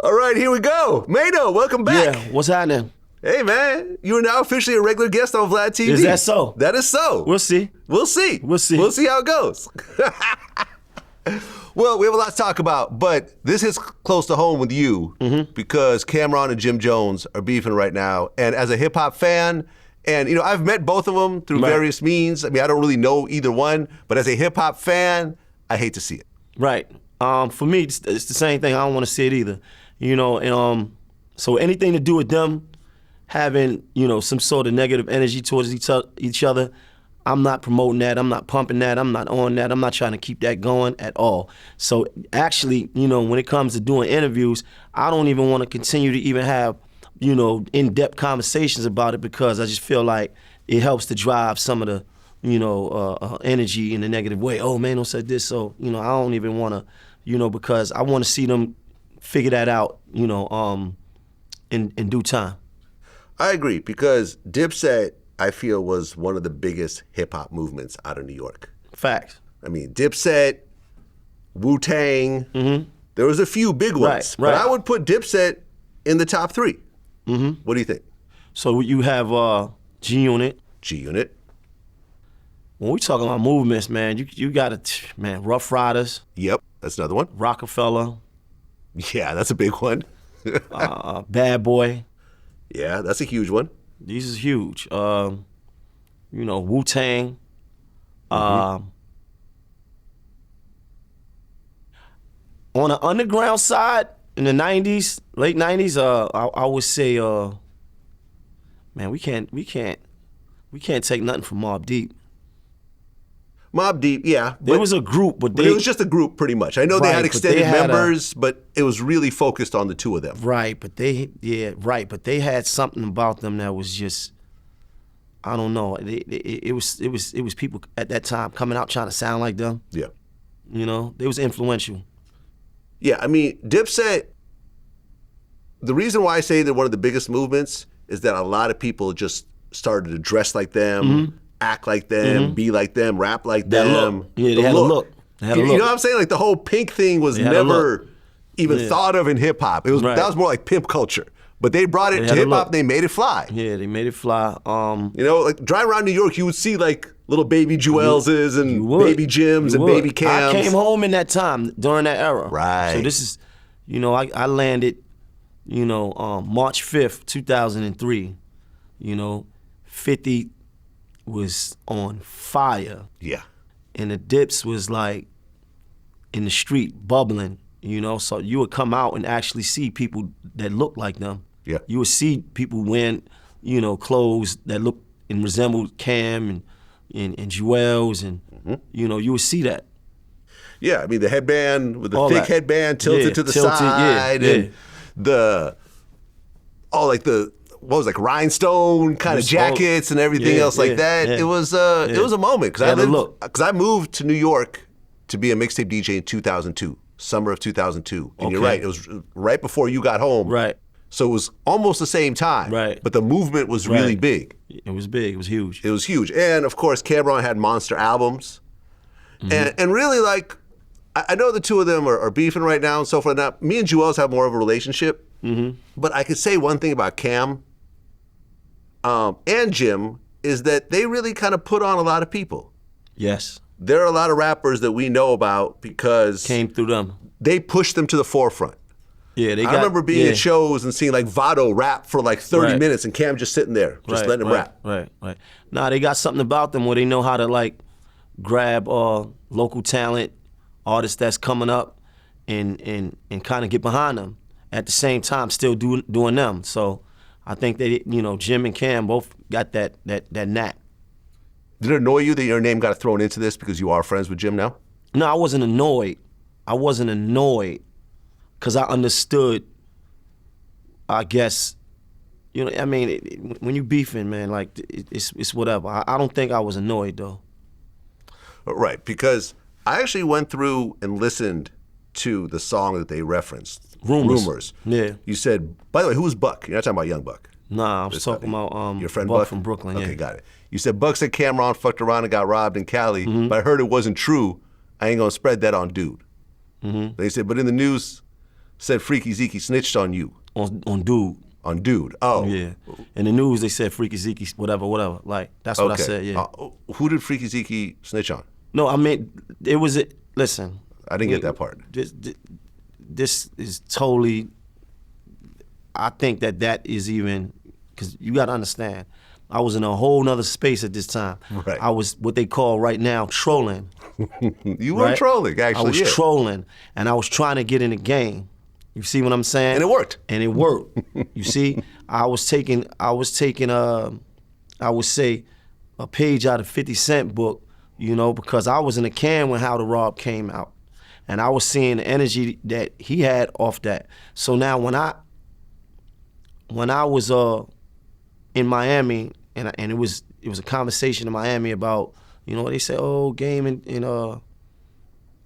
All right, here we go. Maino, welcome back. Yeah, what's happening? Hey, man, you are now officially a regular guest on VladTV. Is that so? That is so. We'll see. We'll see. We'll see. We'll see how it goes. Well, we have a lot to talk about, but this hits close to home with you because Cam'ron and Jim Jones are beefing right now. And as a hip hop fan, and you know, I've met both of them through various means. I mean, I don't really know either one, but as a hip hop fan, I hate to see it. Right. For me, it's the same thing. I don't want to see it either. You know, and so anything to do with them having, you know, some sort of negative energy towards each other, I'm not promoting that. I'm not pumping that. I'm not on that. I'm not trying to keep that going at all. So actually, you know, when it comes to doing interviews, I don't even want to continue to even have, you know, in-depth conversations about it because I just feel like it helps to drive some of the, you know, energy in a negative way. Oh, Maino said this, so, you know, I don't even want to, you know, because I want to see them figure that out, you know, in due time. I agree, because Dipset, I feel, was one of the biggest hip-hop movements out of New York. Facts. I mean, Dipset, Wu-Tang, there was a few big ones, but I would put Dipset in the top 3. What do you think? So you have G-Unit. G-Unit. When we talking about movements, man, you got to, man, Rough Riders. Yep, that's another one. Rockefeller. Yeah, that's a big one. Bad Boy. Yeah, that's a huge one. These is huge. You know, Wu-Tang. On the underground side, in the 90s, late 90s, I would say, man, we can't take nothing from Mobb Deep. Mobb Deep, yeah. There was a group, but it was just a group pretty much. I know they had extended members, but it was really focused on the two of them. Right, but they had something about them that was just, I don't know. It was people at that time coming out trying to sound like them. Yeah. You know, they was influential. Yeah, I mean, Dipset, the reason why I say they're one of the biggest movements is that a lot of people just started to dress like them, act like them, be like them, rap like them. Yeah, they had a look. You know what I'm saying? Like the whole pink thing was never even thought of in hip hop. It was that was more like pimp culture. But they brought it to hip hop and they made it fly. Yeah, they made it fly. You know, like driving around New York, you would see like little baby Jewelses and baby Jims and baby Cams. I came home in that time during that era. Right. So this is, you know, I landed, you know, March 5th, 2003. You know, 50 was on fire. Yeah. And the Dips was like in the street bubbling, you know, so you would come out and actually see people that looked like them. Yeah. You would see people wearing, you know, clothes that looked and resembled Cam and Jewels and, you know, you would see that. Yeah, I mean the headband with the thick headband tilted to the side and what was like rhinestone kind of jackets and everything else like that. It was a moment because I moved to New York to be a mixtape DJ in 2002, summer of 2002. And you're right, it was right before you got home. Right. So it was almost the same time. Right. But the movement was really big. It was big. It was huge. It was huge. And of course, Cam'ron had monster albums. And really, like, I know the two of them are beefing right now and so forth. Now, me and Jewels have more of a relationship. But I could say one thing about Cam and Jim is that they really kind of put on a lot of people. Yes. There are a lot of rappers that we know about because came through them. They pushed them to the forefront. Yeah, I remember being at shows and seeing like Vado rap for like 30 minutes and Cam just sitting there, just letting him rap. Right. Nah, they got something about them where they know how to like grab local talent, artists that's coming up and kind of get behind them. At the same time, still doing them. So I think they, you know, Jim and Cam both got that knack. Did it annoy you that your name got thrown into this because you are friends with Jim now? No, I wasn't annoyed. Because I understood, I guess, you know, I mean, when you beefing, man, like, it's whatever. I don't think I was annoyed, though. Right, because I actually went through and listened to the song that they referenced. Rumors. Yeah. You said, by the way, who was Buck? You're not talking about Young Buck. Nah, I was talking about your friend Buck from Brooklyn. Okay, got it. You said Buck said Cam'ron fucked around and got robbed in Cali, but I heard it wasn't true. I ain't gonna spread that on dude. They said, but in the news, said Freaky Zeke snitched on you. On Dude. On Dude. Oh. Yeah. In the news, they said Freaky Zeke, whatever. Like, that's what I said, yeah. Who did Freaky Zeke snitch on? No, I mean, it was, listen. I didn't get that part. This is totally, I think that is even, because you got to understand, I was in a whole nother space at this time. Right. I was what they call right now trolling. You were trolling, actually. I was trolling, and I was trying to get in the game. You see what I'm saying? And it worked. And it worked. You see, I would say, a page out of 50 Cent book, you know, because I was in a can when How to Rob came out. And I was seeing the energy that he had off that. So now when I was in Miami, and it was a conversation in Miami about, you know, they said, oh, Game and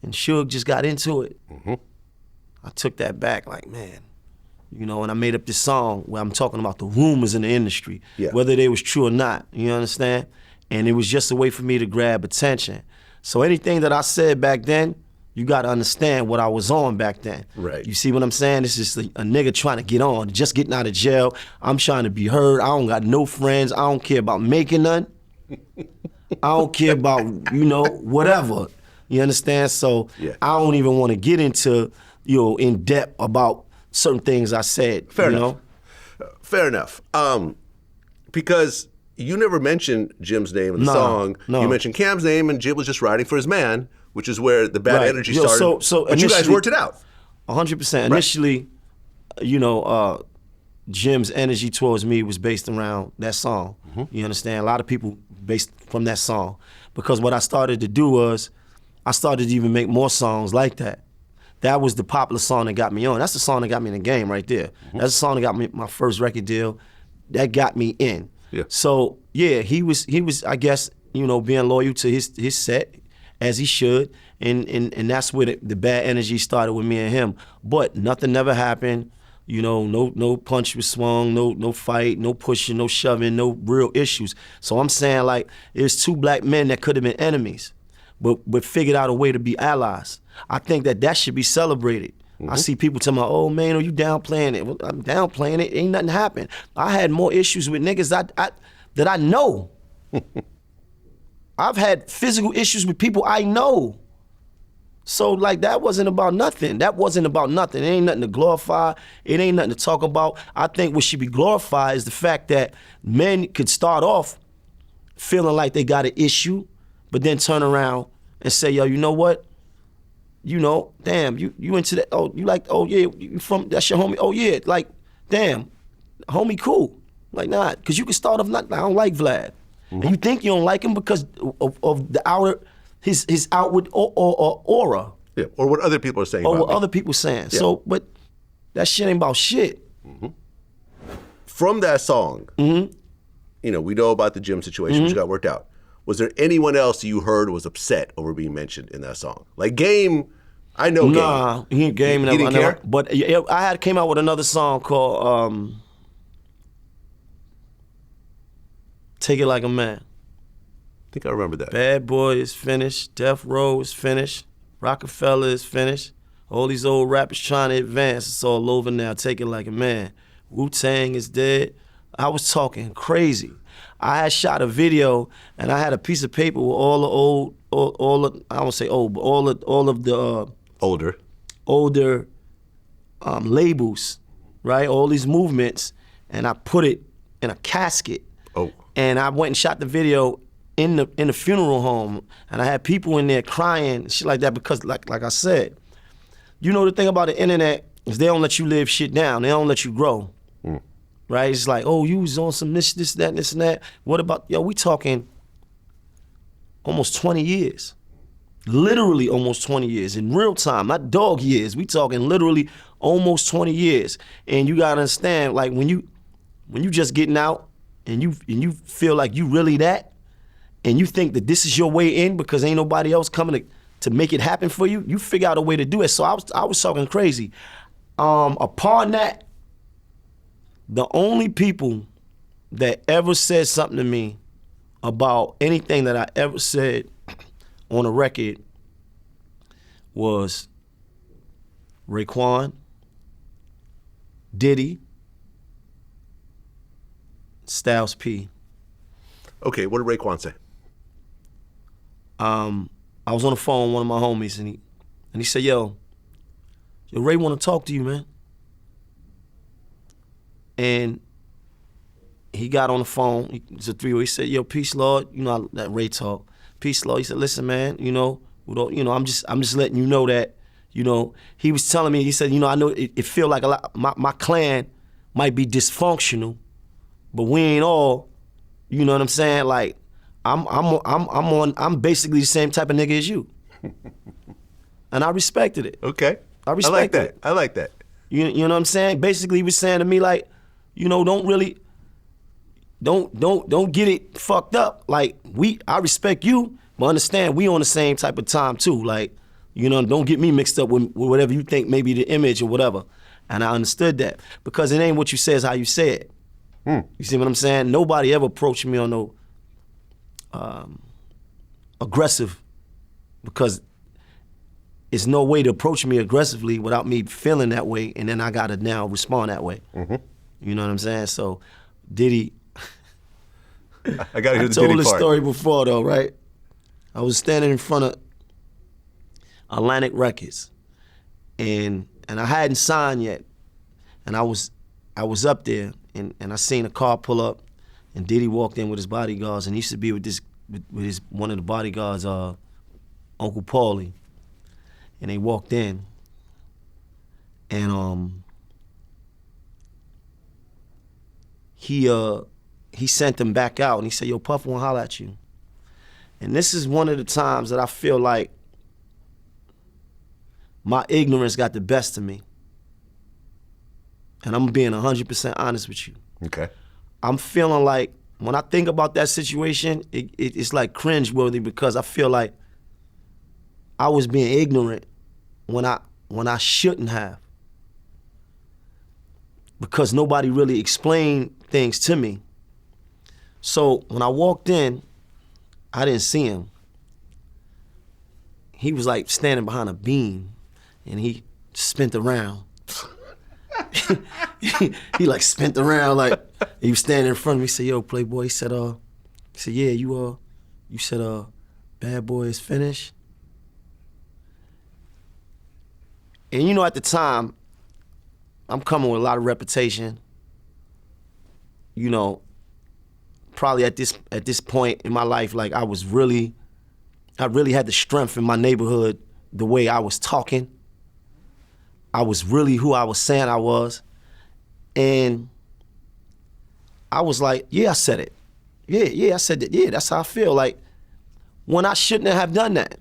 Suge just got into it. Mm-hmm. I took that back, like, man, you know, and I made up this song where I'm talking about the rumors in the industry, whether they was true or not, you understand? And it was just a way for me to grab attention. So anything that I said back then, you gotta understand what I was on back then. Right. You see what I'm saying? This is a nigga trying to get on, just getting out of jail. I'm trying to be heard. I don't got no friends. I don't care about making none. I don't care about, you know, whatever. You understand? So I don't even want to get into, you know, in depth about certain things I said. Fair you enough. know? Fair enough. Because you never mentioned Jim's name in the song. No. You mentioned Cam's name, and Jim was just writing for his man, which is where the bad energy started. But you guys worked it out. 100%. Initially, you know, Jim's energy towards me was based around that song. Mm-hmm. You understand? A lot of people based from that song. Because what I started to do was, I started to even make more songs like that. That was the popular song that got me on. That's the song that got me in the game right there. Mm-hmm. That's the song that got me my first record deal. That got me in. Yeah. So yeah, he was I guess, you know, being loyal to his set as he should, and that's where the bad energy started with me and him. But nothing never happened. You know, no punch was swung, no fight, no pushing, no shoving, no real issues. So I'm saying, like, there's two black men that could have been enemies, but figured out a way to be allies. I think that should be celebrated. Mm-hmm. I see people telling me, oh, man, are you downplaying it? Well, I'm downplaying it. Ain't nothing happened. I had more issues with niggas that I know. I've had physical issues with people I know. So, like, that wasn't about nothing. That wasn't about nothing. It ain't nothing to glorify. It ain't nothing to talk about. I think what should be glorified is the fact that men could start off feeling like they got an issue, but then turn around and say, yo, you know what? You know, damn, you into that, oh, you like, oh yeah, you from, that's your homie, oh yeah, like, damn, homie cool. Like, nah, because you can start off, not, I don't like Vlad. Mm-hmm. And you think you don't like him because of the outer, his outward aura. Yeah, or what other people are saying or about what other people saying. Yeah. So, but that shit ain't about shit. Mm-hmm. From that song, mm-hmm. you know, we know about the gym situation, which got worked out. Was there anyone else you heard was upset over being mentioned in that song? Like Game, I know Game. Nah, he ain't Game. He didn't care? But I came out with another song called Take It Like a Man. I think I remember that. Bad Boy is finished. Death Row is finished. Rockefeller is finished. All these old rappers trying to advance. It's all over now. Take It Like a Man. Wu-Tang is dead. I was talking crazy. I had shot a video and I had a piece of paper with all the old, I don't say old, but all of the older labels, right? All these movements, and I put it in a casket. Oh. And I went and shot the video in the funeral home, and I had people in there crying, shit like that, because like I said, you know, the thing about the internet is they don't let you live shit down. They don't let you grow. Mm. Right? It's like, oh, you was on some this, that, and this and that. What about, yo, we talking almost 20 years. Literally almost 20 years. In real time, not dog years. We talking literally almost 20 years. And you gotta understand, like, when you just getting out and you feel like you really that, and you think that this is your way in because ain't nobody else coming to make it happen for you, you figure out a way to do it. So I was talking crazy. Upon that, the only people that ever said something to me about anything that I ever said on a record was Rayquan Diddy, Styles P. Okay, what did Rayquan say? I was on the phone with one of my homies, and he said, yo, Ray want to talk to you, man. And he got on the phone. It's a three-way. He said, yo, peace, Lord. You know that Ray talk. Peace, Lord. He said, listen, man. I'm just letting you know that. He was telling me. He said, I know it feel like a lot. My clan might be dysfunctional, but we ain't all. You know what I'm saying? Like, I'm basically the same type of nigga as you. And I respected it. Okay. I respected it. I like that. You know what I'm saying? Basically, he was saying to me like, don't get it fucked up. Like, I respect you, but understand we on the same type of time too. Like, don't get me mixed up with whatever you think maybe the image or whatever. And I understood that because it ain't what you say, it's how you say it. You see what I'm saying? Nobody ever approached me on no aggressive, because it's no way to approach me aggressively without me feeling that way, and then I gotta now respond that way. You know what I'm saying? So Diddy, I gotta hear the Diddy part. I told the story before though, right? I was standing in front of Atlantic Records, and I hadn't signed yet, and I was up there, and I seen a car pull up, and Diddy walked in with his bodyguards, and he used to be with one of the bodyguards, Uncle Paulie, and they walked in, and he sent them back out, and he said, "Yo, Puff wanna holler at you." And this is one of the times that I feel like my ignorance got the best of me. And I'm being 100% honest with you. Okay. I'm feeling like, when I think about that situation, it's like cringeworthy, because I feel like I was being ignorant when I shouldn't have. Because nobody really explained things to me. So when I walked in, I didn't see him. He was like standing behind a beam, and he spent around. he like spent around, like he was standing in front of me. He said, "Yo, Playboy." He said, "Yeah, you said Bad Boy is finished." And at the time, I'm coming with a lot of reputation. Probably at this point in my life, like I really had the strength in my neighborhood, the way I was talking. I was really who I was saying I was. And I was like, yeah, I said it. Yeah, I said that. Yeah, that's how I feel. Like, when I shouldn't have done that.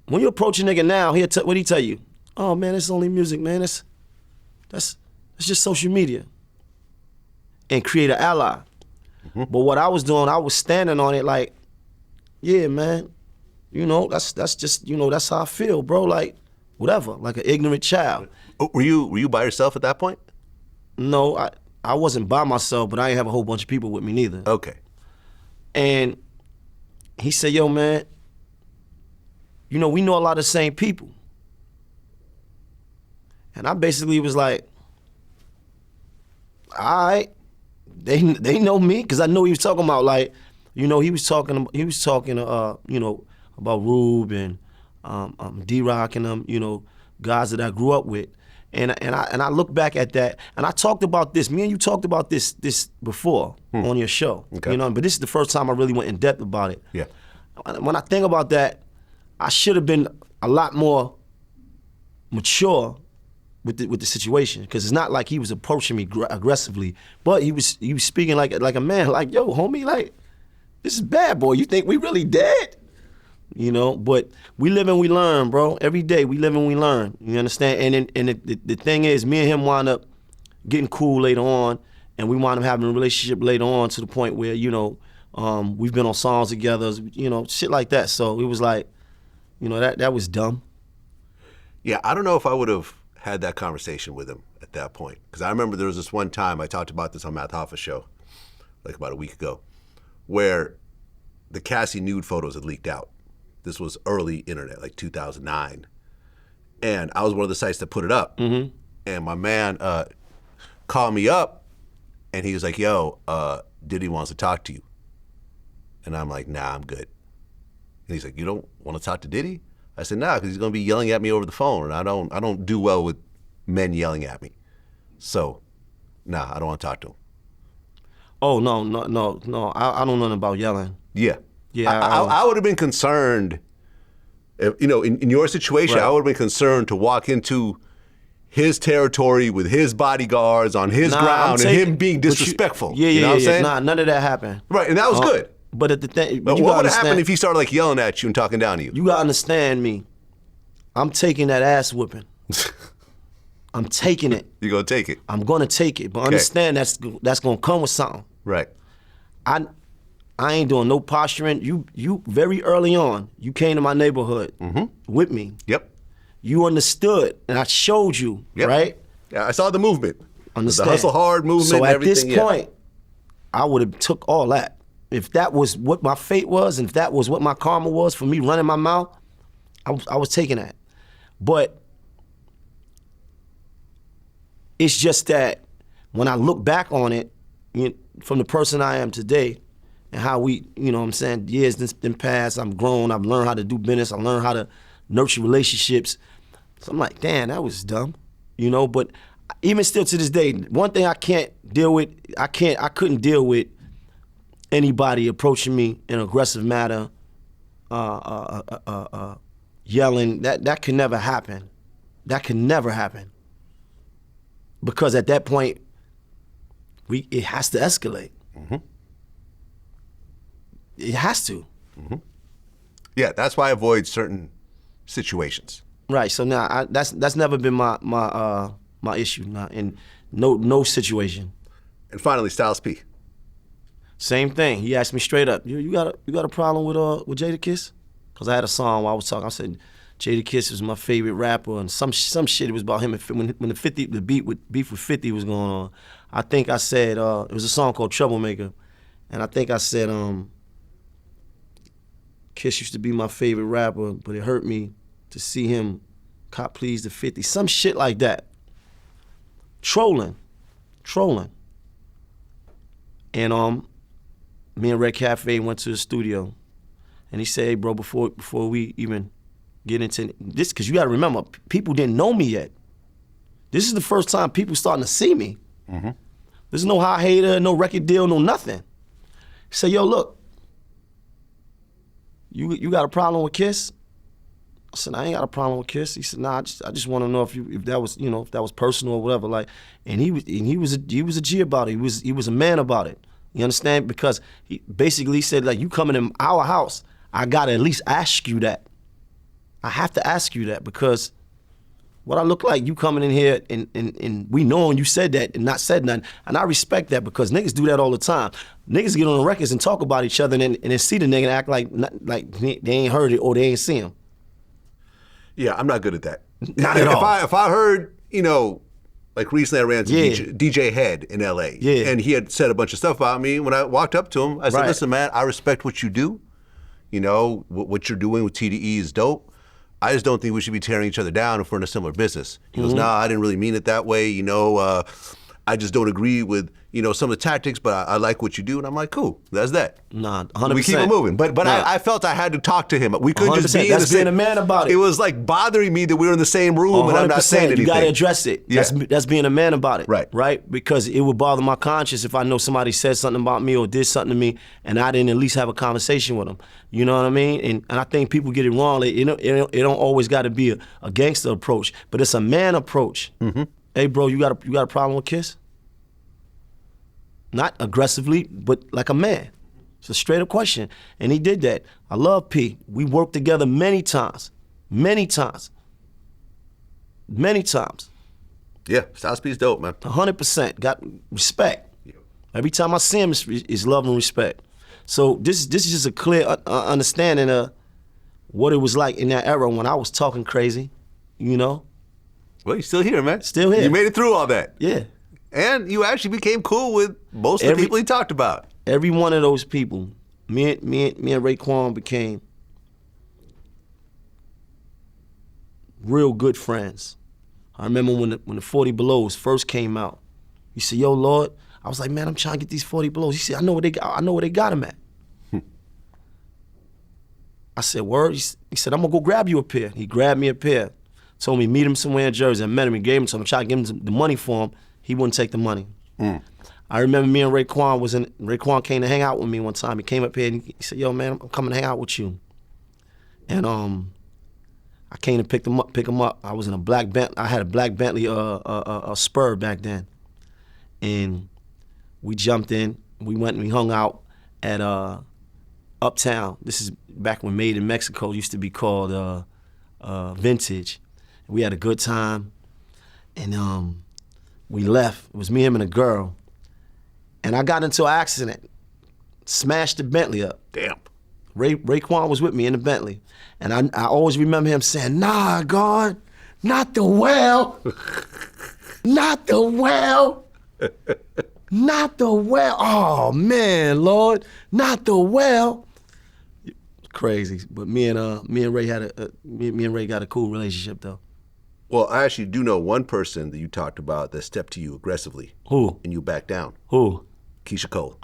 When you approach a nigga now, what'd he tell you? Oh man, it's only music, man. That's just social media. And create an ally. But what I was doing, I was standing on it like, yeah, man, that's just, that's how I feel, bro. Like, whatever, like an ignorant child. Were you by yourself at that point? No, I wasn't by myself, but I didn't have a whole bunch of people with me neither. Okay. And he said, yo, man, we know a lot of the same people. And I basically was like, all right, they know me, because I know he was talking about, like, he was talking about Rube and D-Rock and them, guys that I grew up with. And I look back at that, and I talked about this. Me and you talked about this before on your show. Okay. But this is the first time I really went in depth about it. Yeah. When I think about that, I should have been a lot more mature with the situation, because it's not like he was approaching me aggressively, but he was speaking like a man, like, yo, homie, like, this is Bad Boy. You think we really dead? But we live and we learn, bro. Every day we live and we learn. You understand? And the thing is, me and him wound up getting cool later on, and we wound up having a relationship later on, to the point where, we've been on songs together, shit like that. So it was like, that was dumb. Yeah, I don't know if I would have had that conversation with him at that point, because I remember there was this one time, I talked about this on Matt Hoffa's show, like about a week ago, where the Cassie nude photos had leaked out. This was early internet, like 2009. And I was one of the sites that put it up. And and my man called me up, and he was like, "Yo, Diddy wants to talk to you," and I'm like, "Nah, I'm good." And he's like, "You don't want to talk to Diddy?" I said, "Nah, because he's gonna be yelling at me over the phone, and I don't do well with men yelling at me. So, nah, I don't want to talk to him." Oh no. I don't know nothing about yelling. Yeah. Yeah. I would have been concerned, if, in your situation, Right. I would have been concerned to walk into his territory with his bodyguards on his ground and him being disrespectful. Yeah. You know what I'm saying? Nah, none of that happened. Right, and that was good. But at the thing, But what would have happened if he started like yelling at you and talking down to you? You gotta understand me. I'm taking that ass whipping. I'm taking it. You're gonna take it. I'm gonna take it, but understand that's gonna come with something. Right. I ain't doing no posturing. You very early on, you came to my neighborhood with me. Yep. You understood, and I showed you, right? Yeah, I saw the movement. Understand. The hustle hard movement. So and at this everything, point, I would have took all that. If that was what my fate was, and if that was what my karma was for me running my mouth, I was taking that. But it's just that when I look back on it, from the person I am today, and how we, you know what I'm saying, years been passed, I'm grown, I've learned how to do business, I learned how to nurture relationships. So I'm like, damn, that was dumb, but even still to this day, one thing I can't deal with, I couldn't deal with anybody approaching me in an aggressive manner, yelling. That can never happen. That can never happen. Because at that point, it has to escalate. It has to. Yeah, that's why I avoid certain situations. Right. So now that's never been my issue. Not in no situation. And finally, Styles P. Same thing. He asked me straight up, "You got a problem with Jada Kiss?" Because I had a song while I was talking. I said Jada Kiss was my favorite rapper, and some shit. It was about him when the beef with 50 was going on. I think I said it was a song called Troublemaker, and I think I said Kiss used to be my favorite rapper, but it hurt me to see him cop pleas to 50. Some shit like that. Trolling. And me and Red Cafe went to the studio, and he said, "Hey, bro, before we even get into this, because you got to remember, people didn't know me yet. This is the first time people starting to see me. There's no high hater, no record deal, no nothing." He said, "Yo, look, you got a problem with Kiss?" I said, "I ain't got a problem with Kiss." He said, "Nah, I just want to know if that was if that was personal or whatever." Like, and he was a G about it. He was a man about it. You understand? Because he basically said, like, you coming in our house, I gotta at least ask you that. I have to ask you that, because what I look like, you coming in here and we knowing you said that and not said nothing. And I respect that, because niggas do that all the time. Niggas get on the records and talk about each other and then see the nigga and act like they ain't heard it or they ain't see him. Yeah, I'm not good at that. Not at all. If I heard, like recently I ran into DJ Head in LA, and he had said a bunch of stuff about me. When I walked up to him, I said, "Listen, man, I respect what you do. What you're doing with TDE is dope. I just don't think we should be tearing each other down if we're in a similar business." He goes, "Nah, I didn't really mean it that way. I just don't agree with, some of the tactics, but I like what you do." And I'm like, cool, that's that. Nah, 100%. We keep it moving. But Nah. I felt I had to talk to him. We couldn't just be in the That's same. being a man about it. It was like bothering me that we were in the same room and I'm not saying anything. You got to address it. Yeah. That's being a man about it. Right. Because it would bother my conscience if I know somebody said something about me or did something to me and I didn't at least have a conversation with them. You know what I mean? And I think people get it wrong. It don't always got to be a gangster approach, but it's a man approach. Hey, bro, you got a problem with Kiss? Not aggressively, but like a man. It's a straight up question. And he did that. I love P. We worked together many times. Many times. Yeah, Styles P's dope, man. 100%. Got respect. Every time I see him, it's love and respect. So this is just a clear understanding of what it was like in that era when I was talking crazy, Well, you're still here, man. Still here. You made it through all that. Yeah. And you actually became cool with most of the people he talked about. Every one of those people, me and Rayquan became real good friends. I remember when the 40 Belows first came out. He said, "Yo, Lord," I was like, "Man, I'm trying to get these 40 Belows." He said, "I know where they got them at." I said, "Word?" He said, "I'm gonna go grab you a pair." He grabbed me a pair, told me meet him somewhere in Jersey. I met him, he gave him some. I tried to give him the money for him. He wouldn't take the money. I remember me and Rayquan came to hang out with me one time. He came up here and he said, "Yo, man, I'm coming to hang out with you." And I came to pick him up. I was in a black Bentley. I had a black Bentley, a Spur back then. And we jumped in. We went and we hung out at Uptown. This is back when Made in Mexico used to be called Vintage. We had a good time. And we left. It was me, him, and a girl. And I got into an accident. Smashed the Bentley up. Damn. Rayquan was with me in the Bentley. And I always remember him saying, "Nah, God, not the well. Not the well. Not the well. Oh, man, Lord, not the well." Crazy. But me and Ray got a cool relationship, though. Well, I actually do know one person that you talked about that stepped to you aggressively. Who? And you backed down. Who? Keisha Cole.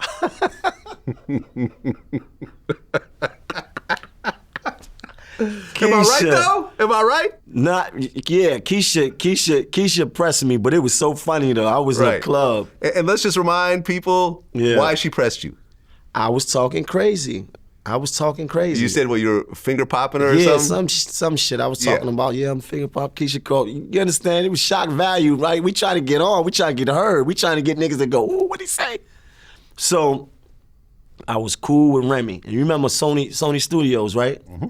Am I right though? Am I right? Yeah, Keisha pressed me, but it was so funny though. I was in a club. And let's just remind people why she pressed you. I was talking crazy. You said, well, you were finger popping her or something? Yeah, some shit I was talking about. Yeah, I'm finger pop Keisha Cole. You understand? It was shock value, right? We trying to get on. We trying to get heard. We trying to get niggas to go, "Ooh, what'd he say?" So I was cool with Remy. And you remember Sony Studios, right? Mm-hmm.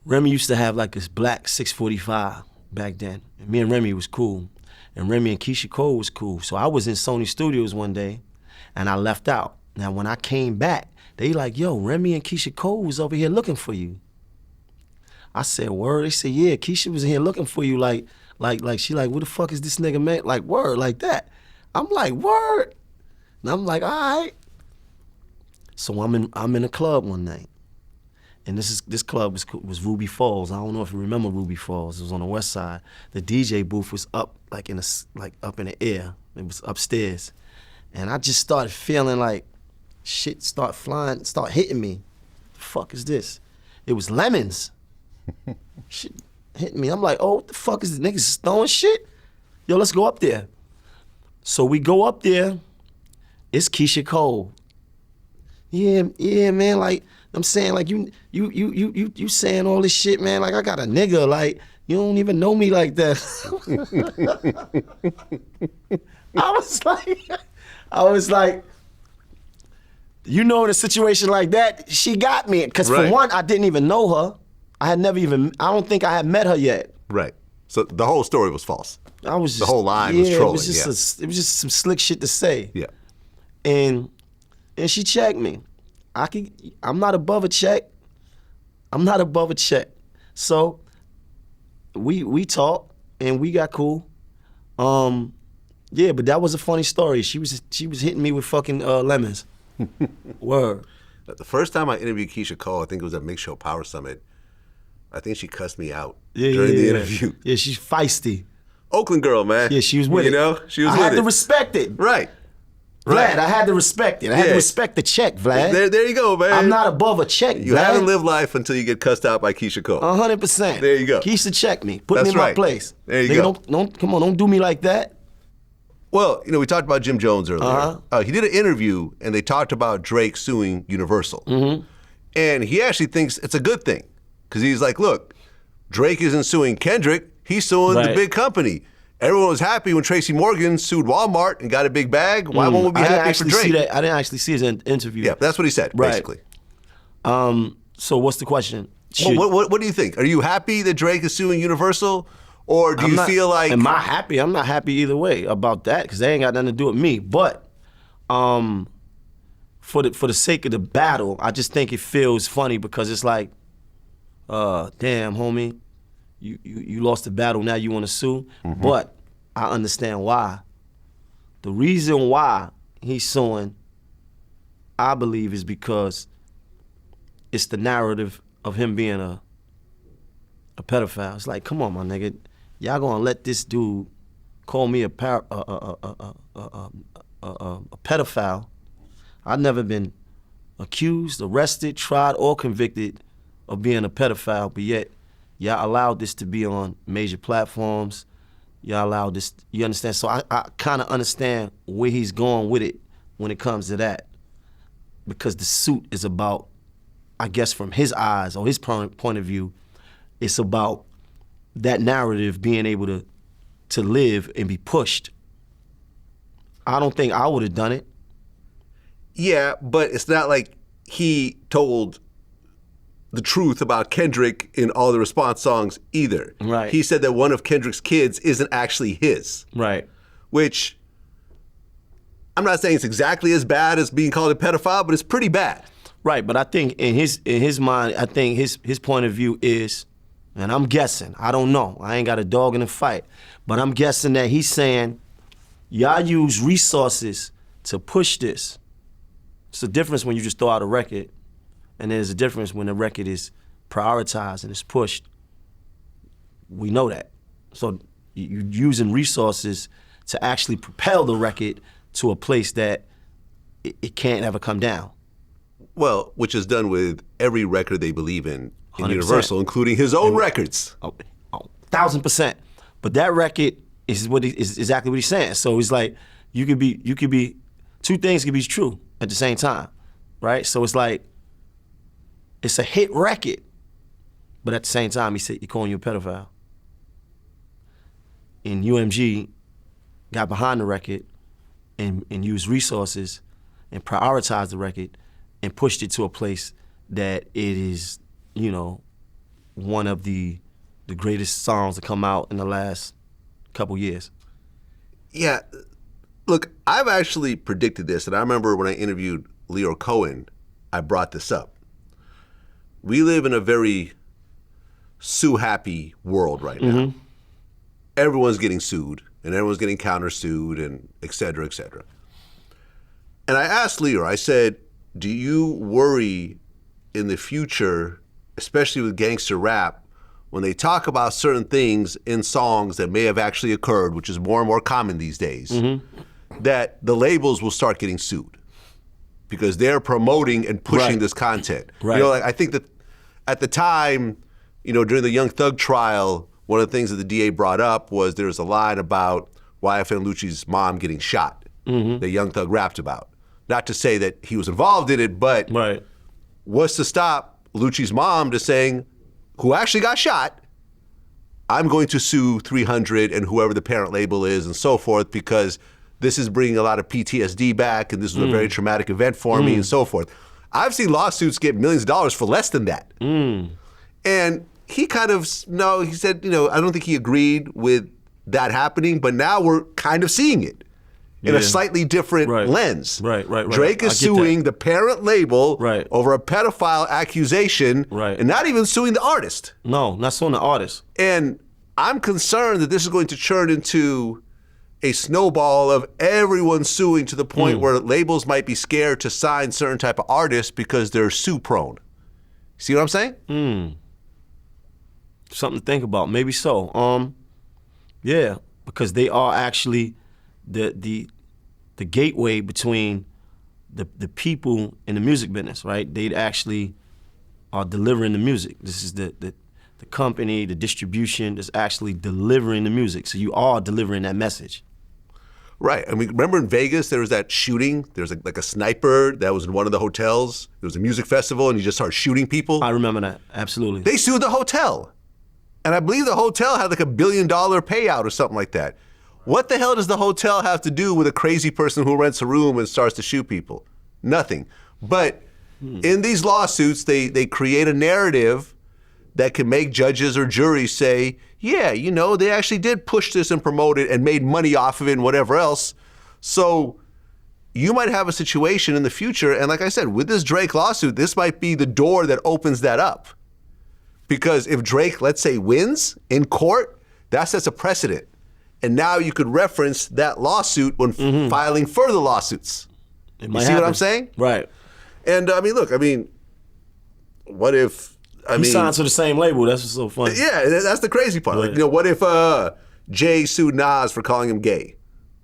Remy used to have like this black 645 back then. And me and Remy was cool. And Remy and Keisha Cole was cool. So I was in Sony Studios one day and I left out. Now when I came back, they like, "Yo, Remy and Keisha Cole was over here looking for you." I said, "Word?" They said, "Yeah, Keisha was here looking for you." Like she like, "What the fuck is this nigga, man?" Like, word, like that. I'm like, "Word?" And I'm like, "All right." So I'm in a club one night. And this club was Ruby Falls. I don't know if you remember Ruby Falls. It was on the west side. The DJ booth was up up in the air. It was upstairs. And I just started feeling like shit start flying, start hitting me. The fuck is this? It was lemons. Shit hitting me. I'm like, "Oh, what the fuck is this? Niggas throwing shit? Yo, let's go up there." So we go up there. It's Keisha Cole. Yeah, man, like, I'm saying, like, you saying all this shit, man, like, I got a nigga, like, you don't even know me like that. I was like, you know, in a situation like that, she got me. Because for one, I didn't even know her. I don't think I had met her yet. Right. So the whole story was false. The whole line was trolling. It was just some slick shit to say. Yeah. And she checked me. I'm not above a check. So we talked and we got cool. Yeah, but that was a funny story. She was hitting me with fucking lemons. Word. The first time I interviewed Keisha Cole, I think it was at Mix Show Power Summit. I think she cussed me out during the interview. Yeah, she's feisty. Oakland girl, man. Yeah, she was with it. You know, she was with it. I had to respect it. Right. Vlad, I had to respect it. I had to respect the check, Vlad. There you go, man. I'm not above a check, You Vlad. haven't lived life until you get cussed out by Keisha Cole. 100%. There you go. Keisha checked me. Put me in my place. There you go. Don't do me like that. Well, you know, we talked about Jim Jones earlier. He did an interview, and they talked about Drake suing Universal. Mm-hmm. And he actually thinks it's a good thing. Because he's like, look, Drake isn't suing Kendrick. He's suing the big company. Everyone was happy when Tracy Morgan sued Walmart and got a big bag. Why won't we be happy for Drake? I didn't actually see his interview. Yeah, that's what he said, basically. So what's the question? Well, what do you think? Are you happy that Drake is suing Universal? Or do you feel like... Am I happy? I'm not happy either way about that because they ain't got nothing to do with me. But for the sake of the battle, I just think it feels funny because it's like, damn, homie, you lost the battle, now you want to sue? Mm-hmm. But I understand why. The reason why he's suing, I believe, is because it's the narrative of him being a pedophile. It's like, come on, my nigga. y'all gonna let this dude call me a pedophile. I've never been accused, arrested, tried, or convicted of being a pedophile, but yet y'all allowed this to be on major platforms. Y'all allowed this, you understand? So I kind of understand where he's going with it when it comes to that. Because the suit is about, I guess from his eyes or his point of view, it's about that narrative being able to live and be pushed. I don't think I would have done it. Yeah, but it's not like he told the truth about Kendrick in all the response songs either. Right. He said that one of Kendrick's kids isn't actually his. Right. Which, I'm not saying it's exactly as bad as being called a pedophile, but it's pretty bad. Right, but I think in his mind, I think his point of view is, and I'm guessing, I don't know, I ain't got a dog in the fight, but I'm guessing that he's saying, y'all use resources to push this. It's a difference when you just throw out a record, and there's a difference when the record is prioritized and it's pushed. We know that. So you're using resources to actually propel the record to a place that it can't ever come down. Well, which is done with every record they believe in 100%. Universal, including his own records. 1,000%. But that record is exactly what he's saying. So it's like you could be two things can be true at the same time, right? So it's like it's a hit record, but at the same time he said you're calling you a pedophile. And UMG got behind the record and used resources and prioritized the record and pushed it to a place that it is, you know, one of the greatest songs to come out in the last couple years. Yeah, look, I've actually predicted this, and I remember when I interviewed Leo Cohen, I brought this up. We live in a very sue-happy world right now. Mm-hmm. Everyone's getting sued, and everyone's getting countersued, and et cetera, et cetera. And I asked Leo, I said, do you worry in the future, especially with gangster rap, when they talk about certain things in songs that may have actually occurred, which is more and more common these days, that the labels will start getting sued because they're promoting and pushing this content. Right. You know, like, I think that at the time, you know, during the Young Thug trial, one of the things that the DA brought up was there was a line about YFN Lucci's mom getting shot that Young Thug rapped about. Not to say that he was involved in it, but what's to stop Lucci's mom to saying, who actually got shot, I'm going to sue 300 and whoever the parent label is and so forth because this is bringing a lot of PTSD back and this was a very traumatic event for me and so forth. I've seen lawsuits get millions of dollars for less than that. And he kind of, no, he said, you know, I don't think he agreed with that happening, but now we're kind of seeing it in a slightly different lens. Right. Drake is suing the parent label over a pedophile accusation and not even suing the artist. No, not suing the artist. And I'm concerned that this is going to turn into a snowball of everyone suing to the point where labels might be scared to sign certain type of artists because they're sue prone. See what I'm saying? Something to think about. Maybe so. Yeah, because they are actually the gateway between the people in the music business, right? They actually are delivering the music. This is the company, the distribution that's actually delivering the music. So you are delivering that message. Right. I mean, remember in Vegas, there was that shooting? There was like a sniper that was in one of the hotels. There was a music festival and he just started shooting people. I remember that, absolutely. They sued the hotel. And I believe the hotel had like $1 billion payout or something like that. What the hell does the hotel have to do with a crazy person who rents a room and starts to shoot people? Nothing. But in these lawsuits, they create a narrative that can make judges or juries say, yeah, you know, they actually did push this and promote it and made money off of it and whatever else. So you might have a situation in the future, and like I said, with this Drake lawsuit, this might be the door that opens that up. Because if Drake, let's say, wins in court, that sets a precedent. And now you could reference that lawsuit when filing further lawsuits. You see what I'm saying? Right. And I mean, look, I mean, what if, I he mean, signed to the same label. That's what's so funny. Yeah, that's the crazy part. Like, you know, what if Jay sued Nas for calling him gay?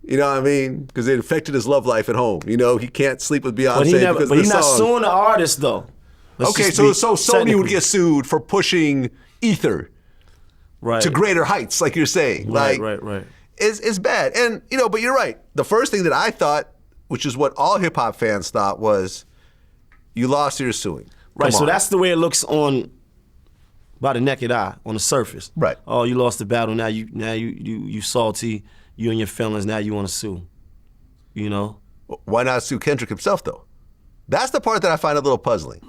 You know what I mean? Because it affected his love life at home. You know, he can't sleep with Beyonce because of the he's not song. suing the artist though. Okay, so Sony would get sued for pushing Ether to greater heights, like you're saying. Right, like, right. It's bad. And, you know, but you're right. The first thing that I thought, which is what all hip-hop fans thought, was you lost, you're suing. Right, so that's the way it looks on by the naked eye, on the surface. Right. Oh, you lost the battle, now you salty, you and your feelings, now you want to sue. You know? Why not sue Kendrick himself, though? That's the part that I find a little puzzling.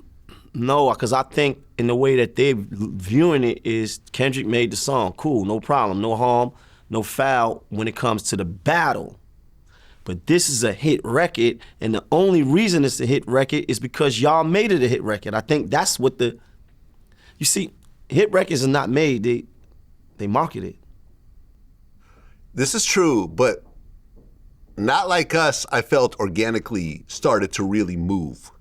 No, because I think in the way that they're viewing it is Kendrick made the song. Cool, no problem, no harm, no foul when it comes to the battle. But this is a hit record, and the only reason it's a hit record is because y'all made it a hit record. I think that's what you see, hit records are not made, they market it. This is true, but Not Like Us, I felt organically started to really move.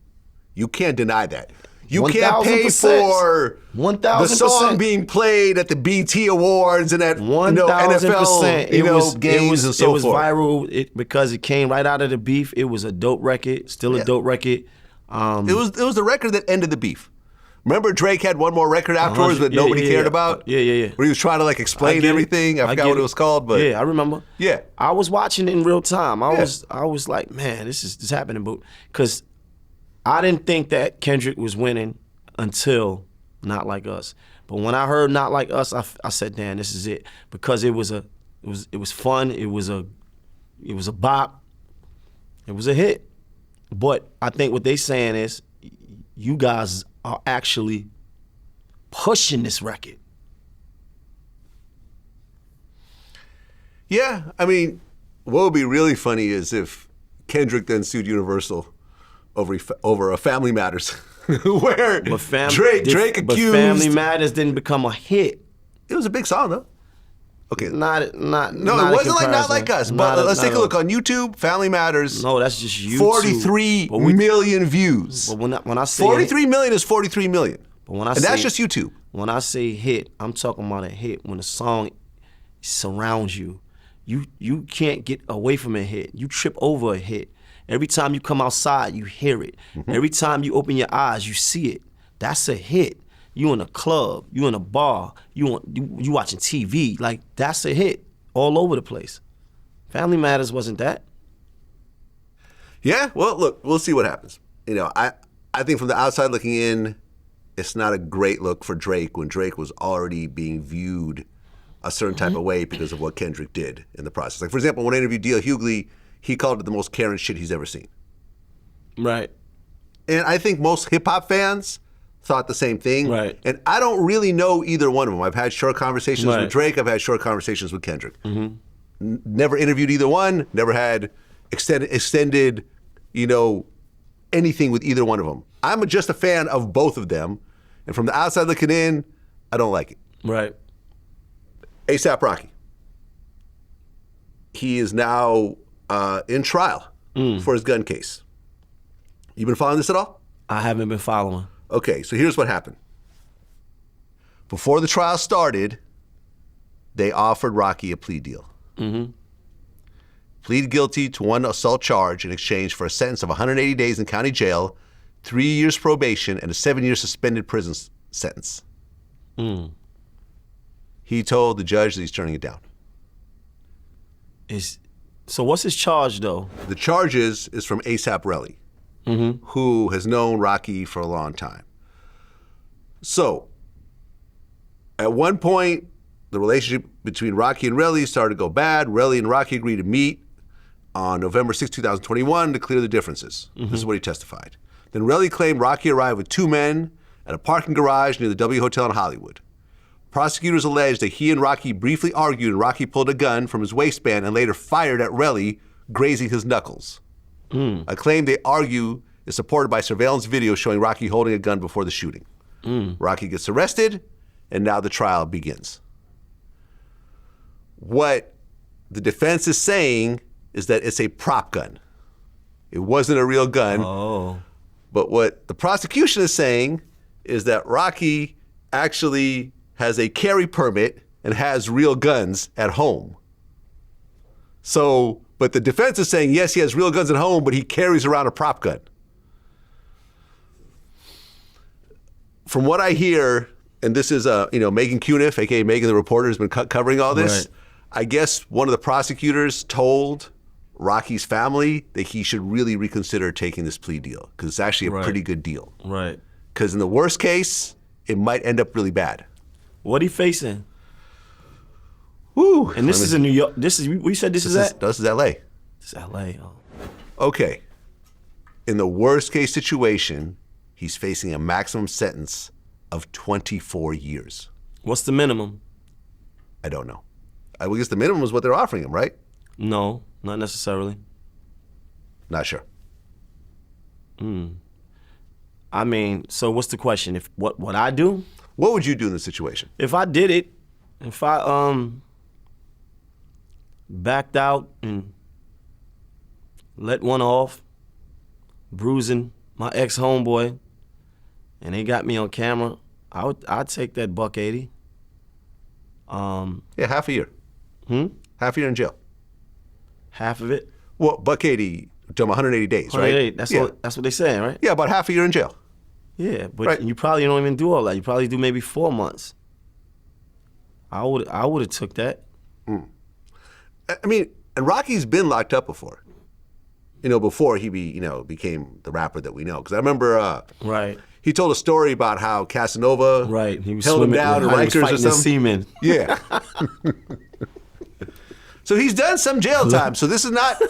You can't deny that. You can't pay for 1,000%. the song being played at the BT Awards and at NFL games and so forth. It was viral because it came right out of the beef. It was a dope record, still a dope record. It was the record that ended the beef. Remember Drake had one more record afterwards that nobody cared about? Yeah. Where he was trying to like explain everything. I forgot what it was called, but yeah, I remember. Yeah. I was watching it in real time. I was like, man, this is happening, but because I didn't think that Kendrick was winning until Not Like Us. But when I heard Not Like Us, I said, damn, this is it. Because it was fun, it was a bop, it was a hit. But I think what they saying is, you guys are actually pushing this record. Yeah, I mean, what would be really funny is if Kendrick then sued Universal over a Family Matters, where Drake accused. But Family Matters didn't become a hit. It was a big song though. Okay, It wasn't like Not Like Us. But let's take a look on YouTube. Family Matters. No, that's just YouTube. 43 million views. But when I say 43 million is 43 million. But when I and say, that's just YouTube. When I say hit, I'm talking about a hit when the song surrounds you. You can't get away from a hit. You trip over a hit. Every time you come outside, you hear it. Mm-hmm. Every time you open your eyes, you see it. That's a hit. You in a club, you in a bar, you watching TV, like that's a hit all over the place. Family Matters wasn't that. Yeah, well, look, we'll see what happens. You know, I think from the outside looking in, it's not a great look for Drake when Drake was already being viewed a certain type of way because of what Kendrick did in the process. Like, for example, when I interviewed D.L. Hughley, he called it the most Karen shit he's ever seen. Right. And I think most hip-hop fans thought the same thing. Right. And I don't really know either one of them. I've had short conversations with Drake. I've had short conversations with Kendrick. Mm-hmm. Never interviewed either one. Never had extended, anything with either one of them. I'm just a fan of both of them. And from the outside looking in, I don't like it. Right. A$AP Rocky. He is now in trial for his gun case. You been following this at all? I haven't been following. Okay, so here's what happened. Before the trial started, they offered Rocky a plea deal. Mm-hmm. Pleaded guilty to one assault charge in exchange for a sentence of 180 days in county jail, 3 years probation, and a 7-year suspended prison sentence. He told the judge that he's turning it down. So what's his charge, though? The charges is from A$AP Relly, who has known Rocky for a long time. So, at one point, the relationship between Rocky and Relly started to go bad. Relly and Rocky agreed to meet on November 6, 2021 to clear the differences. This is what he testified. Then Relly claimed Rocky arrived with two men at a parking garage near the W Hotel in Hollywood. Prosecutors alleged that he and Rocky briefly argued and Rocky pulled a gun from his waistband and later fired at Relly, grazing his knuckles. A claim they argue is supported by surveillance video showing Rocky holding a gun before the shooting. Rocky gets arrested, and now the trial begins. What the defense is saying is that it's a prop gun. It wasn't a real gun. Oh. But what the prosecution is saying is that Rocky actually has a carry permit and has real guns at home. So, but the defense is saying, yes, he has real guns at home, but he carries around a prop gun. From what I hear, and this is, Megan Cuniff, aka Megan the Reporter, has been covering all this. Right. I guess one of the prosecutors told Rocky's family that he should really reconsider taking this plea deal because it's actually a pretty good deal. Right. Because in the worst case, it might end up really bad. What he facing? Woo. And this is in New York. We said this is This is L.A. This is L.A. Oh. Okay. In the worst case situation, he's facing a maximum sentence of 24 years. What's the minimum? I don't know. I guess the minimum is what they're offering him, right? No, not necessarily. Not sure. I mean, so what's the question? If what I do? What would you do in this situation? If I did it, if I backed out and let one off, bruising my ex-homeboy, and they got me on camera, I'd take that $180. Yeah, half a year. Half a year in jail. Half of it? Well, $180 to 180 days, right? 180. That's what they're saying, right? Yeah, about half a year in jail. Yeah, but Right. you probably don't even do all that. You probably do maybe 4 months. I would have took that. I mean, and Rocky's been locked up before. Before he became the rapper that we know. Because I remember Right. he told a story about how Casanova He was held him swimming, down in how he was Rikers or fighting the something. semen. Yeah. So he's done some jail time. So this is not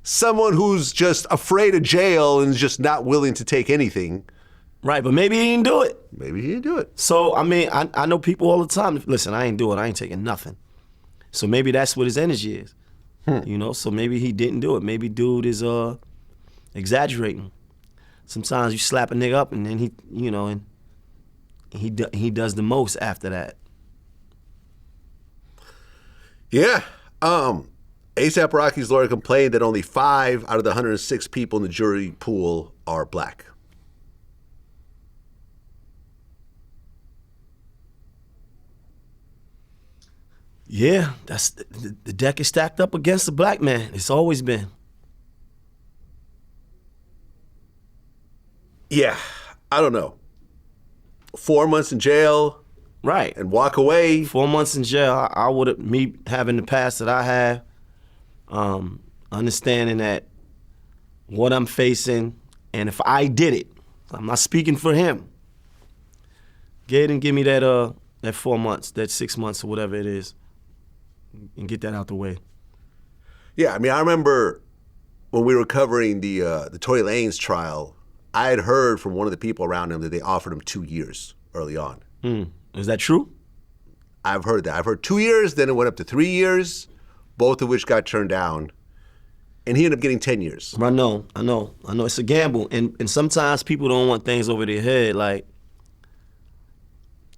someone who's just afraid of jail and is just not willing to take anything. Right, but maybe he didn't do it. Maybe he didn't do it. So, I mean, I know people all the time. Listen, I ain't do it. I ain't taking nothing. So maybe that's what his energy is. So maybe he didn't do it. Maybe dude is exaggerating. Sometimes you slap a nigga up and then he does the most after that. Yeah. A$AP Rocky's lawyer complained that only 5 out of the 106 people in the jury pool are black. Yeah, that's the deck is stacked up against the black man. It's always been. Yeah, I don't know. 4 months in jail, Right. and walk away. 4 months in jail, I would have, me having the past that I have, understanding that what I'm facing, and if I did it, I'm not speaking for him. Go ahead and give me that 4 months, that 6 months or whatever it is, and get that out the way. Yeah, I mean, I remember when we were covering the Tory Lanez trial, I had heard from one of the people around him that they offered him 2 years early on. Is that true? I've heard that. I've heard 2 years, then it went up to 3 years, both of which got turned down. And he ended up getting 10 years. I know. It's a gamble. And sometimes people don't want things over their head. Like,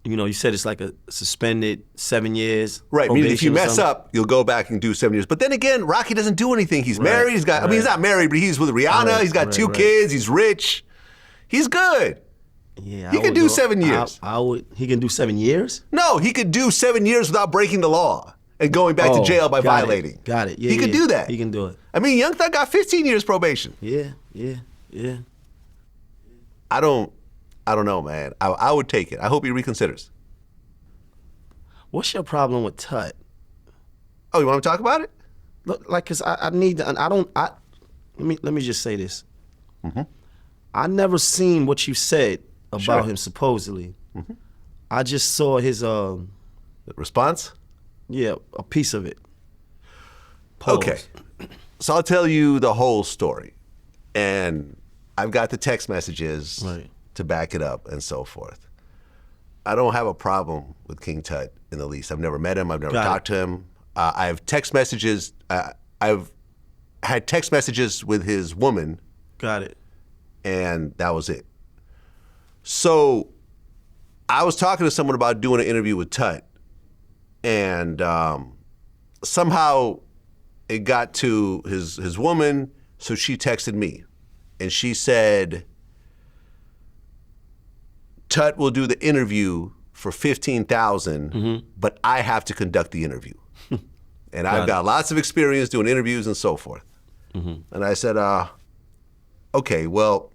you said it's like a suspended 7 years. Right, meaning if you probation or mess something. up, you'll go back and do 7 years. But then again, Rocky doesn't do anything. He's married. He's got, I mean, he's not married, but he's with Rihanna. Right, He's got two kids. He's rich. He's good. Yeah, He could do 7 years. I would. He can do 7 years? No, he could do 7 years without breaking the law and going back to jail by violating. Got it. Yeah, he could do that. He can do it. I mean, Young Thug got 15 years probation. Yeah. I don't know, man. I would take it. I hope he reconsiders. What's your problem with Tut? Oh, you want to talk about it? Look, like, cause I need to. Let me just say this. I never seen what you said about him supposedly. I just saw his response. Yeah, a piece of it. Okay, so I'll tell you the whole story, and I've got the text messages to back it up and so forth. I don't have a problem with King Tut in the least. I've never met him. I've never talked to him. I have text messages. I've had text messages with his woman. Got it. And that was it. So I was talking to someone about doing an interview with Tut, and somehow it got to his woman, so she texted me, and she said, Tut will do the interview for $15,000, but I have to conduct the interview. And I've got lots of experience doing interviews and so forth. And I said, okay, well,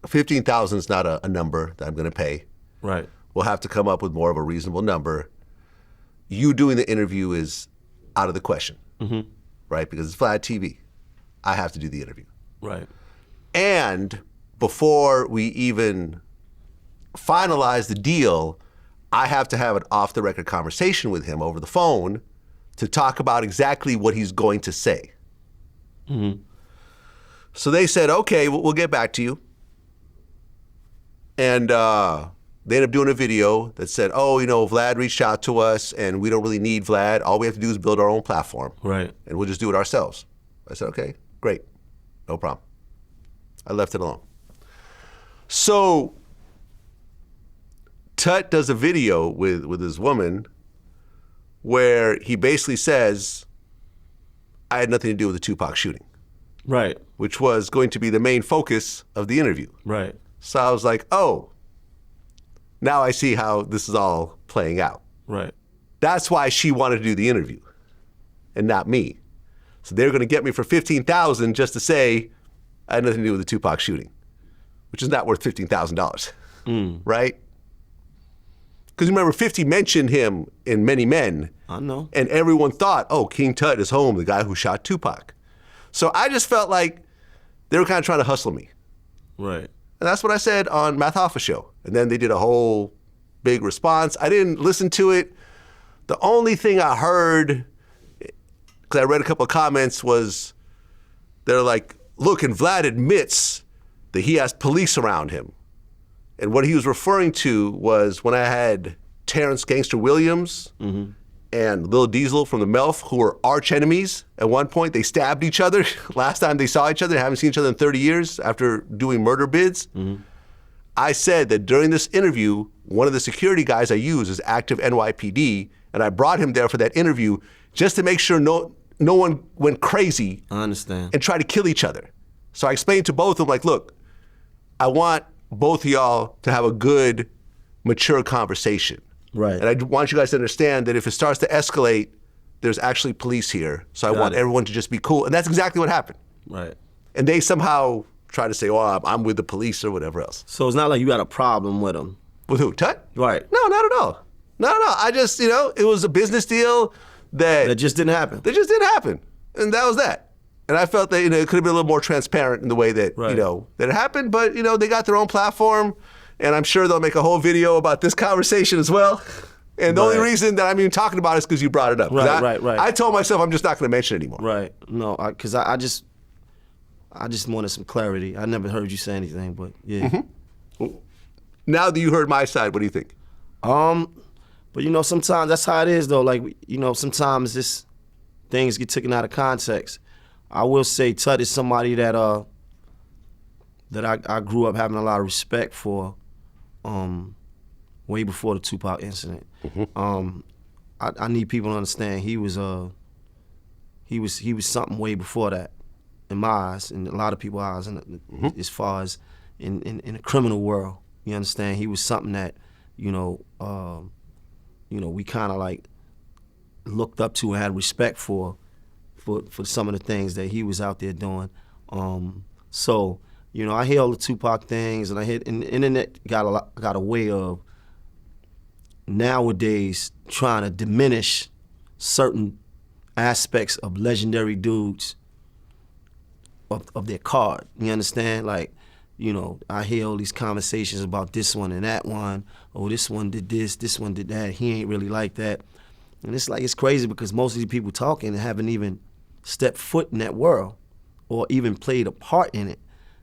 15,000 is not a number that I'm going to pay. Right. We'll have to come up with more of a reasonable number. You doing the interview is out of the question, right? Because it's VladTV. I have to do the interview. Right. And before we even finalize the deal, I have to have an off-the-record conversation with him over the phone to talk about exactly what he's going to say. So they said, okay, we'll get back to you. And they ended up doing a video that said, oh, Vlad reached out to us and we don't really need Vlad. All we have to do is build our own platform. Right. And we'll just do it ourselves. I said, okay, great. No problem. I left it alone. So Tut does a video with his woman where he basically says, I had nothing to do with the Tupac shooting. Right. Which was going to be the main focus of the interview. Right. So I was like, oh, now I see how this is all playing out. Right. That's why she wanted to do the interview and not me. So they're going to get me for $15,000 just to say I had nothing to do with the Tupac shooting, which is not worth $15,000, right? Because remember, 50 mentioned him in Many Men. I know. And everyone thought, oh, King Tut is home, the guy who shot Tupac. So I just felt like they were kind of trying to hustle me. Right. And that's what I said on Math Alpha Show. And then they did a whole big response. I didn't listen to it. The only thing I heard, because I read a couple of comments, was they're like, look, and Vlad admits that he has police around him. And what he was referring to was when I had Terrence Gangster Williams and Lil Diesel from the Melf, who were arch enemies. At one point, they stabbed each other. Last time they saw each other, they haven't seen each other in 30 years after doing murder bids. I said that during this interview, one of the security guys I use is active NYPD, and I brought him there for that interview just to make sure no one went crazy. I understand. And tried to kill each other. So I explained to both of them, like, look, I want both of y'all to have a good, mature conversation. Right. And I want you guys to understand that if it starts to escalate, there's actually police here. So I want everyone to just be cool. And that's exactly what happened. Right. And they somehow try to say, oh, I'm with the police or whatever else. So it's not like you got a problem with them. With who, Tut? Right. No, not at all. Not at all. I just, it was a business deal that just didn't happen. That just didn't happen. And that was that. And I felt that, it could have been a little more transparent in the way that, that it happened. But, they got their own platform. And I'm sure they'll make a whole video about this conversation as well. And the only reason that I'm even talking about it is because you brought it up. Right. I told myself I'm just not going to mention it anymore. Right. No, because I just wanted some clarity. I never heard you say anything, but yeah. Now that you heard my side, what do you think? But sometimes that's how it is though. Like, sometimes things get taken out of context. I will say Tut is somebody that I grew up having a lot of respect for, way before the Tupac incident. I need people to understand he was something way before that, in my eyes, and a lot of people's eyes, as far as in the criminal world. You understand? He was something that we kind of like looked up to and had respect for some of the things that he was out there doing. So I hear all the Tupac things, and and the internet got a way of nowadays trying to diminish certain aspects of legendary dudes of their card. You understand? Like, I hear all these conversations about this one and that one. Oh, this one did this one did that. He ain't really like that. And it's crazy because most of these people talking haven't even stepped foot in that world or even played a part in it.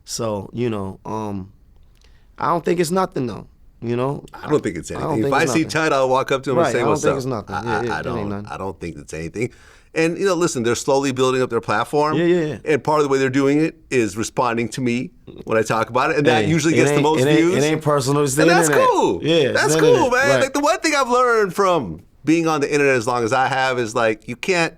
So, I don't think it's nothing though. I don't think it's anything. If I see Tut, I'll walk up to him and say, what's up? I don't think it's nothing. I don't think it's anything. And, listen, they're slowly building up their platform. Yeah. And part of the way they're doing it is responding to me when I talk about it. And that usually gets the most views. It ain't personal. It's the and internet. That's cool. Yeah, that's cool, man. Right. Like, the one thing I've learned from being on the internet as long as I have is, like, you can't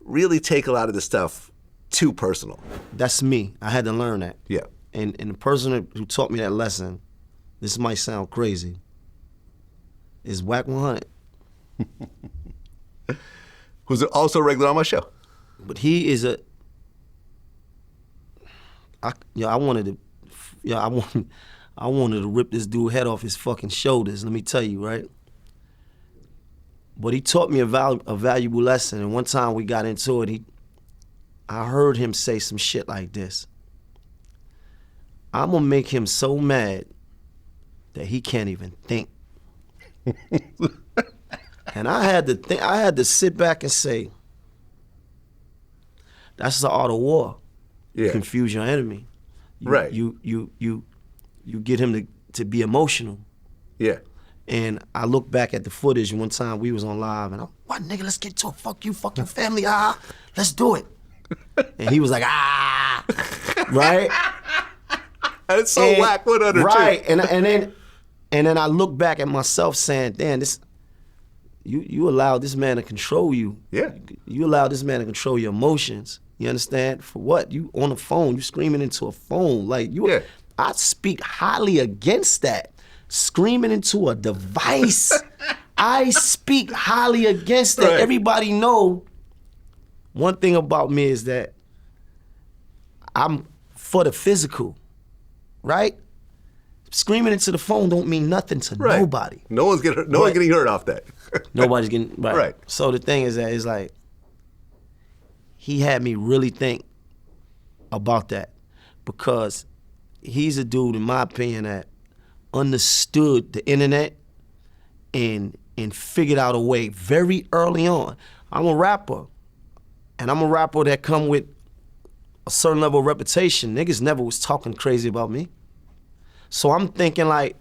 really take a lot of this stuff too personal. That's me. I had to learn that. Yeah. And the person who taught me that lesson, this might sound crazy, is Wack100. Who's also regular on my show. But he is I wanted to rip this dude head off his fucking shoulders, let me tell you, right? But he taught me a valuable lesson, and one time we got into it, I heard him say some shit like this. I'm gonna make him so mad that he can't even think. And I had to sit back and say, that's the art of war. Yeah. Confuse your enemy. Right. You get him to be emotional. Yeah. And I look back at the footage one time we was on live and what nigga, let's get to it. Fuck you, fuck your family, let's do it. And he was like, right? And it's so Wack100 right. too. And then I look back at myself saying, damn, this you allowed this man to control you. Yeah. You allowed this man to control your emotions. You understand? For what? You on the phone, you screaming into a phone. Like I speak highly against that. Screaming into a device. I speak highly against that. Right. Everybody know one thing about me is that I'm for the physical, right? Screaming into the phone don't mean nothing to nobody. No one's getting hurt. No one's getting hurt off that. Nobody's getting Right. So the thing is that it's like he had me really think about that because he's a dude, in my opinion, that understood the internet and figured out a way very early on. I'm a rapper, and I'm a rapper that come with a certain level of reputation. Niggas never was talking crazy about me. So I'm thinking like,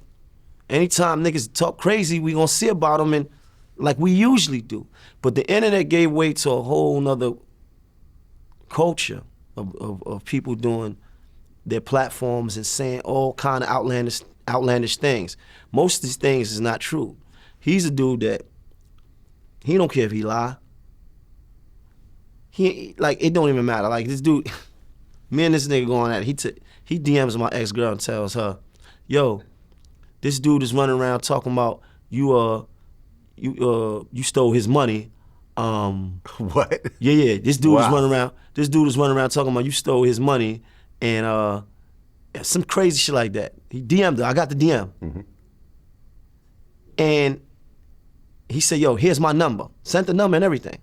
anytime niggas talk crazy, we gonna see about them and like we usually do. But the internet gave way to a whole nother culture of people doing their platforms and saying all kind of outlandish things. Most of these things is not true. He's a dude that he don't care if he lie. He like it don't even matter. Like this dude, me and this nigga going at it. He DMs my ex-girl and tells her, yo, this dude is running around talking about you stole his money. What? Yeah. This dude is running around. This dude is running around talking about you stole his money and some crazy shit like that. He DM'd her. I got the DM. Mm-hmm. And he said, yo, here's my number. Sent the number and everything.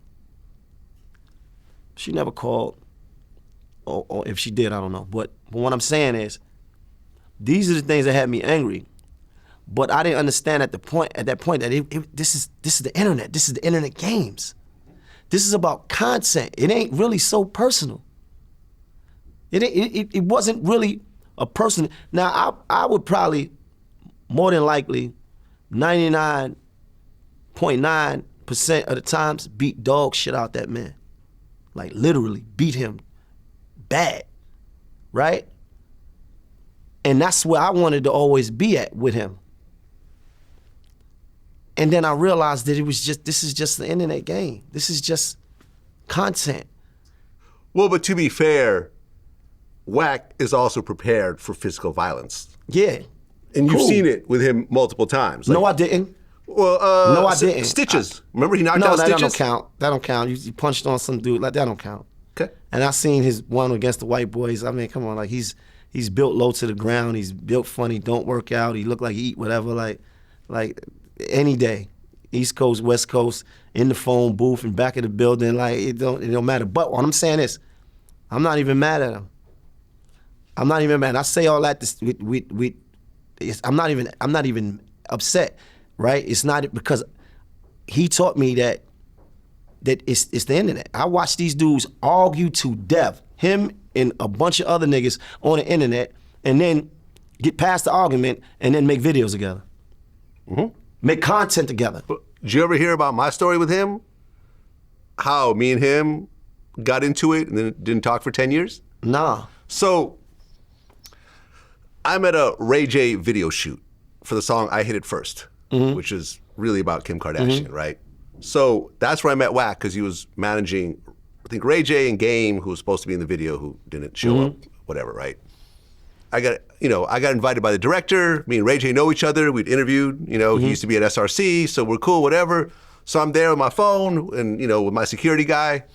She never called. Or if she did, I don't know. But what I'm saying is, these are the things that had me angry. But I didn't understand at that point that this is the internet. This is the internet games. This is about content. It ain't really so personal. It wasn't really a person. Now I would probably more than likely 99.9% of the times beat dog shit out that man. Like literally beat him bad, right? And that's where I wanted to always be at with him. And then I realized that this is just the internet game. This is just content. Well, but to be fair, Wack is also prepared for physical violence. Yeah. And you've seen it with him multiple times. Like, no, I didn't. Well, no, I didn't. Stitches. Remember he knocked out Stitches? No, that don't count. That don't count. You punched on some dude. Like, that don't count. Okay. And I seen his one against the white boys. I mean, come on. Like, he's built low to the ground. He's built funny. Don't work out. He look like he eat whatever. Like any day. East Coast, West Coast, in the phone booth, and back of the building. Like, it don't matter. But what I'm saying is, I'm not even mad at him. I'm not even mad. I say all that I'm not even upset, right? It's not because he taught me that it's the internet. I watch these dudes argue to death, him and a bunch of other niggas on the internet, and then get past the argument and then make videos together. Mm-hmm. Make content together. Did you ever hear about my story with him? How me and him got into it and then didn't talk for 10 years? Nah. So I'm at a Ray J video shoot for the song I Hit It First, which is really about Kim Kardashian, right? So that's where I met Wack, because he was managing, I think, Ray J and Game, who was supposed to be in the video, who didn't show up, whatever, right? you know, I got invited by the director. Me and Ray J know each other. We'd interviewed, you know, he used to be at SRC, so we're cool, whatever. So I'm there with my phone and, you know, with my security guy.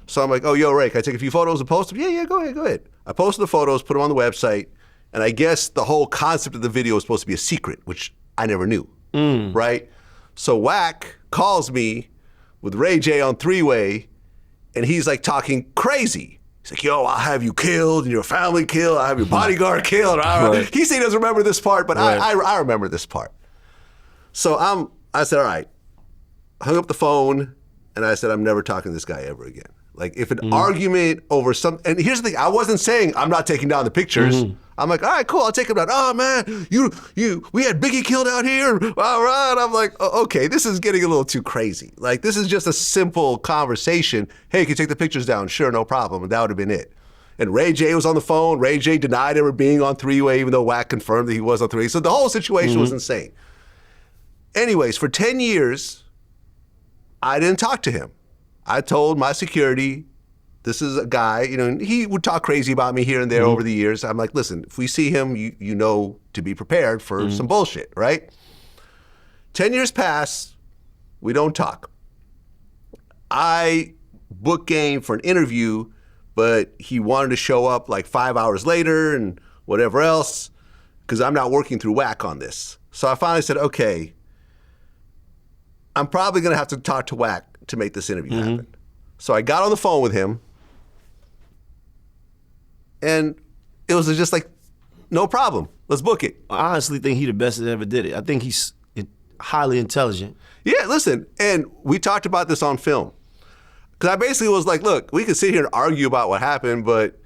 So I'm like, oh, yo, Ray, can I take a few photos and post them? Yeah, go ahead. I posted the photos, put them on the website, and I guess the whole concept of the video was supposed to be a secret, which I never knew, right? So Wack calls me with Ray J on three-way, and he's like talking crazy. He's like, yo, I'll have you killed and your family killed. I'll have your bodyguard killed. Right. He said he doesn't remember this part, but I remember this part. So I said, all right. Hung up the phone, and I said, I'm never talking to this guy ever again. Like, if an argument over and here's the thing, I wasn't saying I'm not taking down the pictures. I'm like, all right, cool, I'll take him down. Oh, man, we had Biggie killed out here. All right. I'm like, oh, okay, this is getting a little too crazy. Like, this is just a simple conversation. Hey, can you take the pictures down? Sure, no problem. And that would have been it. And Ray J was on the phone. Ray J denied ever being on three-way, even though Wack confirmed that he was on three-way. So the whole situation was insane. Anyways, for 10 years, I didn't talk to him. I told my security, this is a guy, you know, and he would talk crazy about me here and there over the years. I'm like, listen, if we see him, you know to be prepared for some bullshit, right? 10 years pass, we don't talk. I book game for an interview, but he wanted to show up like 5 hours later and whatever else, because I'm not working through Wack on this. So I finally said, okay, I'm probably gonna have to talk to Wack to make this interview happen. So I got on the phone with him, and it was just like, no problem, let's book it. I honestly think he the best that ever did it. I think he's highly intelligent. Yeah, listen, and we talked about this on film. Because I basically was like, look, we could sit here and argue about what happened, but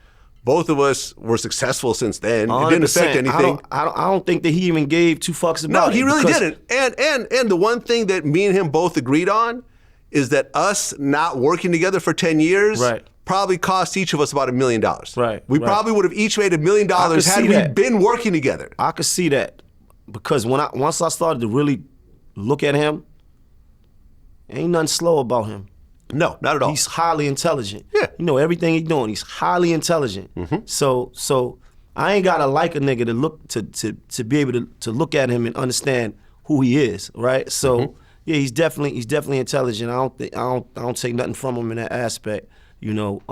both of us were successful since then. It didn't affect anything. I don't think that he even gave two fucks about it. No, he really didn't. And the one thing that me and him both agreed on is that us not working together for 10 years probably cost each of us about $1 million. We probably would have each made $1 million had we been working together. I could see that, because once I started to really look at him, ain't nothing slow about him. No, not at all. He's highly intelligent. Yeah. You know everything he's doing. He's highly intelligent. So I ain't gotta like a nigga to look to be able to look at him and understand who he is, right? So yeah, he's definitely intelligent. I don't take nothing from him in that aspect, you know.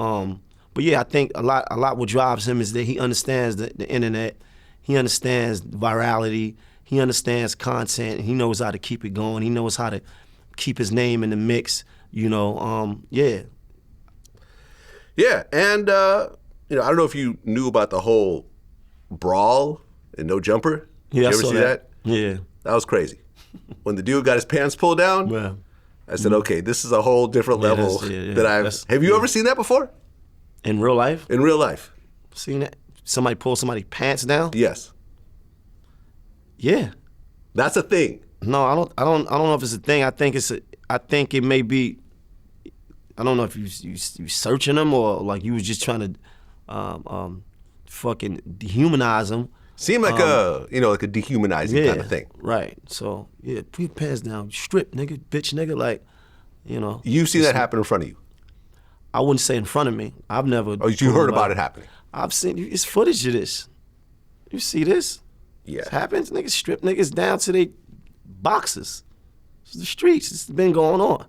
But yeah, I think a lot what drives him is that he understands the internet. He understands virality. He understands content. He knows how to keep it going. He knows how to keep his name in the mix. You know, yeah. Yeah, and, you know, I don't know if you knew about the whole brawl and No Jumper. Yeah, Did you ever see that? Yeah. That was crazy. When the dude got his pants pulled down, I said, okay, this is a whole different level that I've... Have you ever seen that before? In real life? In real life. Seen that? Somebody pull somebody's pants down? Yes. Yeah. That's a thing. No, I don't know if it's a thing. I think it may be... I don't know if you searching them or like you was just trying to fucking dehumanize them. Seemed like like a dehumanizing kind of thing. Right. So yeah, put your pants down, strip, nigga, bitch, nigga, like, you know. You see that happen in front of you? I wouldn't say in front of me. I've never. Oh, you heard about it happening? I've seen. It's footage of this. You see this? Yeah. It happens. Niggas strip niggas down to their boxes. It's the streets. It's been going on.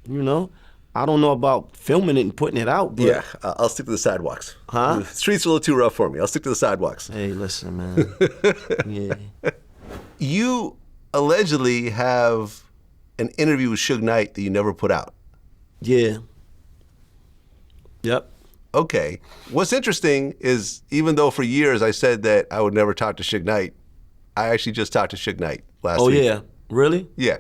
You know, I don't know about filming it and putting it out, but... Yeah, I'll stick to the sidewalks. Huh? The streets are a little too rough for me. I'll stick to the sidewalks. Hey, listen, man. Yeah. You allegedly have an interview with Suge Knight that you never put out. Yeah. Yep. Okay. What's interesting is, even though for years I said that I would never talk to Suge Knight, I actually just talked to Suge Knight last week. Oh, yeah? Really? Yeah.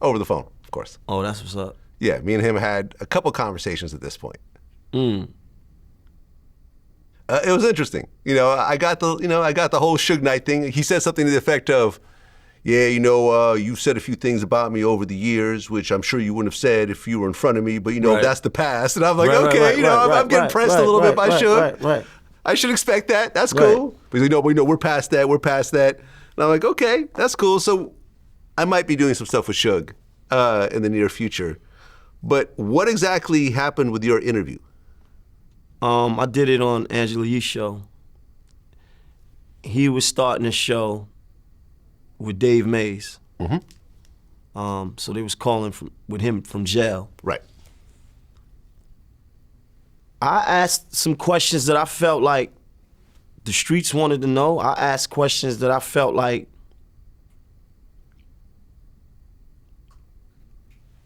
Over the phone, of course. Oh, that's what's up. Yeah, me and him had a couple conversations at this point. It was interesting. I got the whole Suge Knight thing. He said something to the effect of, yeah, you've said a few things about me over the years, which I'm sure you wouldn't have said if you were in front of me, but that's the past. And I'm like, I'm getting pressed a little bit by Suge. Right. I should expect that. That's cool. Because we're past that. We're past that. And I'm like, okay, that's cool. So I might be doing some stuff with Suge in the near future. But what exactly happened with your interview? I did it on Angela Yee's show. he was starting a show with Dave Mays. So they was calling with him from jail. Right. I asked some questions that I felt like the streets wanted to know. I asked questions that I felt like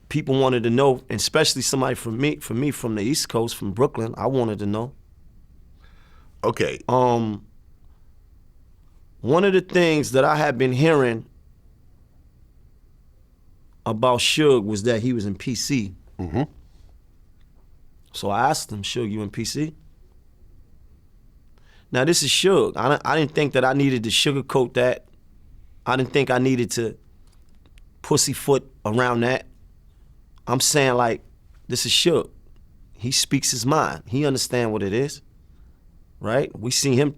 people wanted to know, and especially somebody from me from the East Coast, from Brooklyn, I wanted to know. Okay. One of the things that I had been hearing about Suge was that he was in PC. So I asked him, Suge, you in PC? Now this is Suge. I didn't think that I needed to sugarcoat that. I didn't think I needed to pussyfoot around that. I'm saying, like, this is Suge. He speaks his mind. He understands what it is, right? We see him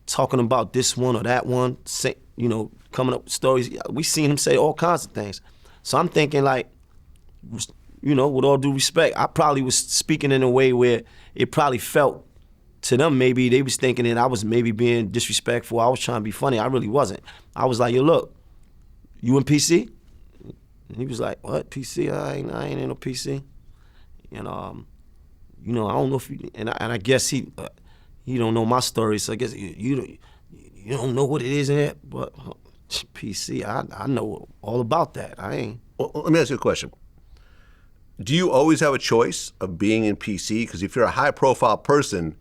talking about this one or that one, say, you know, coming up with stories. We seen him say all kinds of things. So I'm thinking, like, you know, with all due respect, I probably was speaking in a way where it probably felt to them, maybe they was thinking that I was maybe being disrespectful. I was trying to be funny. I really wasn't. I was like, yo, look, you in PC? And he was like, what, PC? I ain't in no PC. And, you know, I don't know if you, and I guess he don't know my story, so I guess you don't know what it is in it, but PC, I know all about that. I ain't. Well, let me ask you a question. Do you always have a choice of being in PC? Because if you're a high-profile person,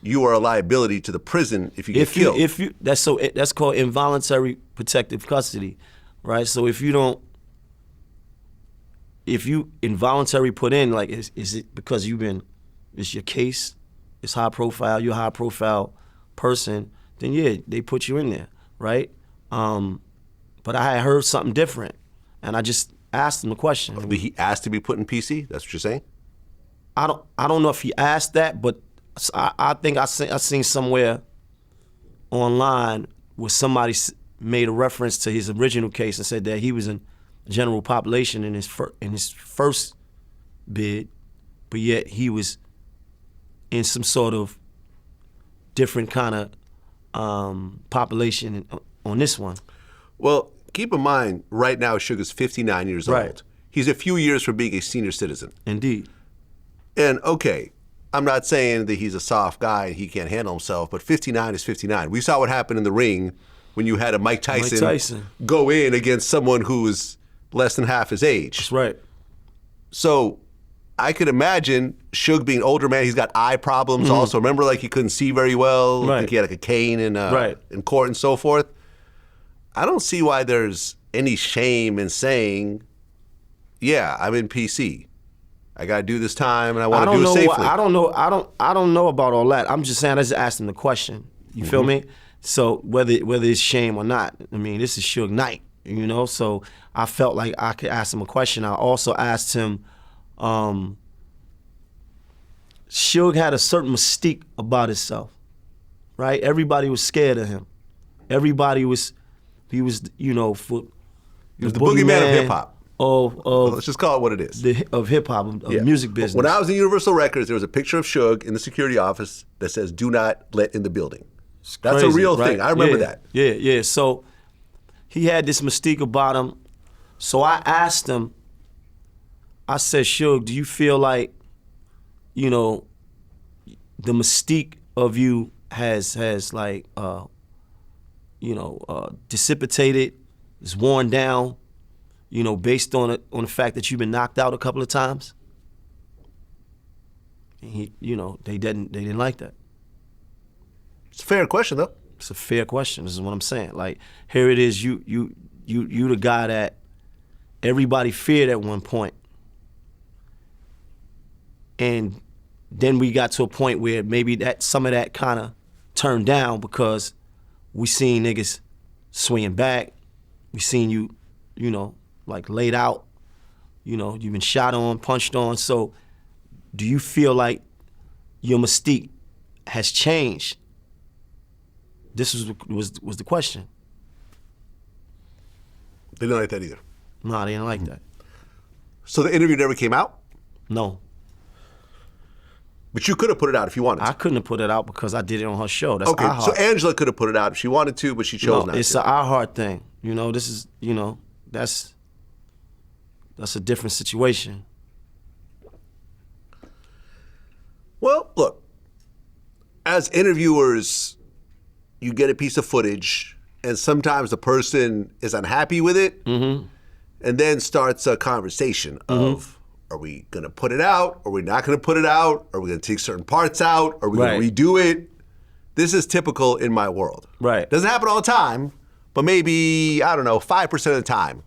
you are a liability to the prison if you get killed. That's called involuntary protective custody, right? So if you involuntary put in, like, is it because it's your case, it's high profile, you're a high profile person, then yeah, they put you in there, right? But I had heard something different, and I just asked him the question. Did he ask to be put in PC? That's what you're saying? I don't know if he asked that, but I think I seen somewhere online where somebody made a reference to his original case and said that he was in general population in his first bid, but yet he was in some sort of different kind of population on this one. Well, keep in mind, right now Suge's 59 years old. He's a few years from being a senior citizen. Indeed. And okay, I'm not saying that he's a soft guy and he can't handle himself, but 59 is 59. We saw what happened in the ring when you had a Mike Tyson go in against someone who was less than half his age. That's right. So I could imagine Suge being an older man. He's got eye problems also. Remember, like, he couldn't see very well. Right. I think he had like a cane in court and so forth. I don't see why there's any shame in saying, yeah, I'm in PC. I got to do this time and I want to do it safely. I don't know about all that. I'm just saying, I just asked him the question. You feel me? So whether it's shame or not, I mean, this is Suge Knight, you know? So I felt like I could ask him a question. I also asked him, Suge had a certain mystique about himself, right? Everybody was scared of him. He was, you know, he was the boogeyman of hip hop. Let's just call it what it is. Of hip hop, of music business. When I was in Universal Records, there was a picture of Suge in the security office that says, "Do not let in the building." That's a real thing. I remember that. Yeah. So he had this mystique about him. So I asked him, I said, Suge, do you feel like, you know, the mystique of you has like, dissipated, is worn down, you know, based on the fact that you've been knocked out a couple of times? And he, you know, they didn't like that. It's a fair question, though. It's a fair question. This is what I'm saying. Like, here it is. You the guy that everybody feared at one point, and then we got to a point where maybe that some of that kind of turned down because we seen niggas swinging back. We seen you, you know, like laid out. You know, you've been shot on, punched on. So, do you feel like your mystique has changed? This was the question. They didn't like that either. No, they didn't like that. So the interview never came out? No. But you could have put it out if you wanted to. I couldn't have put it out because I did it on her show. That's Okay, iHeart. so Angela could have put it out if she wanted to, but she chose not it's to. an iHeart thing. You know, this is, you know, that's a different situation. Well, look, as interviewers, you get a piece of footage, and sometimes the person is unhappy with it, and then starts a conversation of, are we going to put it out? Are we not going to put it out? Are we going to take certain parts out? Are we going to redo it? This is typical in my world. Right. Doesn't happen all the time, but maybe, I don't know, 5% of the time,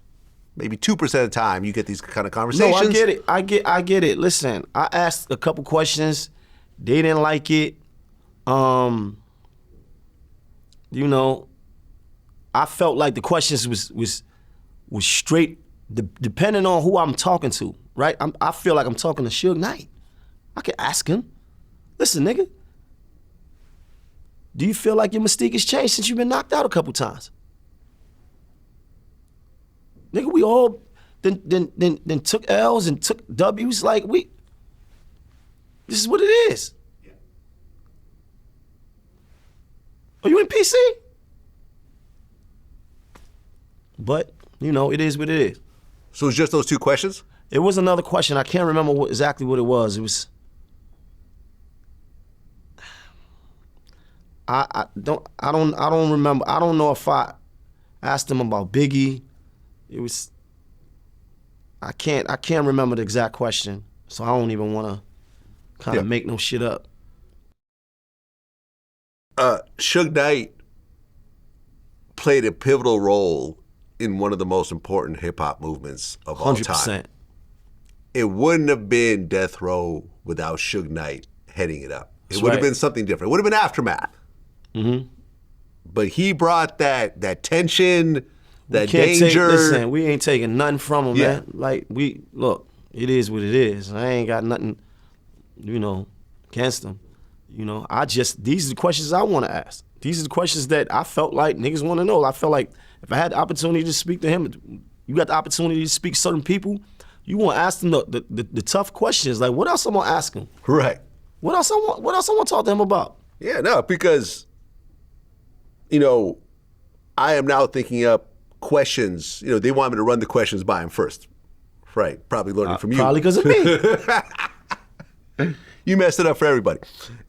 maybe 2% of the time, you get these kind of conversations. No, I get it. I get it. Listen, I asked a couple questions. They didn't like it. You know, I felt like the questions was straight, depending on who I'm talking to, right? I feel like I'm talking to Suge Knight. I can ask him, listen, nigga, do you feel like your mystique has changed since you've been knocked out a couple times? Nigga, we all then took L's and took W's. Like, this is what it is. Yeah. Are you in PC? But, you know, it is what it is. So it's just those two questions? It was another question. I can't remember exactly what it was. It was, I don't remember. I don't know if I asked him about Biggie. It was, I can't remember the exact question, so I don't even want to kind of make no shit up. Suge Knight played a pivotal role in one of the most important hip-hop movements of all 100%. time. It wouldn't have been Death Row without Suge Knight heading it up. It would have been something different. It would have been Aftermath. But he brought that tension, that danger. Listen, we ain't taking nothing from him, man. Like, look, it is what it is. I ain't got nothing, you know, against him. You know, these are the questions I want to ask. These are the questions that I felt like niggas want to know. I felt like if I had the opportunity to speak to him, you got the opportunity to speak to certain people, you want to ask them the tough questions. Like, what else I'm going to ask him? Right. What else I want to talk to him about? Yeah, no, because, you know, I am now thinking up questions. You know, they want me to run the questions by him first. Right, probably learning from you. Probably because of me. You messed it up for everybody.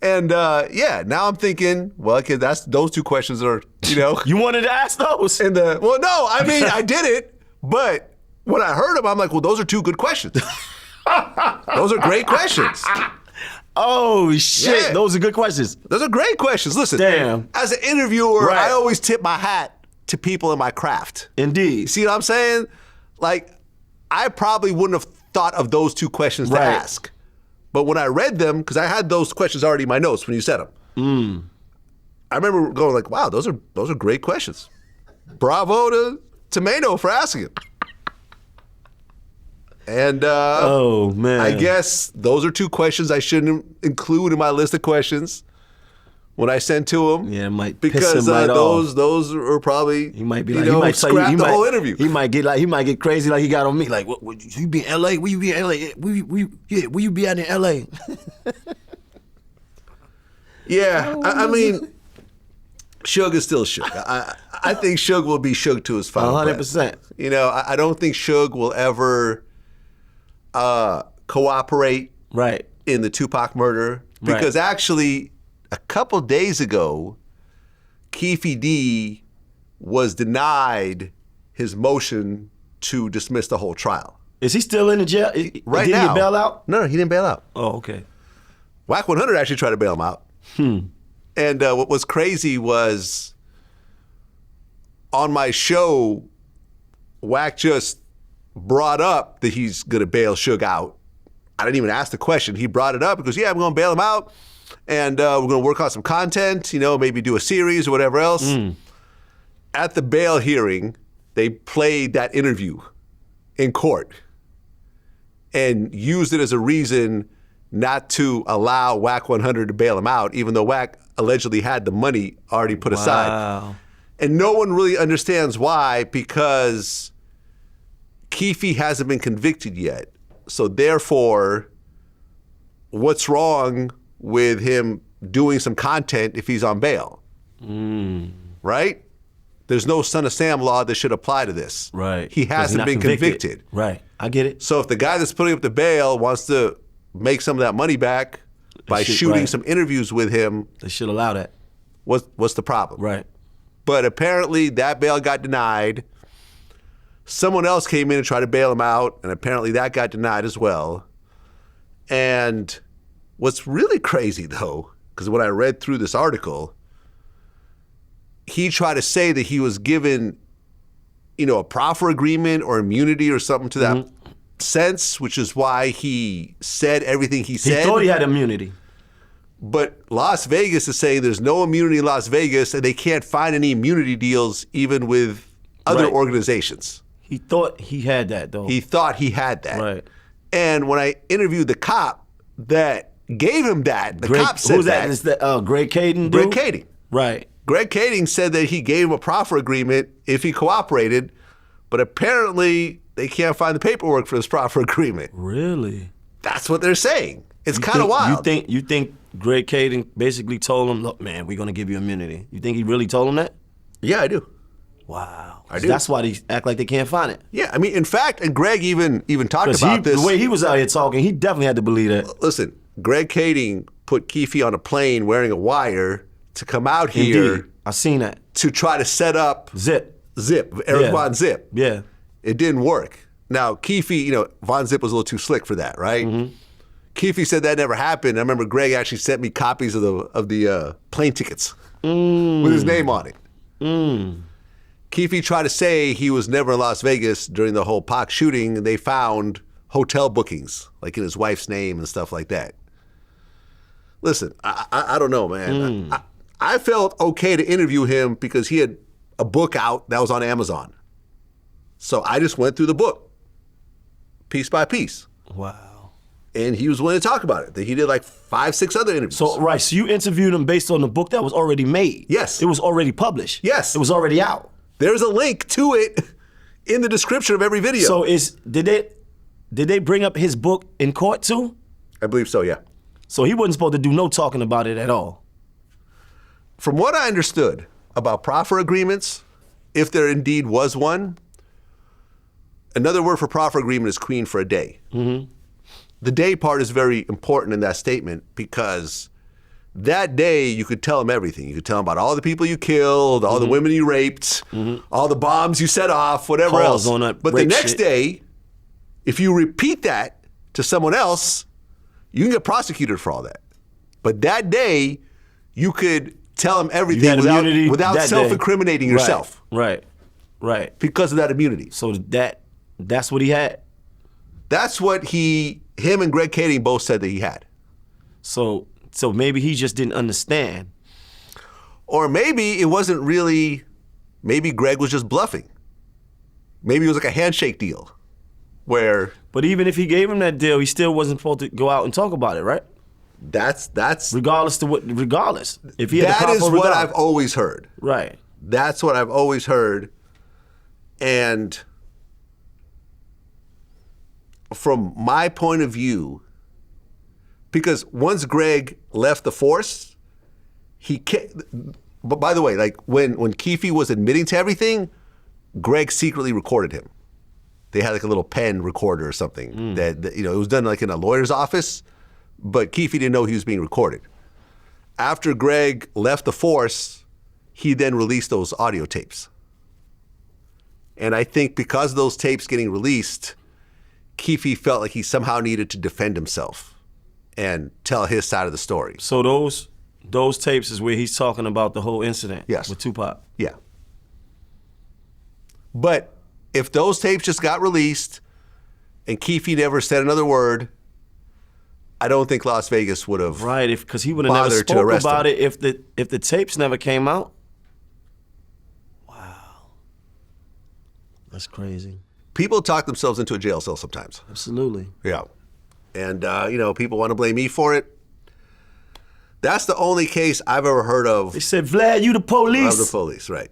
And now I'm thinking, well, okay, those two questions are, you know. You wanted to ask those? Well, no, I mean, I did it, but when I heard them, I'm like, well, those are two good questions. Those are great questions. Oh, shit. Yeah. Those are good questions. Those are great questions. Listen, damn. As an interviewer, I always tip my hat to people in my craft. Indeed. See what I'm saying? Like, I probably wouldn't have thought of those two questions to ask. But when I read them, because I had those questions already in my notes when you said them, I remember going like, wow, those are great questions. Bravo to Maino for asking it. And oh, man. I guess those are two questions I shouldn't include in my list of questions when I send to him. Yeah, it might because piss him right off. Those are probably he might be like, he might scrap the whole interview. He might get crazy like he got on me. Like, what you be in LA? Where you be in LA? Where you be out in LA? Yeah, I mean, Suge is still Suge. I think Suge will be Suge to his final 100%. You know, I don't think Suge will ever cooperate in the Tupac murder because actually a couple days ago, Keefe D was denied his motion to dismiss the whole trial. Is he still in the jail? Right did now. Did he bail out? No, he didn't bail out. Oh, okay. Wack100 actually tried to bail him out. And what was crazy was on my show, Wack just brought up that he's going to bail Suge out. I didn't even ask the question. He brought it up because, yeah, I'm going to bail him out. And we're going to work on some content, you know, maybe do a series or whatever else. At the bail hearing, they played that interview in court and used it as a reason not to allow Wack100 to bail him out, even though Wack allegedly had the money already put aside. And no one really understands why, because Keefe hasn't been convicted yet. So therefore, what's wrong with him doing some content if he's on bail. Right? There's no son of Sam law that should apply to this. Right. He hasn't been convicted. Right. I get it. So if the guy that's putting up the bail wants to make some of that money back by shooting some interviews with him, they should allow that. What's the problem? Right. But apparently that bail got denied. Someone else came in and tried to bail him out, and apparently that got denied as well. And what's really crazy, though, because when I read through this article, he tried to say that he was given, a proffer agreement or immunity or something to that sense, which is why he said everything he said. He thought he had immunity. But Las Vegas is saying there's no immunity in Las Vegas, and they can't find any immunity deals even with other organizations. He thought he had that, though. He thought he had that. Right. And when I interviewed the cop that gave him that, the cop said who's that? Is that Greg Kading? Greg Kading. Right. Greg Kading said that he gave him a proffer agreement if he cooperated, but apparently they can't find the paperwork for this proffer agreement. Really? That's what they're saying. It's kind of wild. You think Greg Kading basically told him, look, man, we're going to give you immunity. You think he really told him that? Yeah, I do. Wow. I do. That's why they act like they can't find it. Yeah, I mean, in fact, and Greg even talked about this. The way he was out here talking, he definitely had to believe that. Listen, Greg Kading put Keefe on a plane wearing a wire to come out here. Indeed. I seen that. To try to set up Zip, Eric Von Zip. Yeah. It didn't work. Now, Keefe, Von Zip was a little too slick for that, right? Mm-hmm. Keefe said that never happened. I remember Greg actually sent me copies of the plane tickets with his name on it. Keefe tried to say he was never in Las Vegas during the whole Pac shooting, and they found hotel bookings, like in his wife's name and stuff like that. Listen, I don't know, man. I felt okay to interview him because he had a book out that was on Amazon. So I just went through the book, piece by piece. Wow. And he was willing to talk about it. He did like 5, 6 other interviews. So you interviewed him based on the book that was already made? Yes. It was already published? Yes. It was already out? There's a link to it in the description of every video. So did they bring up his book in court too? I believe so, yeah. So he wasn't supposed to do no talking about it at all? From what I understood about proffer agreements, if there indeed was one, another word for proffer agreement is queen for a day. Mm-hmm. The day part is very important in that statement because that day you could tell him everything. You could tell him about all the people you killed, all the women you raped, all the bombs you set off, whatever else. But the next day, if you repeat that to someone else, you can get prosecuted for all that. But that day, you could tell him everything without self-incriminating yourself. Right. Because of that immunity. So that's what he had? That's what him and Greg Kading both said that he had. So maybe he just didn't understand. Or maybe it wasn't really, maybe Greg was just bluffing. Maybe it was like a handshake deal where... But even if he gave him that deal, he still wasn't supposed to go out and talk about it, right? That's regardless. If he had that is what I've always heard. Right. That's what I've always heard. And from my point of view, because once Greg left the force, but by the way, like when Keefe was admitting to everything, Greg secretly recorded him. They had like a little pen recorder or something that it was done like in a lawyer's office, but Keefe didn't know he was being recorded. After Greg left the force, he then released those audio tapes. And I think because of those tapes getting released, Keefe felt like he somehow needed to defend himself and tell his side of the story. So those tapes is where he's talking about the whole incident with Tupac? Yeah. But if those tapes just got released and Keefe never said another word, I don't think Las Vegas would have because he would have never spoke about it if the tapes never came out. Wow. That's crazy. People talk themselves into a jail cell sometimes. Absolutely. Yeah. And, people want to blame me for it. That's the only case I've ever heard of. They said, Vlad, you the police. I'm the police, right.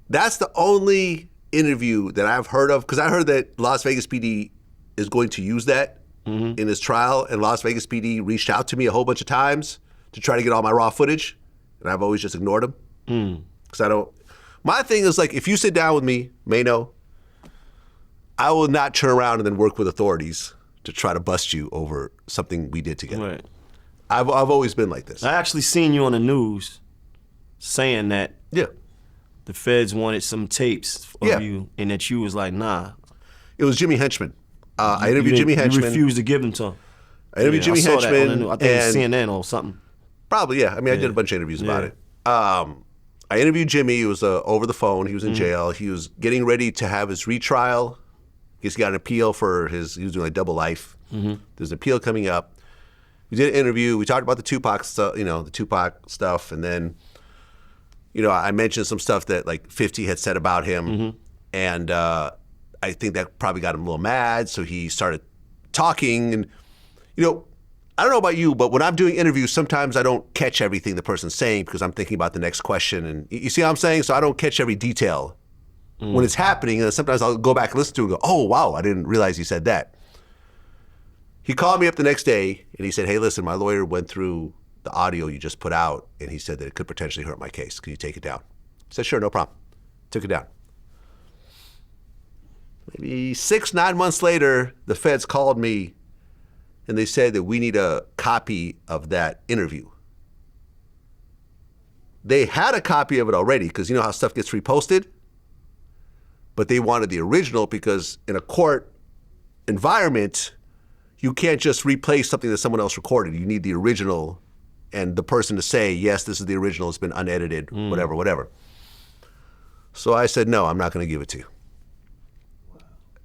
That's the only interview that I've heard of, because I heard that Las Vegas PD is going to use that in his trial, and Las Vegas PD reached out to me a whole bunch of times to try to get all my raw footage, and I've always just ignored them. Because I don't... My thing is, like, if you sit down with me, Maino, I will not turn around and then work with authorities to try to bust you over something we did together. Right. I've always been like this. I actually seen you on the news saying that Yeah. the feds wanted some tapes of you, and that you was like, nah. It was Jimmy Henchman. I interviewed Jimmy Henchman. You refused to give them to him. I interviewed Jimmy I saw that on the Henchman. news. I think it was CNN or something. Probably, yeah. I mean, I did a bunch of interviews about it. I interviewed Jimmy. It was over the phone. He was in jail. He was getting ready to have his retrial. I guess he got an appeal for he was doing like double life. There's an appeal coming up. We did an interview. We talked about the Tupac stuff, the Tupac stuff, and then, I mentioned some stuff that like 50 had said about him, and I think that probably got him a little mad. So he started talking, and I don't know about you, but when I'm doing interviews, sometimes I don't catch everything the person's saying because I'm thinking about the next question, and you see what I'm saying? So I don't catch every detail when it's happening, and sometimes I'll go back and listen to it and go, oh wow, I didn't realize he said that. He called me up the next day and he said, hey, listen, my lawyer went through the audio you just put out and he said that it could potentially hurt my case. Can you take it down? I said, sure, no problem. Took it down. Maybe 6-9 months later, the feds called me and they said that we need a copy of that interview. They had a copy of it already because you know how stuff gets reposted? But they wanted the original because in a court environment, you can't just replay something that someone else recorded. You need the original and the person to say, yes, this is the original, it's been unedited, whatever. So I said, no, I'm not going to give it to you.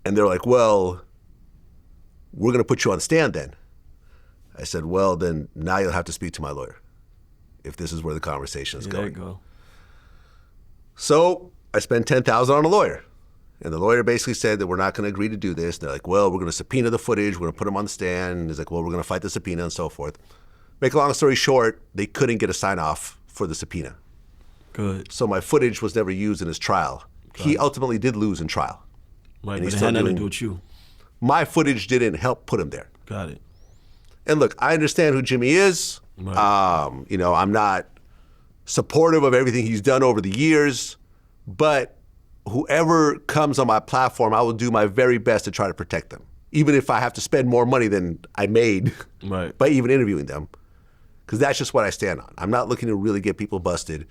And they're like, well, we're going to put you on the stand then. I said, well, then now you'll have to speak to my lawyer if this is where the conversation is going. There you go. So I spent $10,000 on a lawyer. And the lawyer basically said that we're not going to agree to do this. And they're like, well, we're going to subpoena the footage. We're going to put him on the stand. And he's like, well, we're going to fight the subpoena and so forth. Make a long story short, they couldn't get a sign-off for the subpoena. Good. So my footage was never used in his trial. He ultimately did lose in trial. Right, and but he's it still had nothing to doing- do with you. My footage didn't help put him there. Got it. And look, I understand who Jimmy is. Right. I'm not supportive of everything he's done over the years, but whoever comes on my platform, I will do my very best to try to protect them, even if I have to spend more money than I made Right. by even interviewing them, because that's just what I stand on. I'm not looking to really get people busted.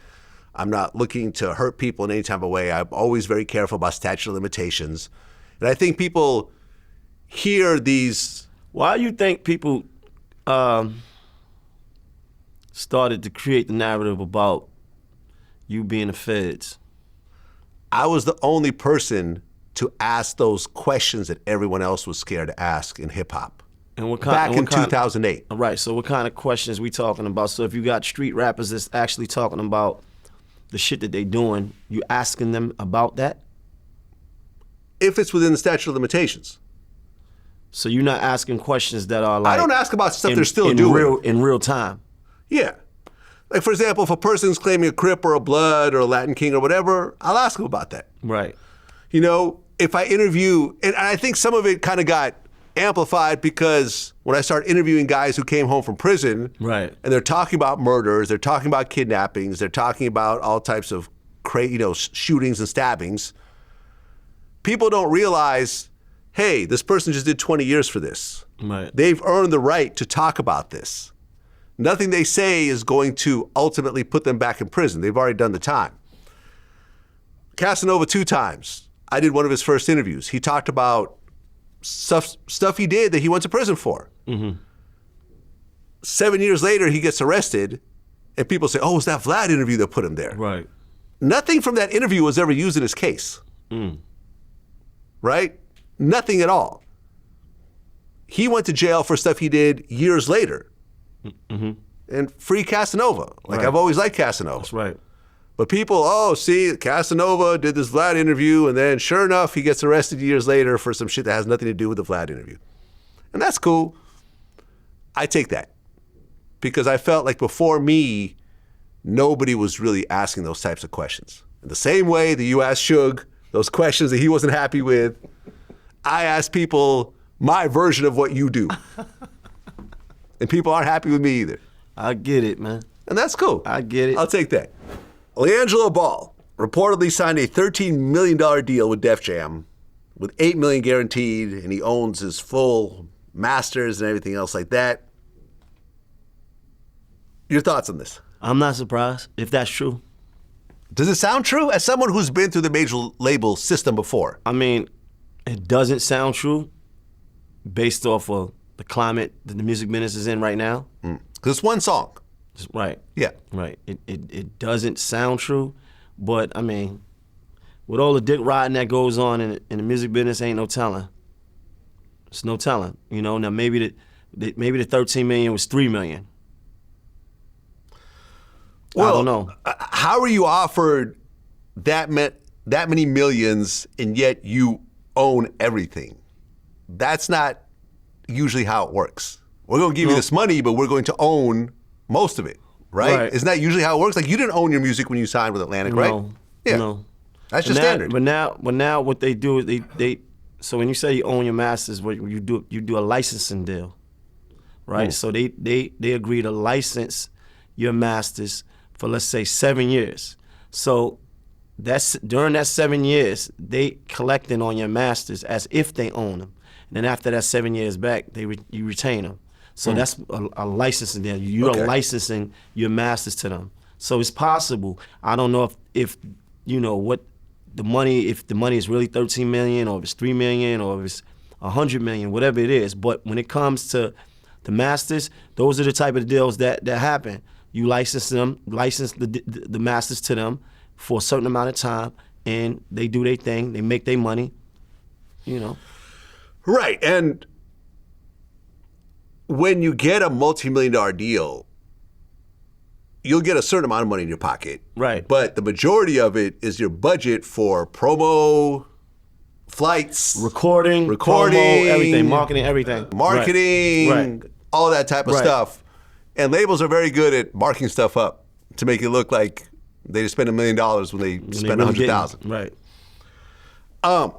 I'm not looking to hurt people in any type of way. I'm always very careful about statute of limitations. And I think people hear these... Why do you think people started to create the narrative about you being the feds? I was the only person to ask those questions that everyone else was scared to ask in hip hop. And what kind? Back and in what kind- 2008. All right. So what kind of questions we talking about? So if you got street rappers that's actually talking about the shit that they doing, you asking them about that? If it's within the statute of limitations. So you're not asking questions that are like I don't ask about stuff they're still in doing. in real time. Yeah. Like, for example, if a person's claiming a Crip or a Blood or a Latin King or whatever, I'll ask them about that. Right. If I interview, and I think some of it kind of got amplified because when I started interviewing guys who came home from prison, Right. and they're talking about murders, they're talking about kidnappings, they're talking about all types of shootings and stabbings, people don't realize, hey, this person just did 20 years for this. Right. They've earned the right to talk about this. Nothing they say is going to ultimately put them back in prison. They've already done the time. Casanova 2 times. I did one of his first interviews. He talked about stuff he did that he went to prison for. 7 years later, he gets arrested, and people say, oh, it's that Vlad interview that put him there. Right. Nothing from that interview was ever used in his case. Right? Nothing at all. He went to jail for stuff he did years later. And free Casanova. Like, Right. I've always liked Casanova. That's right. But people, see, Casanova did this Vlad interview, and then sure enough, he gets arrested years later for some shit that has nothing to do with the Vlad interview. And that's cool. I take that. Because I felt like before me, nobody was really asking those types of questions. In the same way that you asked Suge those questions that he wasn't happy with, I asked people my version of what you do. And people aren't happy with me either. I get it, man. And that's cool. I get it. I'll take that. LiAngelo Ball reportedly signed a $13 million deal with Def Jam with $8 million guaranteed, and he owns his full masters and everything else like that. Your thoughts on this? I'm not surprised if that's true. Does it sound true? As someone who's been through the major label system before. I mean, it doesn't sound true based off of the climate that the music business is in right now. Because it's one song. Right. Yeah. Right. It doesn't sound true, but I mean, with all the dick riding that goes on in the music business, ain't no telling. It's no telling. You know, now maybe the 13 million was 3 million. Well, I don't know. How are you offered that many millions and yet you own everything? That's not usually how it works. We're going to give you this money, but we're going to own most of it, right? Isn't that usually how it works? Like, you didn't own your music when you signed with Atlantic, right? Yeah. No. That's just standard. But now what they do is they so when you say you own your masters, what you do a licensing deal, right? So they agree to license your masters for, let's say, 7 years. So that's during that 7 years, they collecting on your masters as if they own them. And then after that 7 years back, you retain them. So that's a licensing deal. You're licensing your masters to them. So it's possible. I don't know if you know what the money, if the money is really 13 million or if it's 3 million or if it's 100 million, whatever it is. But when it comes to the masters, those are the type of deals that happen. You license the masters to them for a certain amount of time, and they do their thing. They make their money, you know. Right, and when you get a multi-million-dollar deal, you'll get a certain amount of money in your pocket. Right. But the majority of it is your budget for promo, flights, recording, promo, everything, marketing, everything. Marketing, right. All that type of stuff. And labels are very good at marking stuff up to make it look like they just spend $1 million when they spend $100,000. Right. I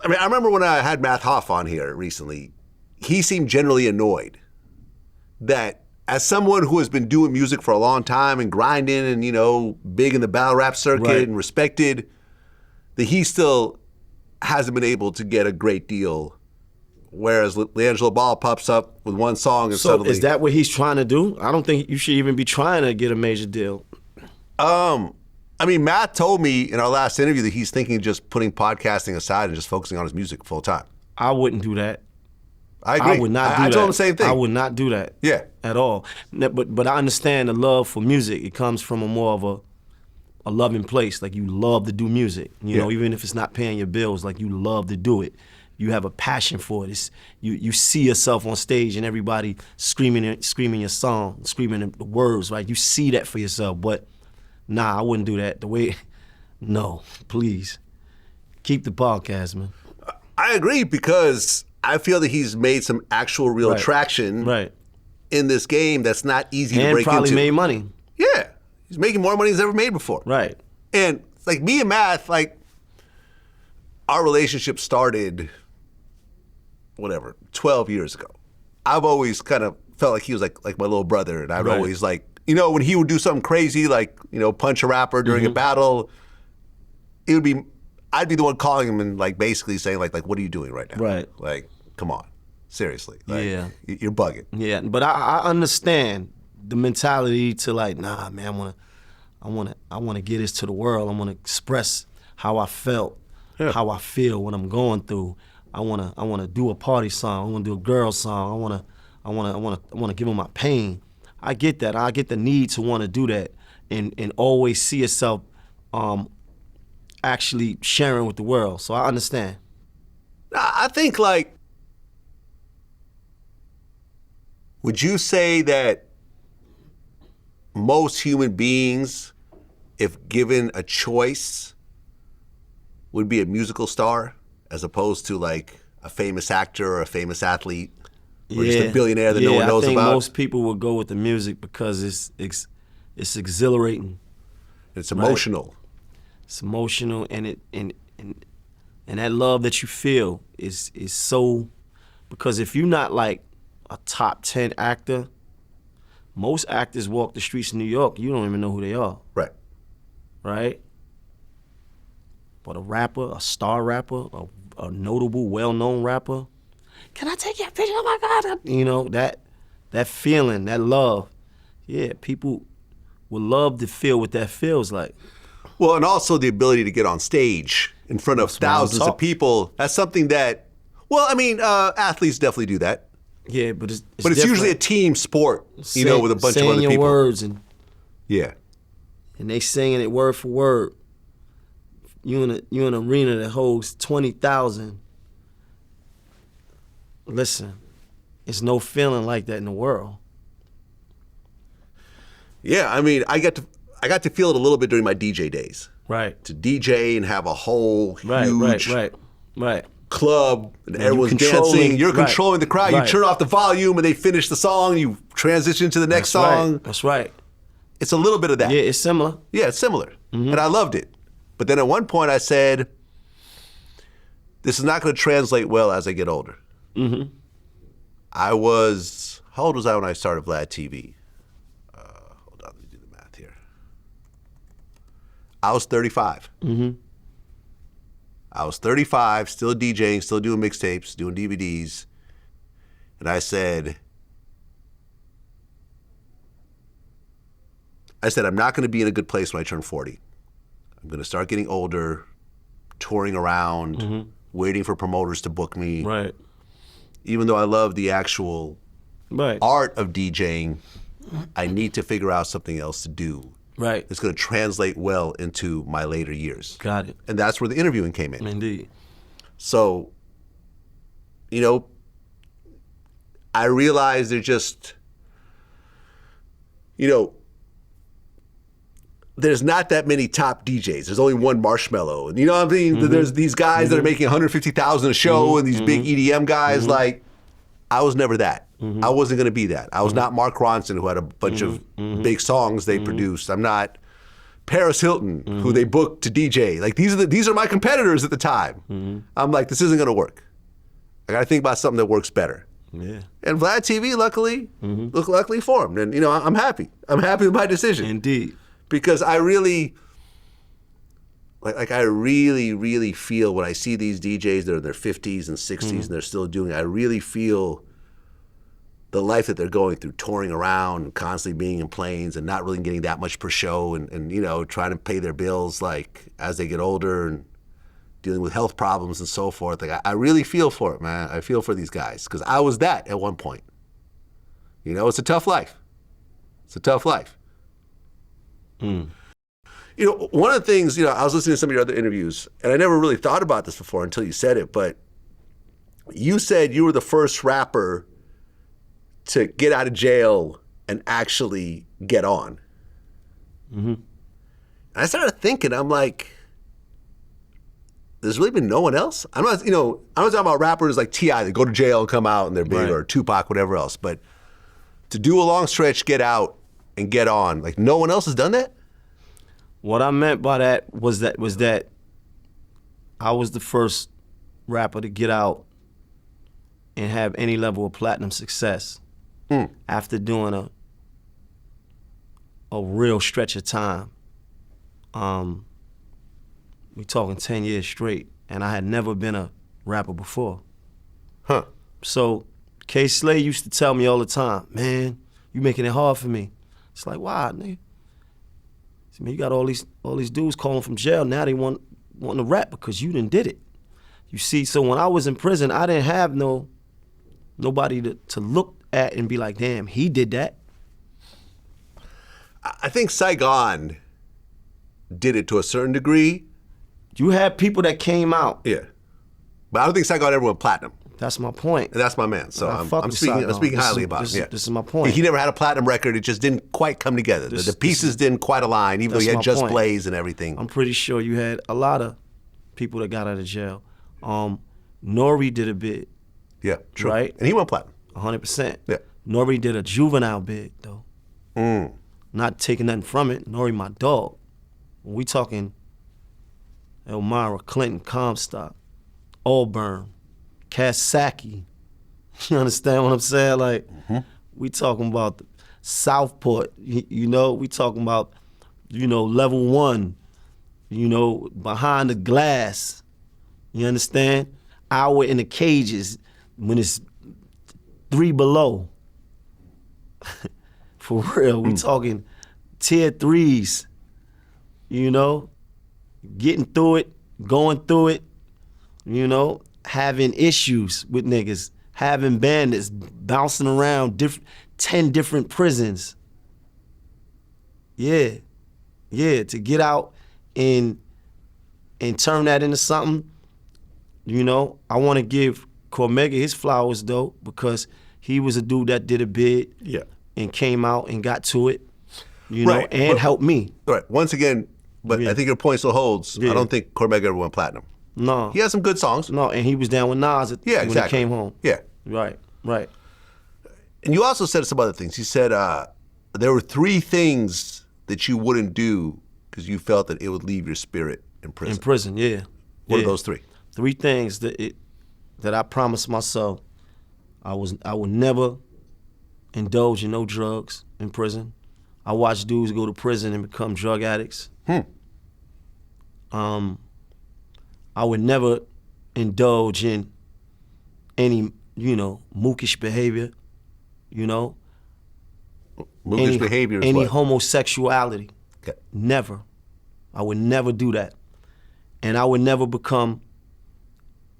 mean, I remember when I had Matt Hoff on here recently, he seemed generally annoyed that as someone who has been doing music for a long time and grinding and, you know, big in the battle rap circuit and respected, that he still hasn't been able to get a great deal. Whereas LiAngelo Ball pops up with one song and suddenly... So is that what he's trying to do? I don't think you should even be trying to get a major deal. I mean, Matt told me in our last interview that he's thinking of just putting podcasting aside and just focusing on his music full time. I wouldn't do that. I agree. I would not do that. I told him the same thing. I would not do that. Yeah. At all. But I understand the love for music. It comes from a more of a loving place. Like, you love to do music. You know, even if it's not paying your bills, like, you love to do it. You have a passion for it. You see yourself on stage and everybody screaming your song, screaming the words, right? You see that for yourself. But nah, I wouldn't do that. No, please. Keep the podcast, man. I agree, because I feel that he's made some actual real traction in this game that's not easy to break into. And probably made money. Yeah. He's making more money than he's ever made before. Right. And like me and Matt, like, our relationship started, 12 years ago. I've always kind of felt like he was like my little brother, and I'd always, like, you know, when he would do something crazy, like, you know, punch a rapper during a battle, I'd be the one calling him and, like, basically saying, like, what are you doing right now? Right. Like, come on, seriously. Like, yeah. You're bugging. Yeah, but I understand the mentality to, like, nah, man, I want to get this to the world. I want to express how I felt, how I feel when I'm going through. I want to do a party song. I want to do a girl song. I want to give them my pain. I get that. I get the need to want to do that and always see yourself actually sharing with the world. So I understand. I think, like, would you say that most human beings, if given a choice, would be a musical star as opposed to, like, a famous actor or a famous athlete or just a billionaire that no one knows about? I think most people would go with the music because it's exhilarating. It's emotional. Right? It's emotional, and that love that you feel is so Because if you're not like a top 10 actor, most actors walk the streets of New York, you don't even know who they are. Right. Right? But a rapper, a star rapper, a notable, well-known rapper, can I take your picture? Oh my God. You know, that feeling, that love. Yeah, people would love to feel what that feels like. Well, and also the ability to get on stage in front of thousands of people. That's something that, well, I mean, athletes definitely do that. Yeah, but it's usually a team sport, you know, with a bunch of other people. Saying your words and they singing it word for word. You in an arena that holds 20,000. Listen, it's no feeling like that in the world. Yeah, I mean, I got to feel it a little bit during my DJ days. Right. To DJ and have a whole huge right. club and everyone's dancing. You're controlling the crowd. You turn off the volume and they finish the song. You transition to the next song. That's right. It's a little bit of that. Yeah, it's similar. Yeah, it's similar. And I loved it. But then at one point I said, this is not going to translate well as I get older. How old was I when I started VladTV? Hold on, let me do the math here. I was 35. I was 35, still DJing, still doing mixtapes, doing DVDs. And I said, I'm not going to be in a good place when I turn 40. I'm going to start getting older, touring around, waiting for promoters to book me. Right. Even though I love the actual art of DJing, I need to figure out something else to do. Right. It's going to translate well into my later years. Got it. And that's where the interviewing came in. Indeed. So, you know, I realized there's just, you know, there's not that many top DJs. There's only one Marshmello. And you know what I mean? There's these guys that are making $150,000 a show and these big EDM guys. Like, I was never that. I wasn't going to be that. I was not Mark Ronson, who had a bunch of big songs they produced. I'm not Paris Hilton, who they booked to DJ. Like, these are my competitors at the time. I'm like, this isn't going to work. I got to think about something that works better. Yeah. And VladTV, luckily formed. And, you know, I'm happy. I'm happy with my decision. Indeed. Because I really, I really feel when I see these DJs that are in their 50s and 60s and they're still doing it, I really feel the life that they're going through, touring around and constantly being in planes and not really getting that much per show and you know, trying to pay their bills like as they get older and dealing with health problems and so forth. Like I really feel for it, man. I feel for these guys because I was that at one point. You know, it's a tough life. It's a tough life. You know, one of the things, you know, I was listening to some of your other interviews, and I never really thought about this before until you said it, but you said you were the first rapper to get out of jail and actually get on. And I started thinking, I'm like, there's really been no one else? I'm not talking about rappers like T.I. that go to jail and come out and they're big, or Tupac, whatever else, but to do a long stretch, get out, and get on. Like, no one else has done that? What I meant by that was that I was the first rapper to get out and have any level of platinum success after doing a real stretch of time. We talking 10 years straight, and I had never been a rapper before. So K Slay used to tell me all the time, man, you making it hard for me. It's like, why, nigga? I mean, you got all these dudes calling from jail. Now they want to rap because you done did it. You see, so when I was in prison, I didn't have nobody to look at and be like, damn, he did that. I think Saigon did it to a certain degree. You had people that came out. Yeah. But I don't think Saigon ever went platinum. That's my point. And that's my man. So I'm speaking highly about him. Yeah. This is my point. He never had a platinum record. It just didn't quite come together. The pieces didn't quite align, even though he had Just Blaze and everything. I'm pretty sure you had a lot of people that got out of jail. Nori did a bid. Yeah, true. Right? And he went platinum. 100%. Yeah. Nori did a juvenile bid, though. Not taking nothing from it. Nori, my dog. When we talking Elmira, Clinton, Comstock, Auburn, Kasaki, You understand what I'm saying? Like, we talking about Southport, you know, we talking about, you know, level 1, you know, behind the glass. You understand? Hour in the cages when it's 3 below. For real, we talking tier 3s, you know, getting through it, going through it, you know, having issues with niggas, having bandits, bouncing around 10 different prisons. Yeah, to get out and turn that into something, you know, I want to give Cormega his flowers though, because he was a dude that did a bid and came out and got to it, you know, and helped me. Right. Once again, but I think your point still holds. I don't think Cormega ever went platinum. No. He has some good songs. No, and he was down with Nas when he came home. Yeah. Right. And you also said some other things. You said there were 3 things that you wouldn't do because you felt that it would leave your spirit in prison. In prison, yeah. What are those 3? 3 things that I promised myself. I would never indulge in no drugs in prison. I watched dudes go to prison and become drug addicts. I would never indulge in any, you know, mookish behavior, you know. Mookish behavior is any what? Homosexuality. Okay. Never. I would never do that. And I would never become,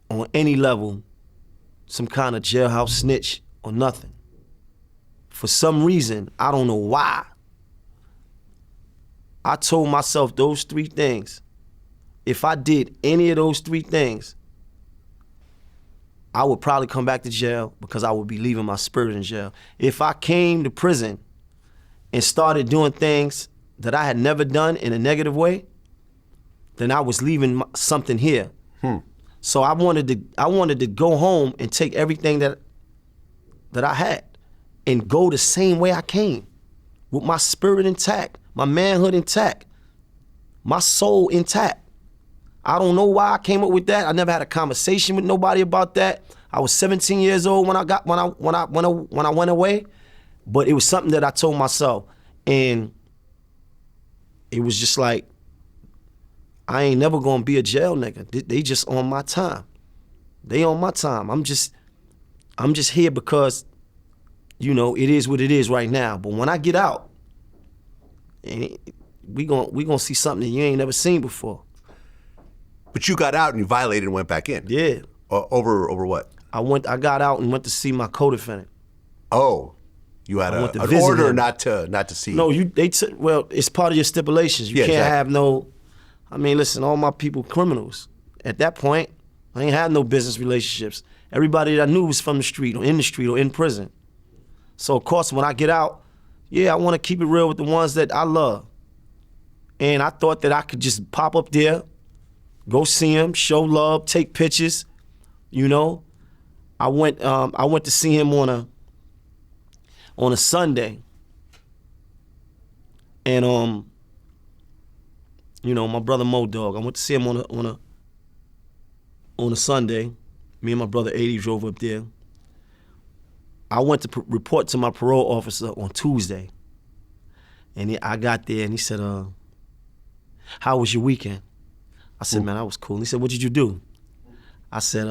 on any level, some kind of jailhouse snitch or nothing. For some reason, I don't know why, I told myself those 3 things. If I did any of those 3 things, I would probably come back to jail because I would be leaving my spirit in jail. If I came to prison and started doing things that I had never done in a negative way, then I was leaving something here. So I wanted to go home and take everything that I had and go the same way I came, with my spirit intact, my manhood intact, my soul intact. I don't know why I came up with that. I never had a conversation with nobody about that. I was 17 years old when I went away, but it was something that I told myself, and it was just like, I ain't never gonna be a jail nigga. They just on my time. They on my time. I'm just here because, you know, it is what it is right now. But when I get out, we gonna see something that you ain't never seen before. But you got out and you violated and went back in. Yeah. Over what? I got out and went to see my co-defendant. Oh, you had an order him. not to see. No, well, it's part of your stipulations. You can't have no. I mean, listen, all my people criminals. At that point, I ain't had no business relationships. Everybody that I knew was from the street or in prison. So of course, when I get out, I want to keep it real with the ones that I love. And I thought that I could just pop up there, go see him, show love, take pictures. You know, I went to see him on a Sunday, and you know, my brother Mo Dogg. I went to see him on a Sunday. Me and my brother 80 drove up there. I went to report to my parole officer on Tuesday, and I got there and he said, "How was your weekend?" I said, "Man, that was cool." And he said, "What did you do?" I said,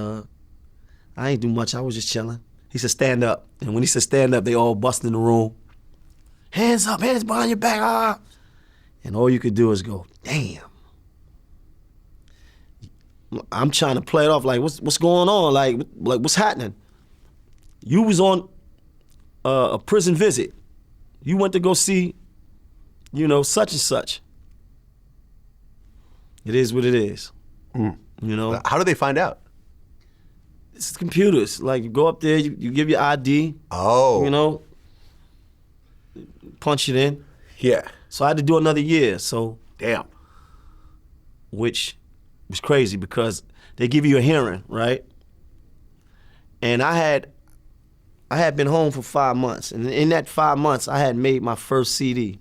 "I ain't do much. I was just chilling." He said, "Stand up." And when he said stand up, they all bust in the room. Hands up, hands behind your back. Ah. And all you could do is go, damn. I'm trying to play it off like, what's going on? Like what's happening? You was on a prison visit. You went to go see, you know, such and such. It is what it is. You know. How do they find out? It's computers. Like, you go up there, you give your ID. Oh. You know, punch it in. Yeah. So I had to do another year. So. Damn. Which was crazy because they give you a hearing, right? And I had been home for 5 months. And in that 5 months, I had made my first CD.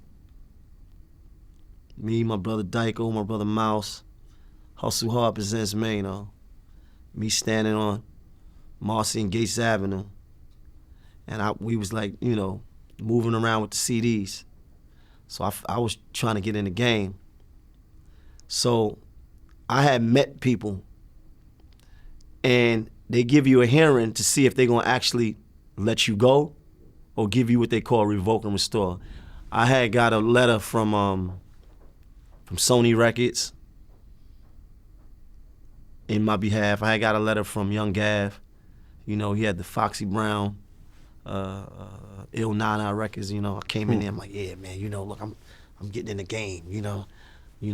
Me, my brother Dyko, my brother Mouse, Hustle Hard presents Maino. Me standing on Marcy and Gates Avenue and we was like, you know, moving around with the CDs. So I was trying to get in the game. So I had met people, and they give you a hearing to see if they're gonna actually let you go or give you what they call revoke and restore. I had got a letter from Sony Records in my behalf. I had got a letter from Young Gav. You know, he had the Foxy Brown, Ill Nana Records. You know, I came in there, I'm like, yeah, man. You know, look, I'm getting in the game. You know,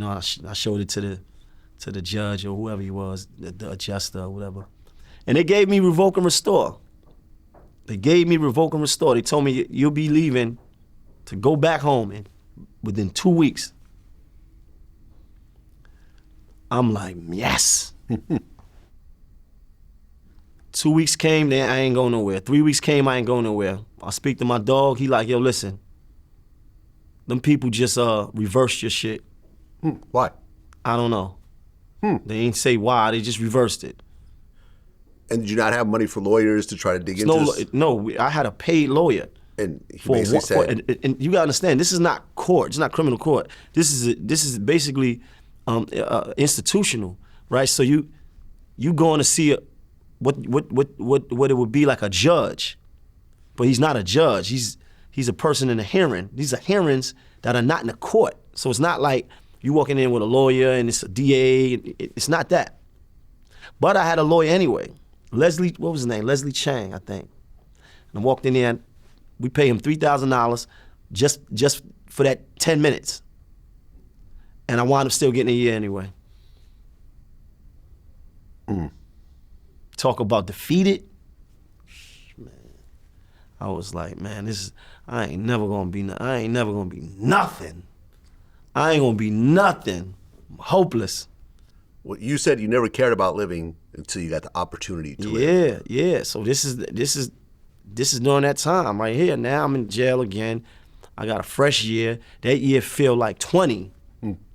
I showed it to the judge or whoever he was, the adjuster or whatever, and they gave me revoke and restore. They gave me revoke and restore. They told me you'll be leaving to go back home within 2 weeks. I'm like, yes. 2 weeks came, then I ain't going nowhere. 3 weeks came, I ain't going nowhere. I speak to my dog, he like, yo, listen, them people just reversed your shit. Why? I don't know. They ain't say why, they just reversed it. And did you not have money for lawyers to try to dig into this? No, I had a paid lawyer. And he basically said... and you gotta understand, this is not court, it's not criminal court. This is basically institutional, right? So you going to see what it would be like a judge, but he's not a judge. He's a person in a hearing. These are hearings that are not in a court. So it's not like you walking in with a lawyer and it's a DA. It's not that. But I had a lawyer anyway. Leslie, what was his name? Leslie Chang, I think. And I walked in there and we paid him $3,000 just for that 10 minutes. And I wound up still getting a year anyway. Talk about defeated. Man, I was like, man, I ain't never gonna be nothing. I ain't gonna be nothing. I'm hopeless. Well, you said you never cared about living until you got the opportunity to live. Yeah. So this is during that time right here. Now I'm in jail again. I got a fresh year. That year feel like 20.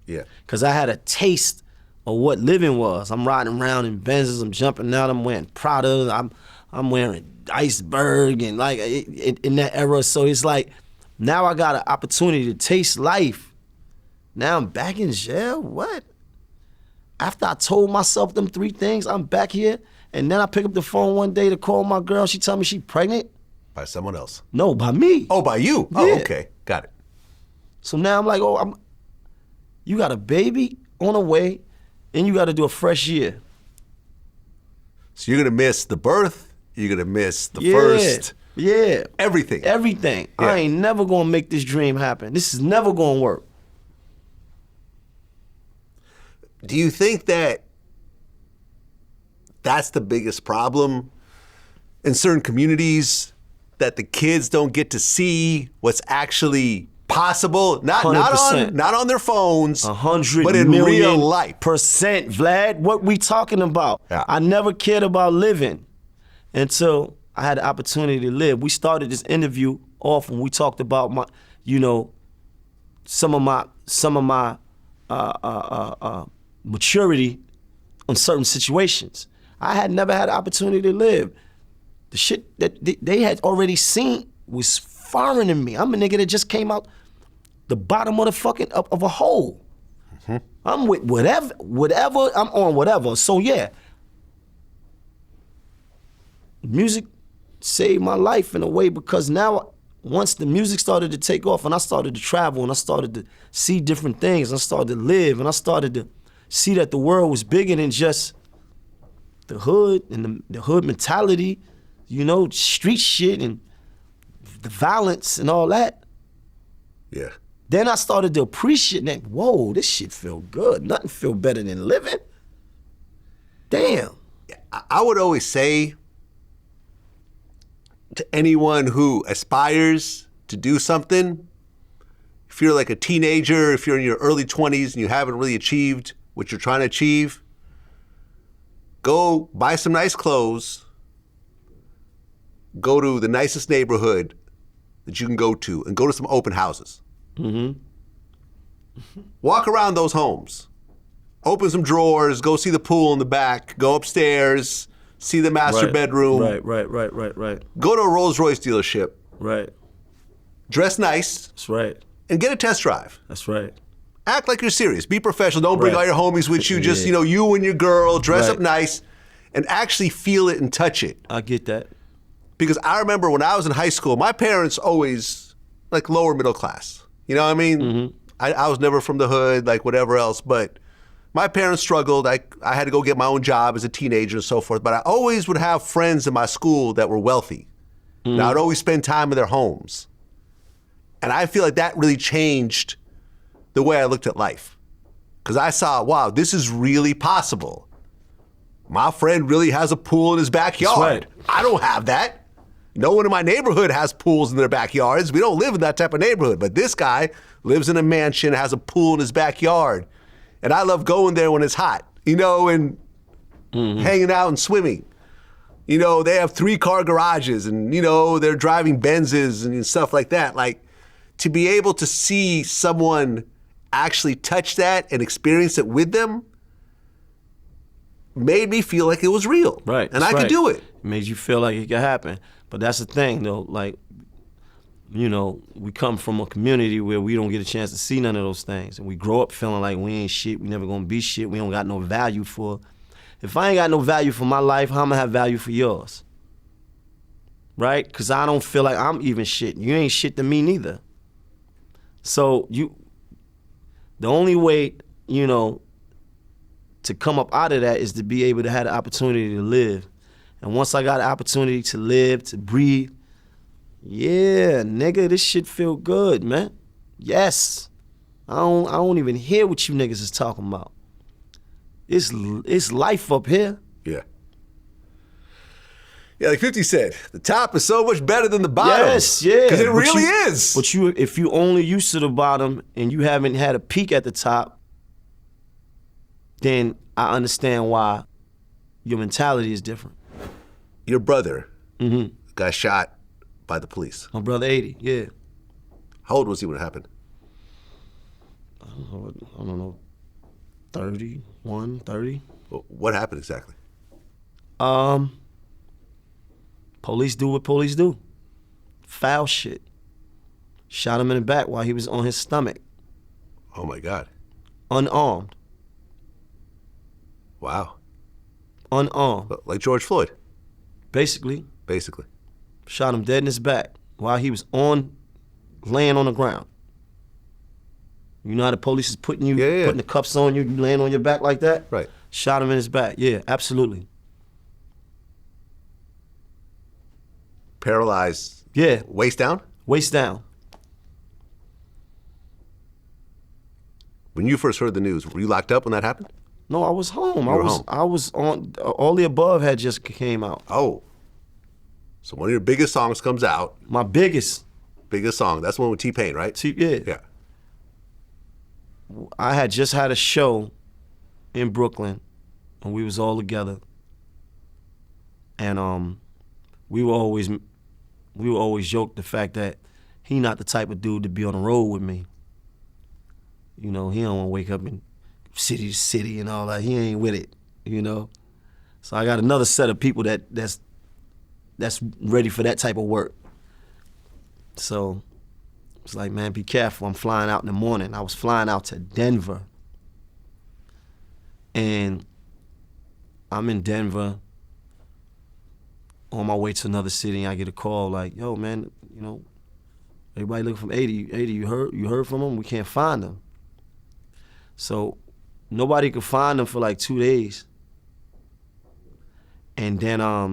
Yeah. Cause I had a taste of what living was. I'm riding around in Benzes. I'm jumping out. I'm wearing Prada. I'm wearing Iceberg and like in that era. So it's like now I got an opportunity to taste life. Now I'm back in jail. What? After I told myself them 3 things, I'm back here, and then I pick up the phone one day to call my girl. She tell me she pregnant. By someone else? No, by me. Oh, by you? Yeah. Oh, okay. Got it. So now I'm like, you got a baby on the way, and you got to do a fresh year. So you're going to miss the birth, you're going to miss the first. Yeah. Everything. Everything. Yeah. I ain't never going to make this dream happen. This is never going to work. Do you think that that's the biggest problem in certain communities, that the kids don't get to see what's actually possible? Not on their phones, 100 but in real life. %, Vlad, what we talking about? Yeah. I never cared about living until I had the opportunity to live. We started this interview off when we talked about my, some of my maturity on certain situations. I had never had the opportunity to live. The shit that they had already seen was foreign to me. I'm a nigga that just came out the bottom of the fucking of a hole. I'm with whatever, I'm on whatever. So yeah, music saved my life in a way, because now once the music started to take off and I started to travel and I started to see different things, and I started to live and I started to see that the world was bigger than just the hood and the hood mentality, street shit and the violence and all that. Yeah. Then I started to appreciate that, whoa, this shit feel good. Nothing feel better than living. Damn. I would always say to anyone who aspires to do something, if you're like a teenager, if you're in your early 20s and you haven't really achieved what you're trying to achieve, go buy some nice clothes, go to the nicest neighborhood that you can go to, and go to some open houses. Walk around those homes, open some drawers, go see the pool in the back, go upstairs, see the master bedroom. Right. Go to a Rolls Royce dealership. Right. Dress nice. That's right. And get a test drive. That's right. Act like you're serious. Be professional. Don't bring all your homies with you. Just, you and your girl. Dress up nice. And actually feel it and touch it. I get that. Because I remember when I was in high school, my parents always, like, lower middle class. You know what I mean? Mm-hmm. I was never from the hood, like whatever else, but my parents struggled. I had to go get my own job as a teenager and so forth. But I always would have friends in my school that were wealthy. Mm-hmm. And I would always spend time in their homes. And I feel like that really changed the way I looked at life. Because I saw, wow, this is really possible. My friend really has a pool in his backyard. Right. I don't have that. No one in my neighborhood has pools in their backyards. We don't live in that type of neighborhood. But this guy lives in a mansion, has a pool in his backyard. And I love going there when it's hot, and hanging out and swimming. They have 3-car garages and, they're driving Benzes and stuff like that. Like, to be able to see someone actually touch that and experience it with them made me feel like it was real. Right. And I could do it. It made you feel like it could happen. But that's the thing, though. Like, we come from a community where we don't get a chance to see none of those things. And we grow up feeling like we ain't shit, we never gonna be shit, we don't got no value for. If I ain't got no value for my life, how am I have value for yours? Right? Because I don't feel like I'm even shit. You ain't shit to me neither. So the only way, to come up out of that is to be able to have the opportunity to live. And once I got the opportunity to live, to breathe, yeah, nigga, this shit feel good, man. Yes. I don't even hear what you niggas is talking about. It's life up here. Yeah. Yeah, like 50 said, the top is so much better than the bottom. Yes, yeah. Because it really is. But if you only used to the bottom and you haven't had a peak at the top, then I understand why your mentality is different. Your brother got shot by the police. My brother 80, yeah. How old was he when it happened? I don't know, 31, 30. What happened exactly? Police do what police do. Foul shit. Shot him in the back while he was on his stomach. Oh my God. Unarmed. Wow. Unarmed. Like George Floyd? Basically. Shot him dead in his back while he was laying on the ground. You know how the police is putting the cuffs on you, you laying on your back like that? Right. Shot him in his back, yeah, absolutely. Paralyzed? Yeah. Waist down? Waist down. When you first heard the news, were you locked up when that happened? No, I was home. Home. I was on, All the Above had just came out. Oh. So one of your biggest songs comes out. My biggest song. That's the one with T-Pain, right? Yeah. I had just had a show in Brooklyn, and we was all together. And we were always joke the fact that he not the type of dude to be on the road with me. He don't want to wake up in city to city and all that. He ain't with it, So I got another set of people that's ready for that type of work. So it's like, man, be careful. I'm flying out in the morning. I was flying out to Denver. And I'm in Denver on my way to another city, and I get a call like, yo, man, everybody looking from 80. 80, you heard from him? We can't find him. So nobody could find him for like 2 days. And then, I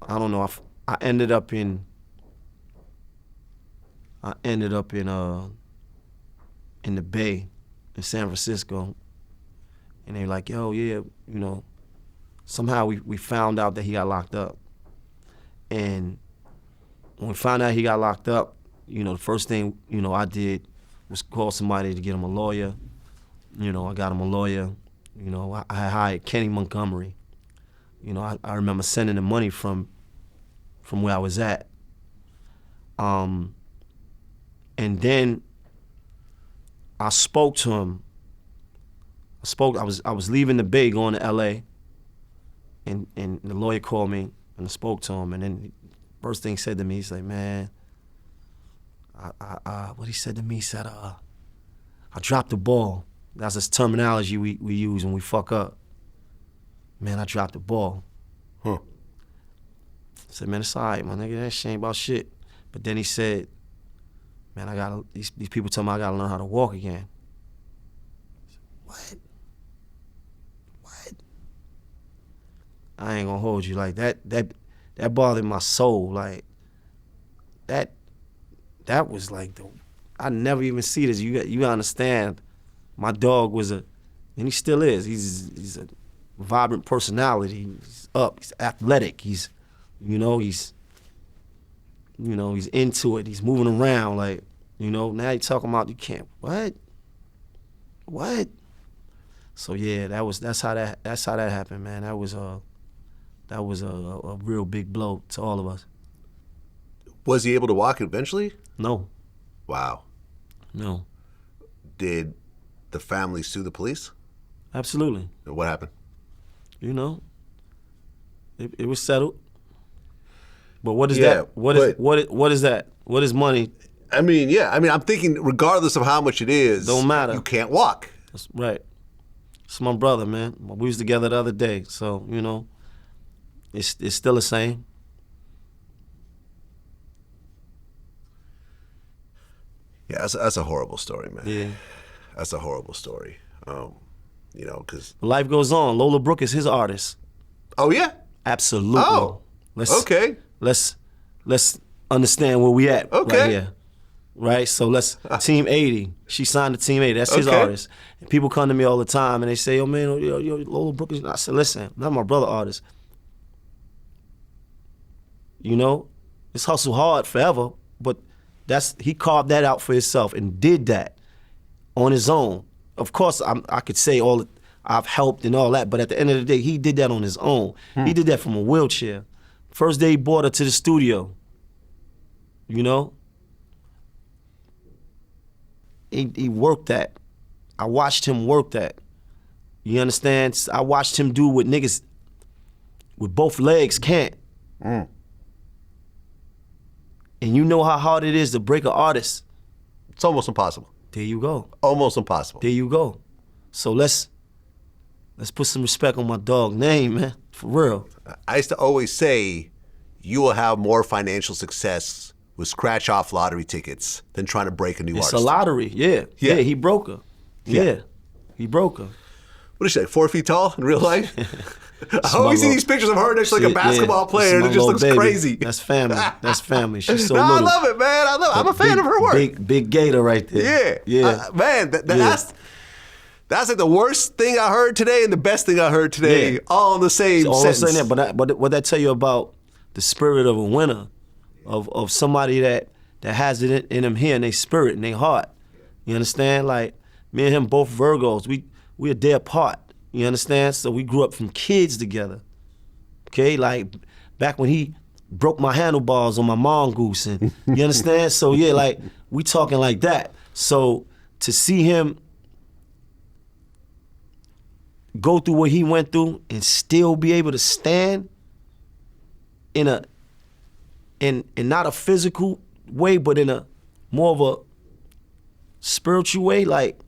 don't know, I ended up in the Bay in San Francisco, and they were like, yo, yeah, somehow we found out that he got locked up. And when we found out he got locked up, the first thing, I did was call somebody to get him a lawyer. I got him a lawyer. I hired Kenny Montgomery. I remember sending him money from where I was at. And then I spoke to him. I was leaving the Bay going to LA. and the lawyer called me and I spoke to him, and then first thing he said to me, he's like, man, what he said to me, he said, I dropped the ball. That's this terminology we use when we fuck up. Man, I dropped the ball. Huh. I said, man, it's all right, my nigga, that shit ain't about shit. But then he said, man, these people tell me I gotta learn how to walk again. What? I ain't gonna hold you like that bothered my soul. Like that was like I never even see this. You gotta understand, my dog was and he still is. He's a vibrant personality. He's up, he's athletic, he's into it, he's moving around, like, now you're talking about you can't what? So yeah, that's how that happened, man. That was a real big blow to all of us. Was he able to walk eventually? No. Wow. No. Did the family sue the police? Absolutely. What happened? It was settled. But what is that? What is that? What is money? I mean, yeah. I mean, I'm thinking regardless of how much it is, don't matter. You can't walk. That's right. It's my brother, man. We was together the other day, so it's still the same. Yeah, that's a horrible story, man. Yeah, that's a horrible story. Because life goes on. Lola Brooke is his artist. Oh yeah, absolutely. Oh, okay. Let's understand where we at okay. right here. Right, so Team 80. She signed to Team 80. That's his artist. And people come to me all the time and they say, "Yo, man, yo, Lola Brooke is." I said, "Listen, not my brother artist. It's hustle hard forever, but he carved that out for himself and did that on his own. Of course, I could say I've helped and all that, but at the end of the day, he did that on his own. He did that from a wheelchair. First day he brought her to the studio. He worked that. I watched him work that. You understand? I watched him do what niggas with both legs can't. And you know how hard it is to break an artist. It's almost impossible. There you go. Almost impossible. There you go. So let's put some respect on my dog name, man. For real. I used to always say, you will have more financial success with scratch-off lottery tickets than trying to break a new artist. It's a lottery, yeah. He broke her. Yeah, he broke her. What is she, like 4 feet tall in real life? I always see these pictures of her next to like a basketball player, and it just looks crazy. That's family. That's family. She's so no, little. I love it, man. I'm a fan of her work. Big Gator right there. Yeah. Man, that's like the worst thing I heard today and the best thing I heard today, all in the same sentence. But what that tell you about the spirit of a winner, of somebody that has it in them here, in their spirit, in their heart. You understand? Like, me and him both Virgos. We a day apart. You understand? So we grew up from kids together. Okay? Like, back when he broke my handlebars on my mongoose, and you understand? So yeah, like, we talking like that. So to see him go through what he went through and still be able to stand in not a physical way, but in a more of a spiritual way, like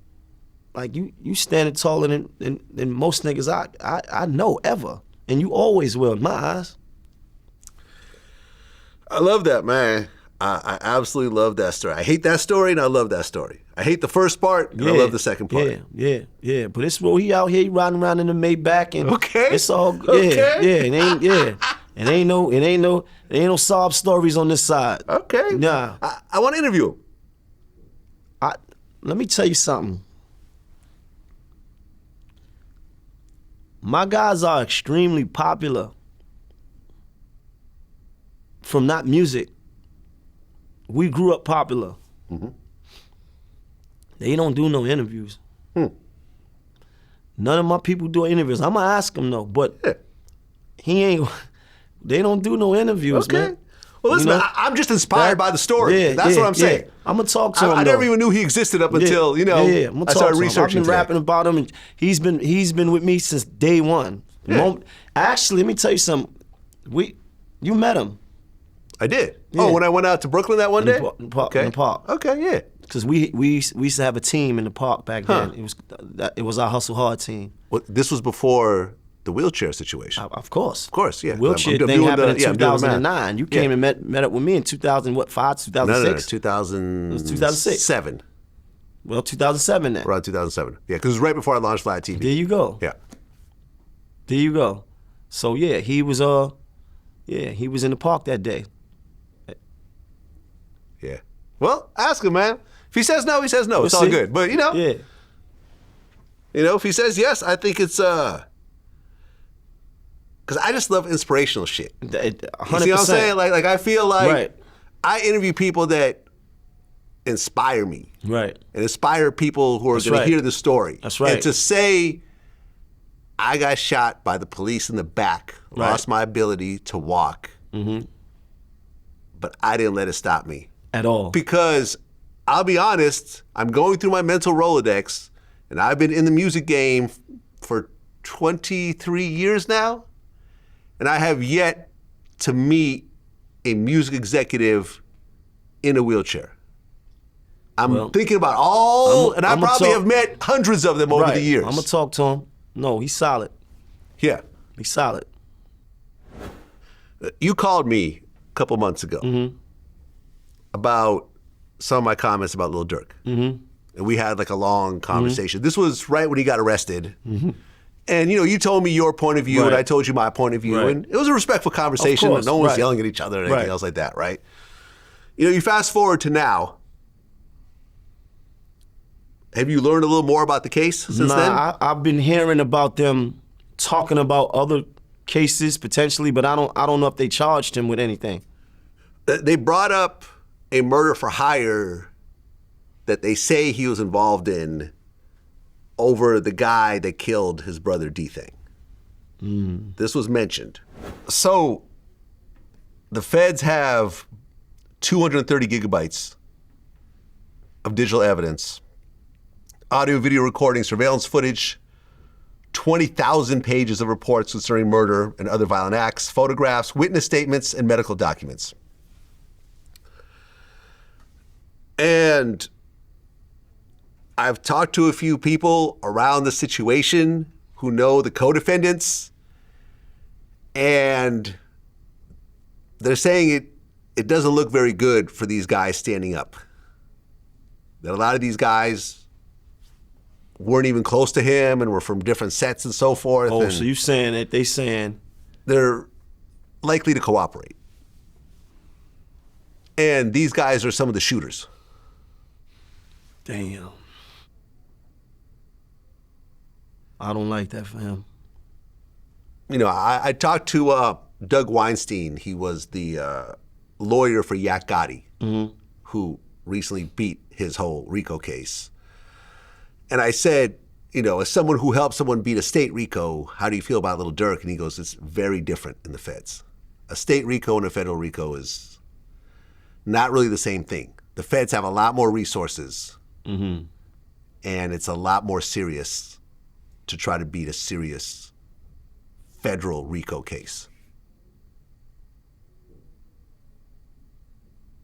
you standing taller than most niggas I know ever, and you always will in my eyes. I love that, man. I absolutely love that story. I hate that story and I love that story. I hate the first part and I love the second part. Yeah. But it's he out here, he riding around in the Maybach, and it's all it ain't no sob stories on this side. Okay. Nah. I want to interview him. Let me tell you something. My guys are extremely popular from not music. We grew up popular. Mm-hmm. They don't do no interviews. None of my people do interviews. I'm gonna ask them though, but they don't do no interviews, man. Well, listen, I'm just inspired by the story. That's what I'm saying. I'm gonna talk to him. I never even knew he existed up until I started researching. I've been rapping about him, and he's been with me since day one. Actually, let me tell you something. You met him. I did. Yeah. Oh, when I went out to Brooklyn that one day? In the park. Okay, yeah. Because we used to have a team in the park back then. It was our Hustle Hard team. Well, this was before the wheelchair situation. Of course. Of course, yeah. The wheelchair thing happened in 2009. You came and met up with me in 2005, 2006? No, 2000. It was 2006. 7. Well, 2007 then. Around 2007. Yeah, because it was right before I launched VladTV. There you go. Yeah. There you go. So yeah, he was in the park that day. Yeah. Well, ask him, man. If he says no, he says no. It's all good. But yeah. If he says yes, I think it's because I just love inspirational shit. 100%. You see what I'm saying? Like I feel like Right. I interview people that inspire me. Right. And inspire people who are going to hear the story. That's right. And to say I got shot by the police in the back, lost my ability to walk, but I didn't let it stop me. At all. Because I'll be honest, I'm going through my mental Rolodex, and I've been in the music game for 23 years now, and I have yet to meet a music executive in a wheelchair. I'm thinking about and I probably have met hundreds of them over the years. I'm going to talk to him. No, he's solid. Yeah. He's solid. You called me a couple months ago about some of my comments about Lil Durk. And we had like a long conversation. This was right when he got arrested. And you told me your point of view and I told you my point of view. And it was a respectful conversation. No one was yelling at each other or anything else like that, right? You fast forward to now. Have you learned a little more about the case since then? I've been hearing about them talking about other cases potentially, but I don't know if they charged him with anything. They brought up a murder for hire that they say he was involved in over the guy that killed his brother D-Thing. This was mentioned. So the feds have 230 gigabytes of digital evidence, audio, video recording, surveillance footage, 20,000 pages of reports concerning murder and other violent acts, photographs, witness statements, and medical documents. And I've talked to a few people around the situation who know the co-defendants, and they're saying it doesn't look very good for these guys standing up. That a lot of these guys weren't even close to him and were from different sets and so forth. Oh, so you saying that they saying they're likely to cooperate. And these guys are some of the shooters. Damn. I don't like that for him. I talked to Doug Weinstein. He was the lawyer for Yak Gotti, who recently beat his whole RICO case. And I said, as someone who helped someone beat a state RICO, how do you feel about Lil Durk? And he goes, it's very different in the feds. A state RICO and a federal RICO is not really the same thing. The feds have a lot more resources, and it's a lot more serious to try to beat a serious federal RICO case.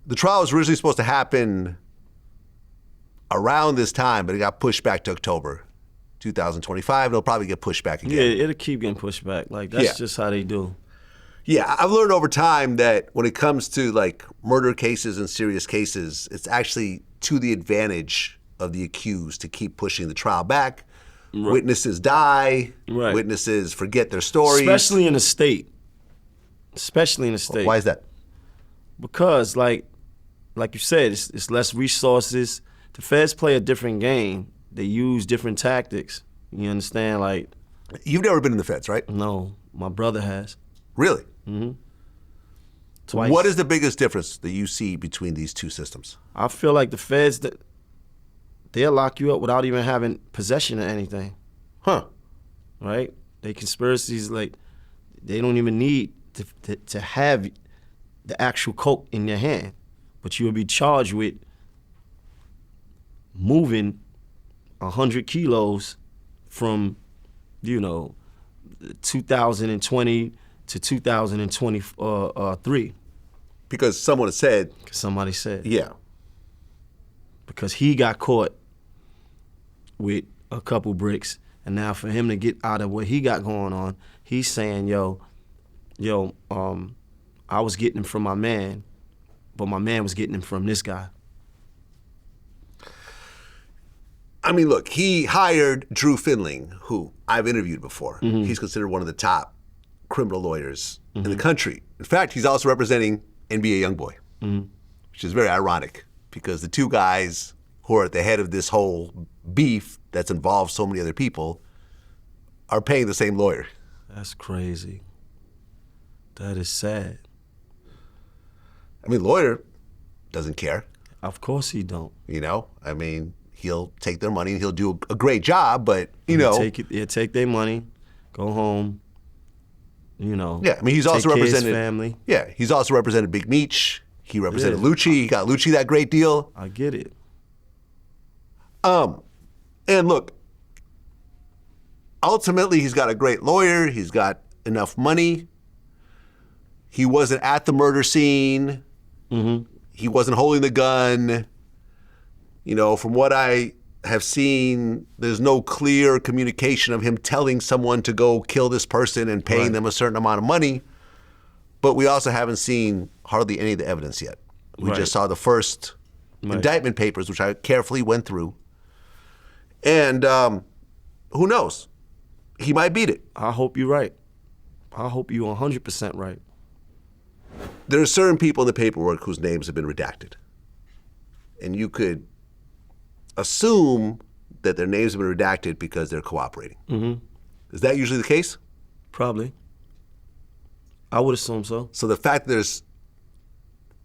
The trial was originally supposed to happen around this time, but it got pushed back to October 2025. It'll probably get pushed back again. Yeah, it'll keep getting pushed back. That's just how they do. Yeah, I've learned over time that when it comes to murder cases and serious cases, it's actually to the advantage of the accused to keep pushing the trial back. Right. Witnesses die. Right. Witnesses forget their stories. Especially in the state. Why is that? Because, like you said, it's less resources. The feds play a different game. They use different tactics. You understand? You've never been in the feds, right? No, my brother has. Really? Twice. What is the biggest difference that you see between these two systems? I feel like the feds, they'll lock you up without even having possession of anything. Huh. Right? They conspiracies, they don't even need to have the actual coke in their hand. But you will be charged with moving 100 kilos from, 2020 to 2023. Because someone said. Somebody said. Yeah. Because he got caught with a couple bricks, and now for him to get out of what he got going on, he's saying, yo, I was getting him from my man, but my man was getting him from this guy. I mean, look, he hired Drew Finling, who I've interviewed before. Mm-hmm. He's considered one of the top criminal lawyers in the country. In fact, he's also representing NBA YoungBoy, which is very ironic because the two guys who are at the head of this whole beef that's involved so many other people are paying the same lawyer. That's crazy. That is sad. I mean, lawyer doesn't care. Of course he don't. You know, I mean, he'll take their money and he'll do a great job, but take their money, go home. You know. Yeah, I mean, he's also represented family. Yeah, he's also represented Big Meech. He represented Lucci. He got Lucci that great deal. I get it. And look, ultimately, he's got a great lawyer. He's got enough money. He wasn't at the murder scene. Mm-hmm. He wasn't holding the gun. You know, from what I have seen, there's no clear communication of him telling someone to go kill this person and paying them a certain amount of money. But we also haven't seen hardly any of the evidence yet. We just saw the first indictment papers, which I carefully went through. And who knows? He might beat it. I hope you're right. I hope you're 100% right. There are certain people in the paperwork whose names have been redacted. And you could assume that their names have been redacted because they're cooperating. Mm-hmm. Is that usually the case? Probably. I would assume so. So the fact that there's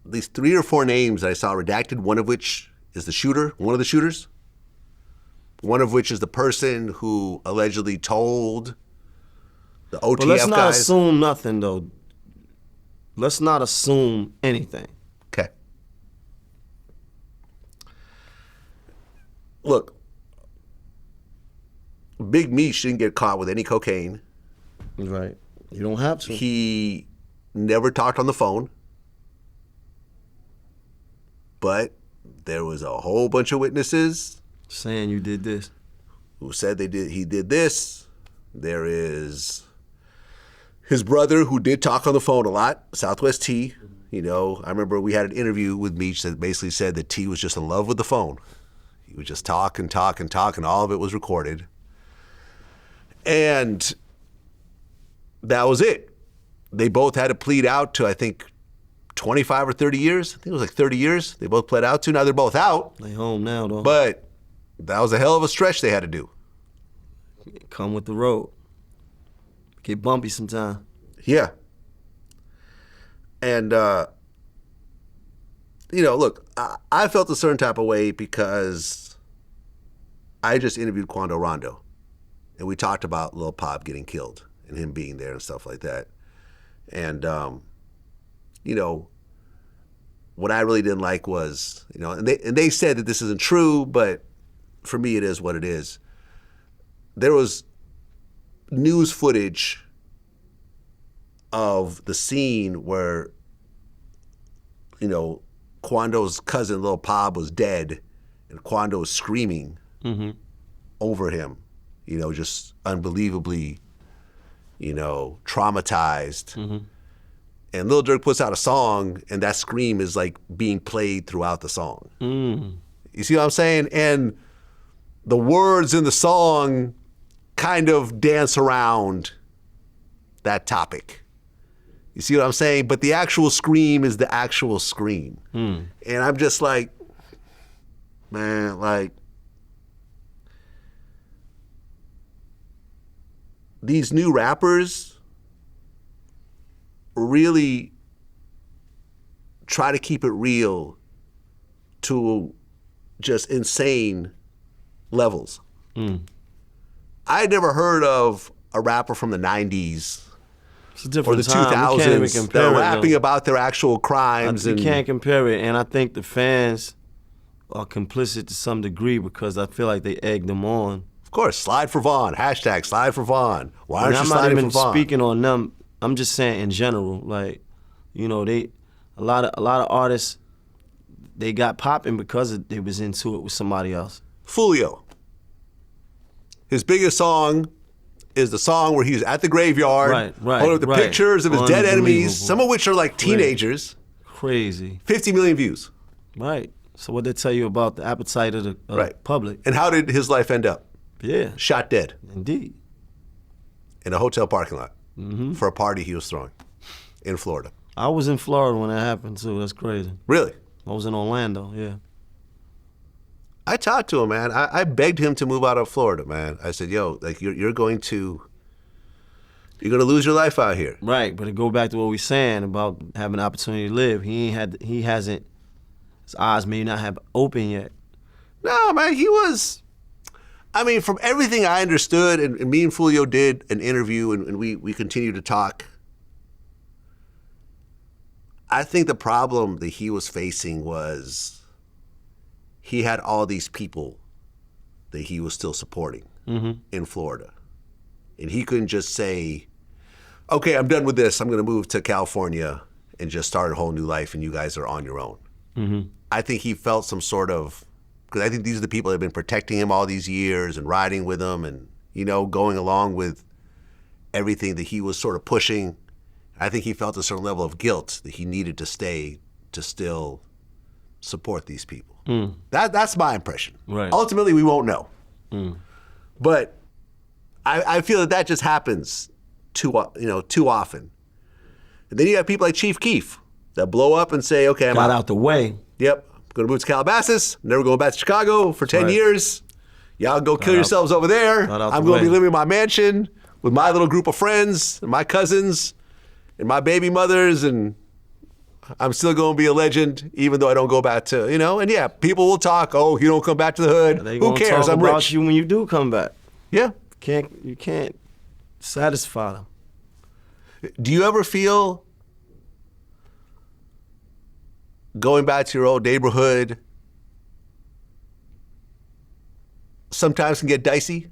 at least 3 or 4 names that I saw redacted, one of which is the shooter, one of the shooters, one of which is the person who allegedly told the OTF But let's not guys. assume nothing, though. Let's not assume anything. Okay. Look, Big Meech didn't get caught with any cocaine. Right. You don't have to. He never talked on the phone. But there was a whole bunch of witnesses saying you did this, who said he did this. There is his brother who did talk on the phone a lot, Southwest T. You know, I remember we had an interview with Meech that basically said that T was just in love with the phone. He would just talk and talk and talk, and all of it was recorded. And that was it. They both had to plead out to, I think, 25 or 30 years. I think it was like 30 years they both pled out to. Now they're both out. They home now, though. But that was a hell of a stretch they had to do. Come with the road. Get bumpy sometime. Yeah. And, you know, look, I felt a certain type of way because I just interviewed Quando Rondo. And we talked about Lil Pop getting killed and him being there and stuff like that. And, you know, what I really didn't like was, you know, and they said that this isn't true, but for me it is what it is. There was news footage of the scene where, you know, Quando's cousin Lil Pop was dead and Quando was screaming over him, you know, just unbelievably, you know, traumatized. And Lil Durk puts out a song, and that scream is like being played throughout the song. You see what I'm saying? And the words in the song kind of dance around that topic. You see what I'm saying? But the actual scream is the actual scream. And I'm just like, man, like, these new rappers really try to keep it real to just insane levels. I had never heard of a rapper from the 90s or the 2000s that are rapping about their actual crimes. You can't compare it, and I think the fans are complicit to some degree because I feel like they egged them on. Of course, slide for Vaughn. Hashtag slide for Vaughn. Why aren't you I'm not sliding even for Vaughn? speaking on them. I'm just saying in general, like, you know, a lot of artists, they got popping because they was into it with somebody else. Fulio. His biggest song is the song where he's at the graveyard, holding up the pictures of his dead enemies, some of which are like teenagers. Crazy. 50 million views. Right. So what they tell you about the appetite of the public. And how did his life end up? Yeah. Shot dead. Indeed. In a hotel parking lot for a party he was throwing in Florida. I was in Florida when that happened too. That's crazy. Really? I was in Orlando, yeah. I talked to him, man. I begged him to move out of Florida, man. I said, yo, like you're going to lose your life out here. Right, but to go back to what we saying about having the opportunity to live, he hasn't, his eyes may not have opened yet. No, man, he was, I mean, from everything I understood, and me and Fulio did an interview and we continued to talk, I think the problem that he was facing was he had all these people that he was still supporting in Florida. And he couldn't just say, okay, I'm done with this. I'm going to move to California and just start a whole new life and you guys are on your own. I think he felt some sort of, because I think these are the people that have been protecting him all these years and riding with him and, you know, going along with everything that he was sort of pushing. I think he felt a certain level of guilt that he needed to stay to still support these people. That's my impression. Right. Ultimately, we won't know. But I feel that just happens too often. And then you have people like Chief Keef that blow up and say, okay, I'm Got out the way. Yep, I'm going to move to Calabasas. Never going back to Chicago for 10 years. Y'all go kill yourselves over there. I'm going to be living in my mansion with my little group of friends and my cousins and my baby mothers, and I'm still going to be a legend, even though I don't go back to, and yeah, people will talk, oh, you don't come back to the hood. Who cares? I'm about rich. You when you do come back. Yeah. You can't satisfy them. Do you ever feel going back to your old neighborhood sometimes can get dicey?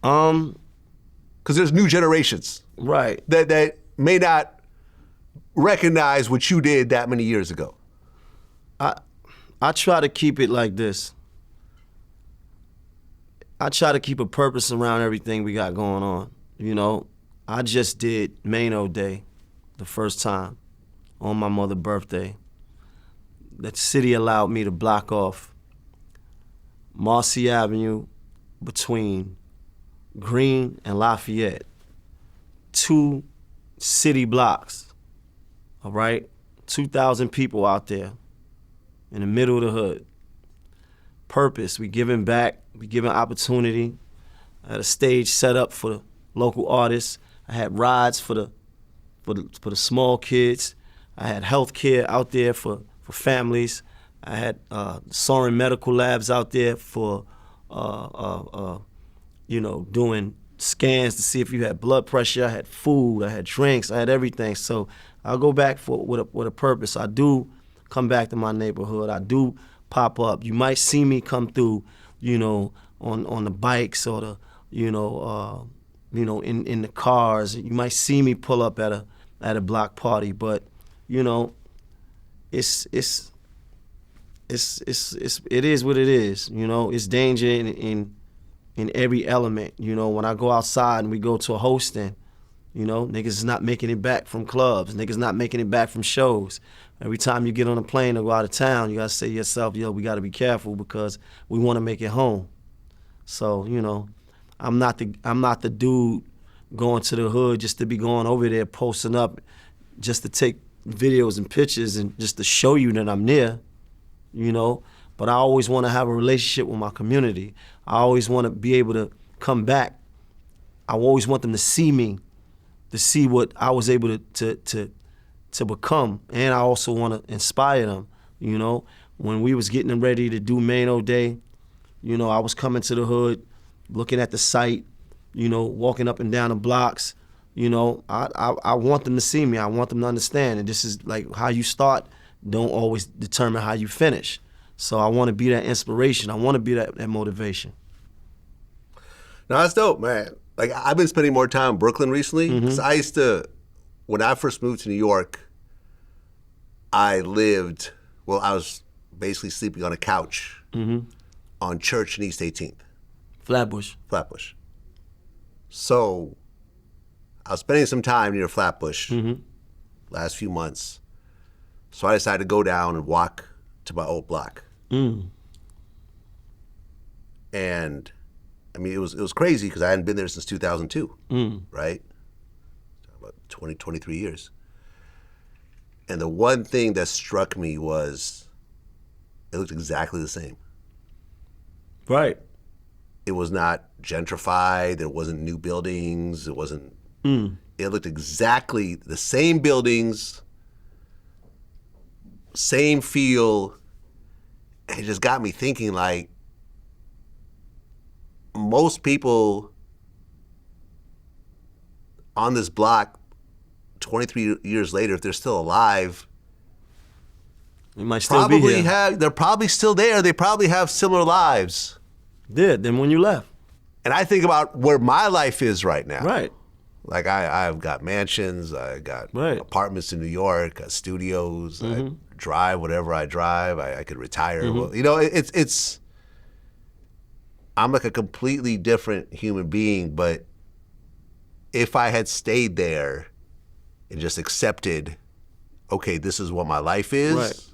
Because there's new generations. Right. That may not recognize what you did that many years ago. I try to keep it like this. I try to keep a purpose around everything we got going on. I just did Maino Day the first time on my mother's birthday. The city allowed me to block off Marcy Avenue between Green and Lafayette. 2 city blocks, all right? 2,000 people out there in the middle of the hood. Purpose, we giving back, we giving opportunity. I had a stage set up for the local artists. I had rides for the small kids. I had health care out there for families. I had Soaring Medical Labs out there for, doing scans to see if you had blood pressure. I had food, I had drinks, I had everything. So I'll go back with a purpose. I do come back to my neighborhood. I do pop up. You might see me come through, on the bikes or the, in the cars. You might see me pull up at a block party, but it is what it is. It's danger in every element. When I go outside and we go to a hosting, niggas is not making it back from clubs. Niggas not making it back from shows. Every time you get on a plane to go out of town, you gotta say to yourself, we gotta be careful because we wanna make it home. So, I'm not the dude going to the hood just to be going over there posting up just to take videos and pictures and just to show you that I'm near, But I always wanna have a relationship with my community. I always wanna be able to come back. I always want them to see me, to see what I was able to become, and I also want to inspire them. When we was getting ready to do Maino Day, I was coming to the hood, looking at the site, walking up and down the blocks. I want them to see me. I want them to understand, and this is like how you start don't always determine how you finish. So I want to be that inspiration. I want to be that motivation. No, that's dope, man. Like, I've been spending more time in Brooklyn recently. Because I used to, when I first moved to New York, I was basically sleeping on a couch on Church and East 18th. Flatbush. So I was spending some time near Flatbush last few months. So I decided to go down and walk to my old block. And I mean, it was crazy because I hadn't been there since 2002, right? About 23 years. And the one thing that struck me was it looked exactly the same. Right. It was not gentrified. There wasn't new buildings. It wasn't. It looked exactly the same buildings, same feel. It just got me thinking, like, most people on this block 23 years later, if they're still alive, you might still be here. They're probably still there. They probably have similar lives. Yeah, than when you left. And I think about where my life is right now. Right. Like, I've got mansions, I got apartments in New York, got studios, I drive whatever I drive, I could retire. Well, you know, it's I'm like a completely different human being, but if I had stayed there and just accepted, okay, this is what my life is,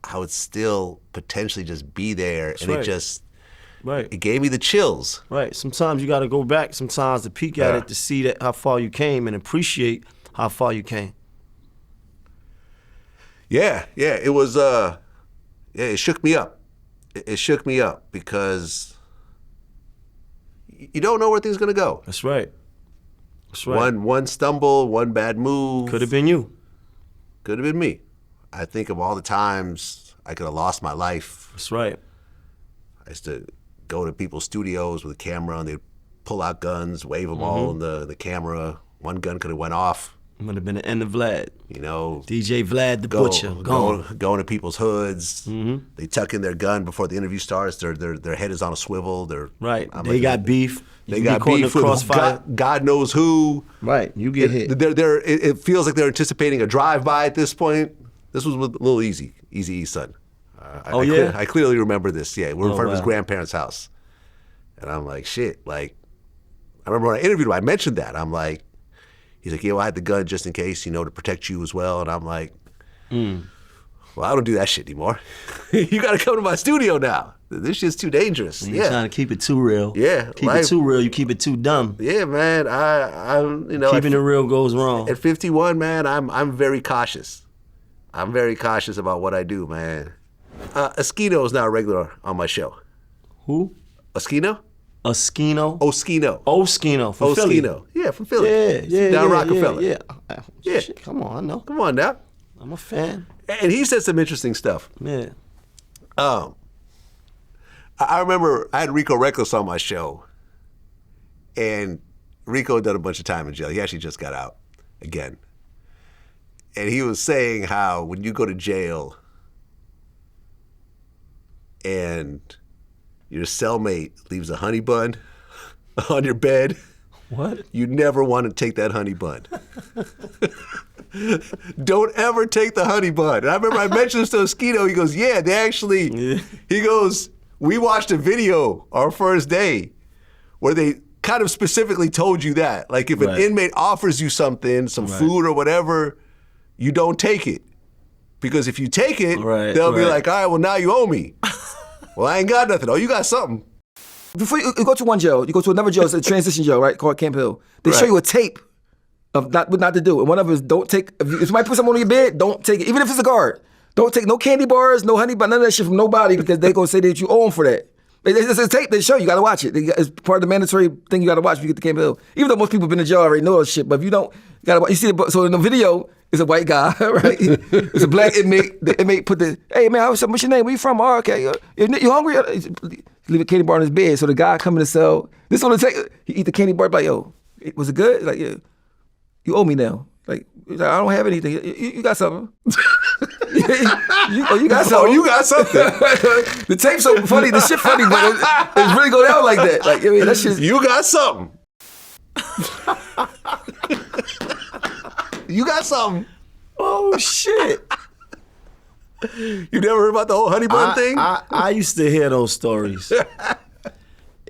I would still potentially just be there. That's and right. It just, right. It gave me the chills. Right. Sometimes you got to go back sometimes to peek at it to see that how far you came and appreciate how far you came. Yeah. It was, it shook me up. It shook me up because you don't know where things are going to go. That's right. That's right. One stumble, one bad move. Could have been you. Could have been me. I think of all the times I could have lost my life. That's right. I used to go to people's studios with a camera and they'd pull out guns, wave them all in the camera. One gun could have went off. It would have been the end of Vlad. You know, DJ Vlad the Butcher. Going to people's hoods. They tuck in their gun before the interview starts. Their head is on a swivel. They got beef. They got beef with God knows who. Right, you get hit. It feels like they're anticipating a drive-by at this point. This was with Lil Eazy-E's son. I clearly remember this. Yeah, we're in front of his grandparents' house. And I'm like, shit. Like, I remember when I interviewed him, I mentioned that. I'm like, he's like, I had the gun just in case, to protect you as well. And I'm like, well, I don't do that shit anymore. You got to come to my studio now. This shit's too dangerous. You're trying to keep it too real. Yeah. Keep it too real, you keep it too dumb. Yeah, man. I'm Keeping it real goes wrong. At 51, man, I'm very cautious. I'm very cautious about what I do, man. Eskino is now a regular on my show. Who? Eskino? Oskino? Oskino from Philly. Yeah, from Philly. Yeah. Down Rockefeller. Yeah. Shit, come on, I know. Come on now. I'm a fan. And he said some interesting stuff. Yeah. I remember I had Rico Reckless on my show, and Rico had done a bunch of time in jail. He actually just got out again. And he was saying how when you go to jail and your cellmate leaves a honey bun on your bed, what? You never want to take that honey bun. Don't ever take the honey bun. And I remember I mentioned this to Eskino. He goes, yeah, they actually, he goes, we watched a video our first day where they kind of specifically told you that. Like if an inmate offers you something, some food or whatever, you don't take it. Because if you take it, they'll be like, all right, well, now you owe me. Well, I ain't got nothing. Oh, you got something. Before you go to one jail, you go to another jail, it's a transition jail, right, called Camp Hill. They show you a tape of what not to do. And one of them is don't take, if somebody puts something on your bed, don't take it. Even if it's a guard. Don't take no candy bars, no honey, but none of that shit from nobody because they're going to say that you owe them for that. It's a tape they show you. Got to watch it. It's part of the mandatory thing you got to watch if you get to Camp Hill. Even though most people have been in jail already know that shit, but if you don't, you got to watch. You see, so in the video, it's a white guy, right? It's a black inmate. The inmate put hey man, what's your name? Where you from? Oh, okay. You hungry? Leave a candy bar in his bed. So the guy come in the cell. This on the tape. He eat the candy bar. Like, yo, was it good? Like, yeah, you owe me now. Like I don't have anything. You got something. you got something. Oh, you got something. The tape's so funny. The shit funny, but it really go down like that. Like, I mean, that shit. You got something. You got something. Oh shit! You never heard about the whole honey bun thing? I used to hear those stories.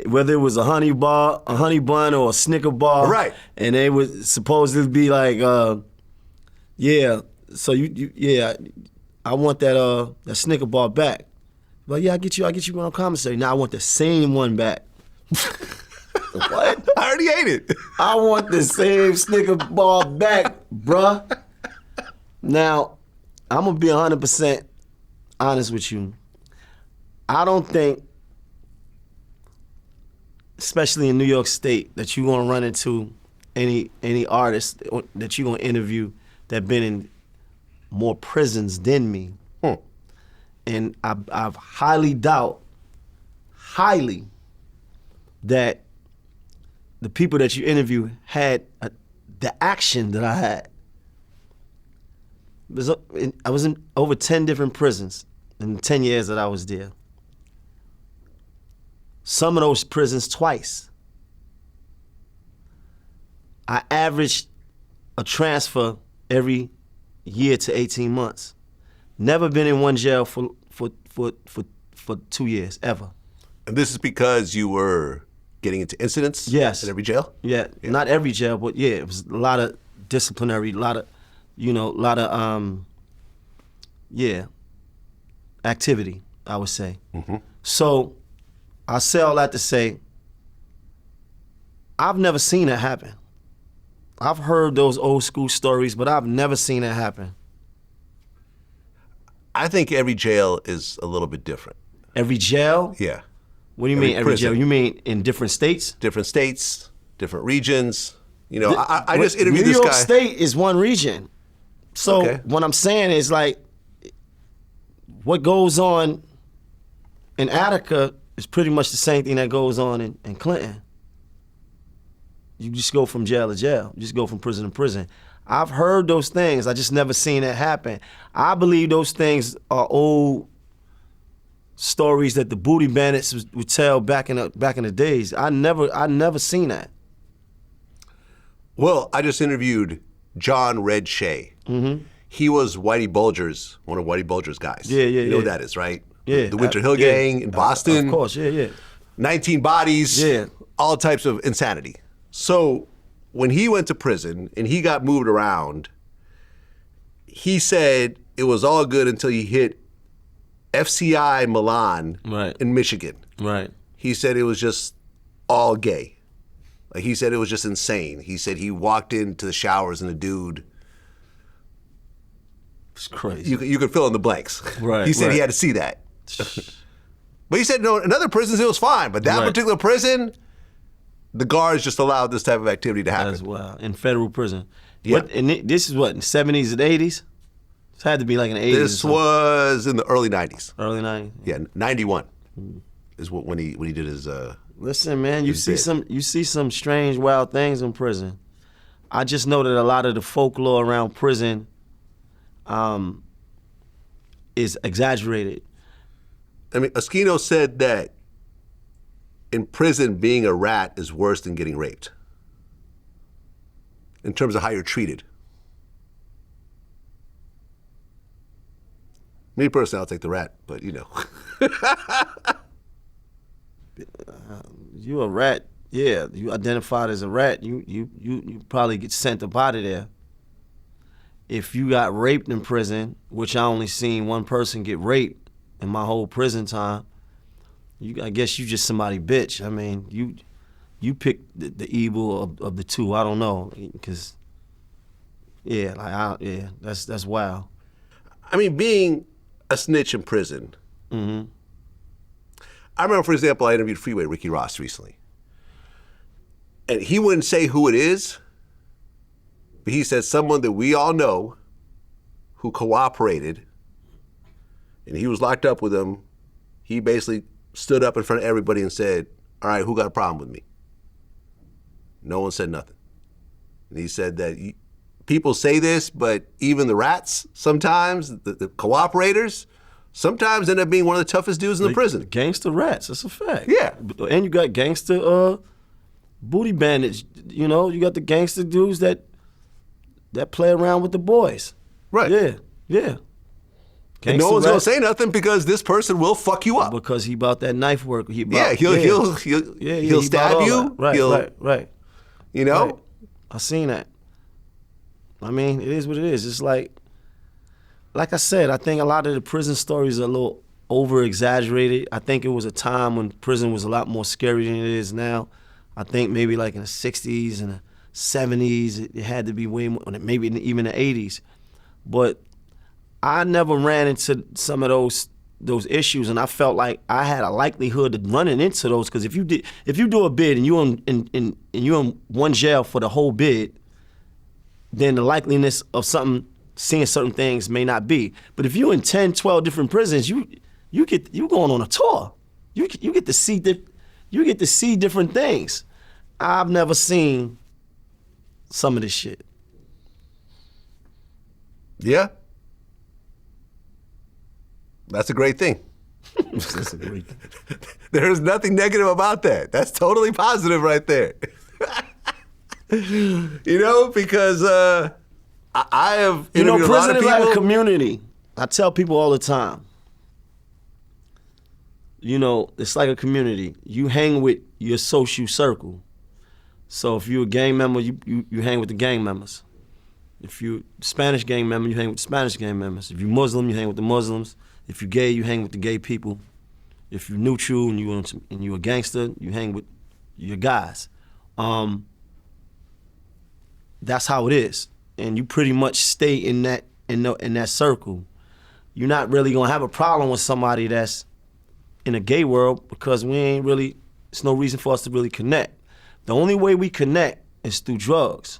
Whether it was a honey bun, or a Snicker bar, right? And they would supposedly be like, yeah. So yeah, I want that Snicker bar back. But yeah, I get you on commissary. Now I want the same one back. What? I already ate it. I want the same Snicker bar back, bruh. Now, I'm gonna be 100% honest with you. I don't think, especially in New York State, that you're gonna run into any artist that you're gonna interview that been in more prisons than me. And I've highly doubt, that the people that you interview had the action that I had. I was in over 10 different prisons in the 10 years that I was there. Some of those prisons twice. I averaged a transfer every year to 18 months. Never been in one jail for 2 years, ever. And this is because you were getting into incidents? Yes. At every jail? Yeah, not every jail, but yeah, it was a lot of disciplinary, a lot of activity, I would say. Mm-hmm. So I say all that to say, I've never seen it happen. I've heard those old school stories, but I've never seen it happen. I think every jail is a little bit different. Every jail? Yeah. What do you mean every jail? You mean in different states? Different states, different regions. You know, I just interviewed this guy. New York State is one region. So what I'm saying is like, what goes on in Attica is pretty much the same thing that goes on in Clinton. You just go from jail to jail. You just go from prison to prison. I've heard those things. I just never seen it happen. I believe those things are old stories that the booty bandits would tell back in the days. I never seen that. Well, I just interviewed John Red Shea. Mm-hmm. He was Whitey Bulger's, one of Whitey Bulger's guys. Yeah. You know what that is, right? Yeah. The Winter Hill Gang in Boston. Of course, yeah. 19 bodies. Yeah. All types of insanity. So when he went to prison and he got moved around, he said it was all good until he hit FCI Milan in Michigan. Right. He said it was just all gay. Like he said it was just insane. He said he walked into the showers and a dude. It's crazy. You could fill in the blanks. Right. He said he had to see that. But he said no, in other prisons it was fine. But that particular prison, the guards just allowed this type of activity to happen. That's wild. In federal prison. Yeah. This is what, in the 70s and 80s? It had to be like in the 80s. This was in the early 90s. Early 90s? Yeah, 91 is when he did his Listen, man, you see some strange, wild things in prison. I just know that a lot of the folklore around prison is exaggerated. I mean, Esquino said that in prison, being a rat is worse than getting raped in terms of how you're treated. Me personally, I'll take the rat, but you know. You a rat, yeah. You identified as a rat, you probably get sent up out of there. If you got raped in prison, which I only seen one person get raped in my whole prison time, I guess you just somebody bitch. I mean, you pick the evil of the two. I don't know, because that's wild. I mean, being a snitch in prison. Mm-hmm. I remember, for example, I interviewed Freeway Ricky Ross recently, and he wouldn't say who it is, but he said someone that we all know who cooperated, and he was locked up with him. He basically stood up in front of everybody and said, all right, who got a problem with me? No one said nothing. And he said that people say this, but even the rats sometimes, the cooperators, sometimes end up being one of the toughest dudes in the prison. Gangster rats, that's a fact. Yeah. And you got gangster booty bandits. You know, you got the gangster dudes that play around with the boys. Right. Yeah. And no one's gonna say nothing because this person will fuck you up. Because he about that knife work. He'll stab you. Right. You know? Right. I seen that. I mean, it is what it is. It's like I said, I think a lot of the prison stories are a little over-exaggerated. I think it was a time when prison was a lot more scary than it is now. I think maybe like in the 60s and the 70s, it had to be way more, maybe even the 80s. But I never ran into some of those issues, and I felt like I had a likelihood of running into those, because if you do a bid and you're in one jail for the whole bid, then the likeliness of seeing certain things may not be. But if you're in 10, 12 different prisons, you going on a tour. You get to see different things. I've never seen some of this shit. Yeah. That's a great thing. That's a great thing. There's nothing negative about that. That's totally positive right there. You know, because I have interviewed a lot of people. Prison is like a community. I tell people all the time. You know, it's like a community. You hang with your social circle. So if you're a gang member, you hang with the gang members. If you're a Spanish gang member, you hang with the Spanish gang members. If you're Muslim, you hang with the Muslims. If you're gay, you hang with the gay people. If you're neutral and you're a gangster, you hang with your guys. That's how it is, and you pretty much stay in that circle. You're not really gonna have a problem with somebody that's in a gay world, because it's no reason for us to really connect. The only way we connect is through drugs.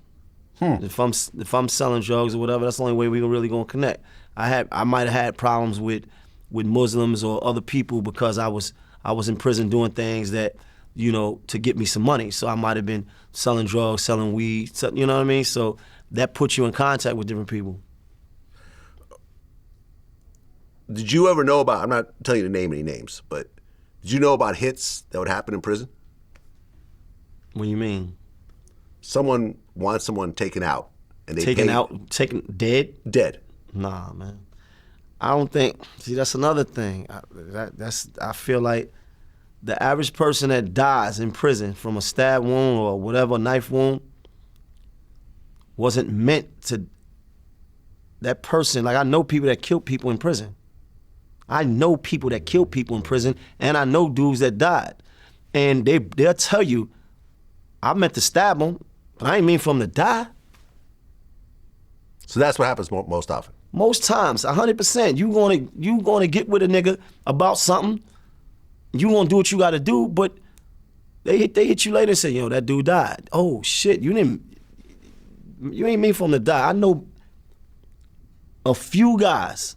If I'm selling drugs or whatever, that's the only way we really gonna connect. I might have had problems with Muslims or other people because I was in prison doing things that, you know, to get me some money. So I might have been selling drugs, selling weed, you know what I mean? So that puts you in contact with different people. Did you ever know about, I'm not telling you to name any names, but did you know about hits that would happen in prison? What do you mean? Someone wants someone taken out. And they taken dead? Dead. Nah, man. I don't think, see, that's another thing. I feel like the average person that dies in prison from a stab wound or whatever, knife wound, wasn't meant to, that person, like I know people that killed people in prison. I know people that killed people in prison, and I know dudes that died. And they'll tell you, I meant to stab them, but I ain't mean for them to die. So that's what happens most often. Most times, 100%. You gonna get with a nigga about something. You gonna do what you gotta do, but they hit you later and say, yo, that dude died. Oh shit, you ain't mean for him to die. I know a few guys,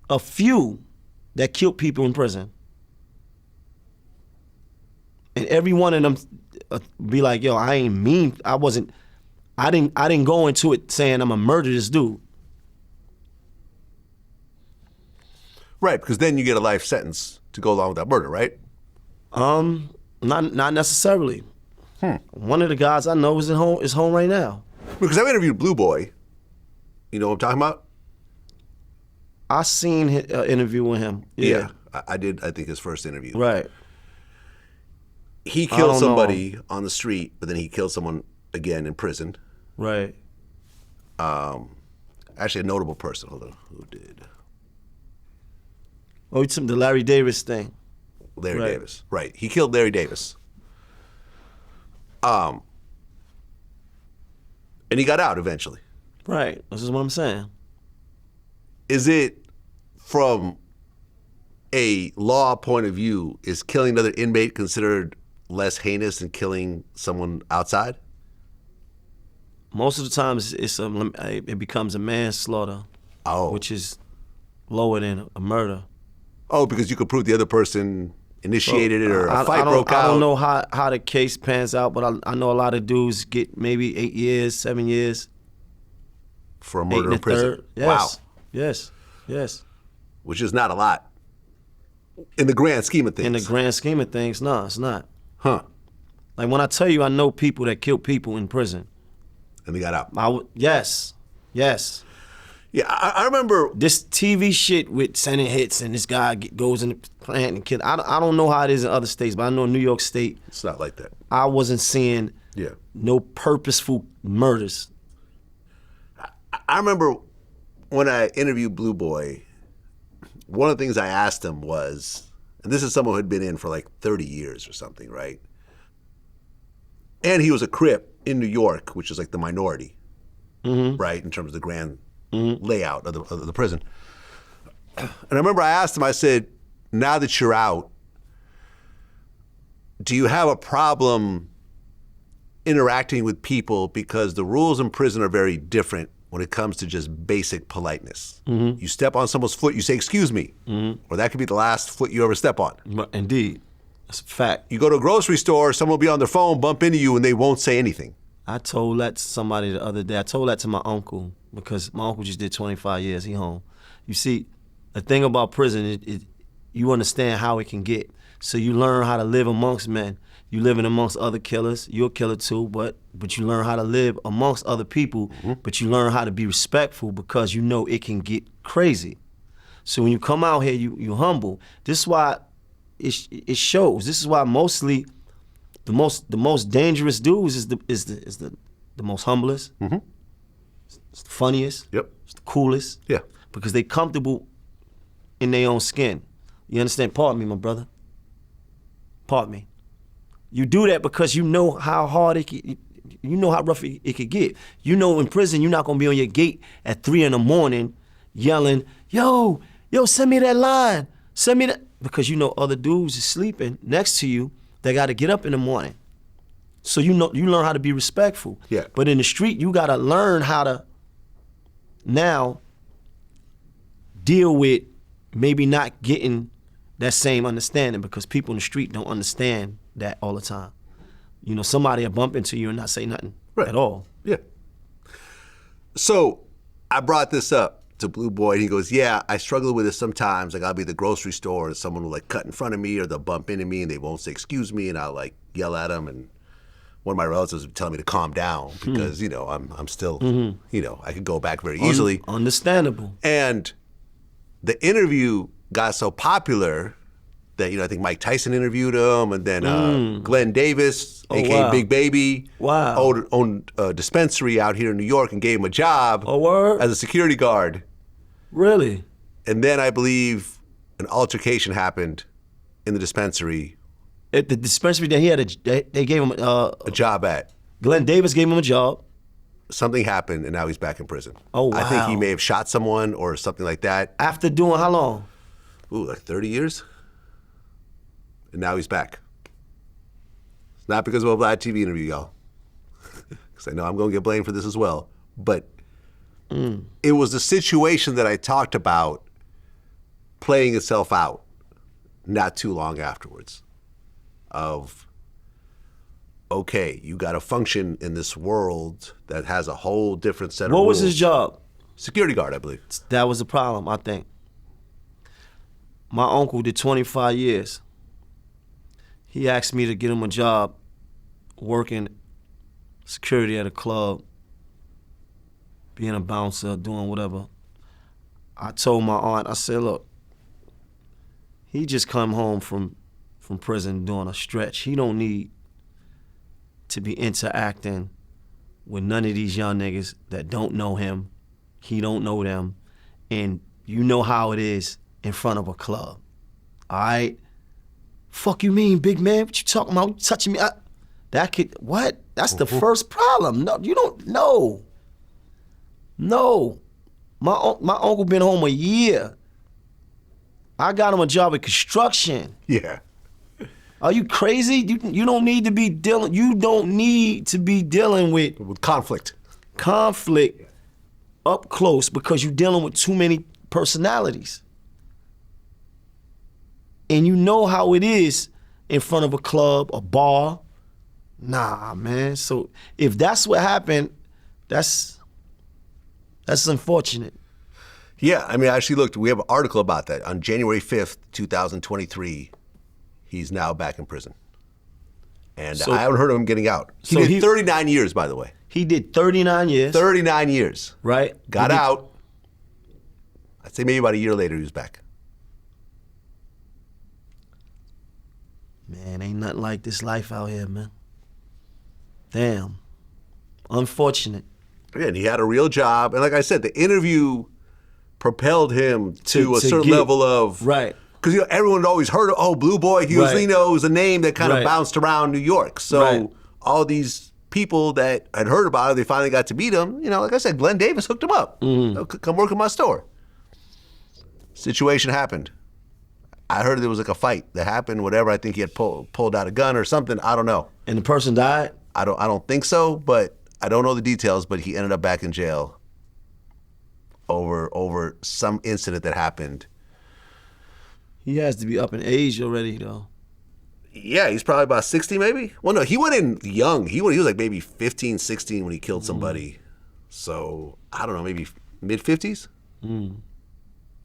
that killed people in prison. And every one of them be like, yo, I didn't go into it saying I'm gonna murder this dude. Right, because then you get a life sentence to go along with that murder, right? Not necessarily. One of the guys I know is home right now. Because I've interviewed Blue Boy. You know what I'm talking about? I seen an interview with him. Yeah. I did, I think, his first interview. Right. He killed somebody on the street, but then he killed someone again in prison. Right. Actually, a notable person. Hold on. Who did? Oh, it's the Larry Davis thing. Larry Davis. Right. He killed Larry Davis. And he got out eventually. Right. This is what I'm saying. Is it, from a law point of view, is killing another inmate considered less heinous than killing someone outside? Most of the time, it becomes a manslaughter, which is lower than a murder. Oh, because you could prove the other person initiated it, or a fight broke out. I don't know how the case pans out, but I know a lot of dudes get maybe 8 years, 7 years. for a 8 murder in and a prison. third. Yes. Wow. Yes. Which is not a lot in the grand scheme of things. In the grand scheme of things, no, it's not. Huh. Like when I tell you I know people that killed people in prison. And they got out. Yes. Yeah, I remember. This TV shit with sending hits and this guy goes in the plant and kill. I don't know how it is in other states, but I know in New York State. It's not like that. I wasn't seeing Yeah. no purposeful murders. I remember when I interviewed Blue Boy, one of the things I asked him was, and this is someone who had been in for like 30 years or something, right? And he was a Crip in New York, which is like the minority, right, in terms of the grand layout of the prison. And I remember I asked him, I said, now that you're out, do you have a problem interacting with people because the rules in prison are very different when it comes to just basic politeness? You step on someone's foot, you say, excuse me, or that could be the last foot you ever step on. Indeed, that's a fact. You go to a grocery store, someone will be on their phone, bump into you, and they won't say anything. I told that to somebody the other day. I told that to my uncle because my uncle just did 25 years. He home. You see, the thing about prison is you understand how it can get. So you learn how to live amongst men. You living amongst other killers. You're a killer too, but you learn how to live amongst other people, but you learn how to be respectful because you know it can get crazy. So when you come out here, you humble. This is why it shows. This is why mostly the most dangerous dudes is the most humblest. It's the funniest. Yep. It's the coolest. Yeah. Because they comfortable in their own skin. You understand? Pardon me, my brother. Pardon me. You do that because you know how hard you know how rough it could get. You know in prison you're not gonna be on your gate at 3 a.m. yelling, yo, send me that line. Send me that, because you know other dudes is sleeping next to you. They gotta get up in the morning. So you learn how to be respectful. Yeah. But in the street, you gotta learn how to now deal with maybe not getting that same understanding, because people in the street don't understand that all the time. You know, somebody will bump into you and not say nothing at all. Yeah. So I brought this up to Blue Boy, and he goes, yeah, I struggle with this sometimes. Like, I'll be at the grocery store and someone will like cut in front of me, or they'll bump into me and they won't say excuse me, and I'll like yell at them, and one of my relatives would tell me to calm down because, you know, I'm still, you know, I could go back very easily. Understandable. And the interview got so popular that, you know, I think Mike Tyson interviewed him, and then Glenn Davis, a.k.a. Big Baby, owned a dispensary out here in New York and gave him a job as a security guard. Really? And then I believe an altercation happened in the dispensary. At the dispensary that he had, they gave him a job at. Glenn Davis gave him a job. Something happened, and now he's back in prison. Oh, wow. I think he may have shot someone or something like that. After doing how long? Ooh, like 30 years? And now he's back. It's not because of a VladTV interview, y'all. Because I know I'm going to get blamed for this as well. But it was the situation that I talked about playing itself out not too long afterwards. Of, okay, you got to function in this world that has a whole different set of rules. What was his job? Security guard, I believe. That was the problem, I think. My uncle did 25 years. He asked me to get him a job working security at a club, being a bouncer, doing whatever. I told my aunt, I said, look, he just come home from prison doing a stretch. He don't need to be interacting with none of these young niggas that don't know him. He don't know them. And you know how it is in front of a club. All right? Fuck you mean, big man? What you talking about? You touching me? That kid, what? That's the first problem. No, you don't know. No. My uncle been home a year. I got him a job at construction. Yeah. Are you crazy? You don't need to be dealing. You don't need to be dealing with conflict. Conflict up close because you're dealing with too many personalities. And you know how it is in front of a club, a bar. Nah, man. So if that's what happened, that's That's unfortunate. Yeah, I mean, I actually looked. We have an article about that. On January 5th, 2023, he's now back in prison. And So- I haven't heard of him getting out. He So did he- 39 years, by the way. He did 39 years. 39 years. Right? Got He did- out. I'd say maybe about a year later he was back. Man, ain't nothing like this life out here, man. Damn. Unfortunate. Again, he had a real job. And like I said, the interview propelled him to a to certain get- level of... Right. Because everyone had always heard of, Blue Boy Huslino was a name that kind of Right. bounced around New York. So Right. all these people that had heard about it, they finally got to meet him. Like I said, Glenn Davis hooked him up. Come work in my store. Situation happened. I heard there was like a fight that happened, whatever. I think he had pulled out a gun or something. I don't know. And the person died? I don't think so, but I don't know the details, but he ended up back in jail over some incident that happened. He has to be up in age already, though. Yeah, he's probably about 60 maybe. Well, no, he went in young. He was like maybe 15, 16 when he killed somebody. So, I don't know, maybe mid-50s?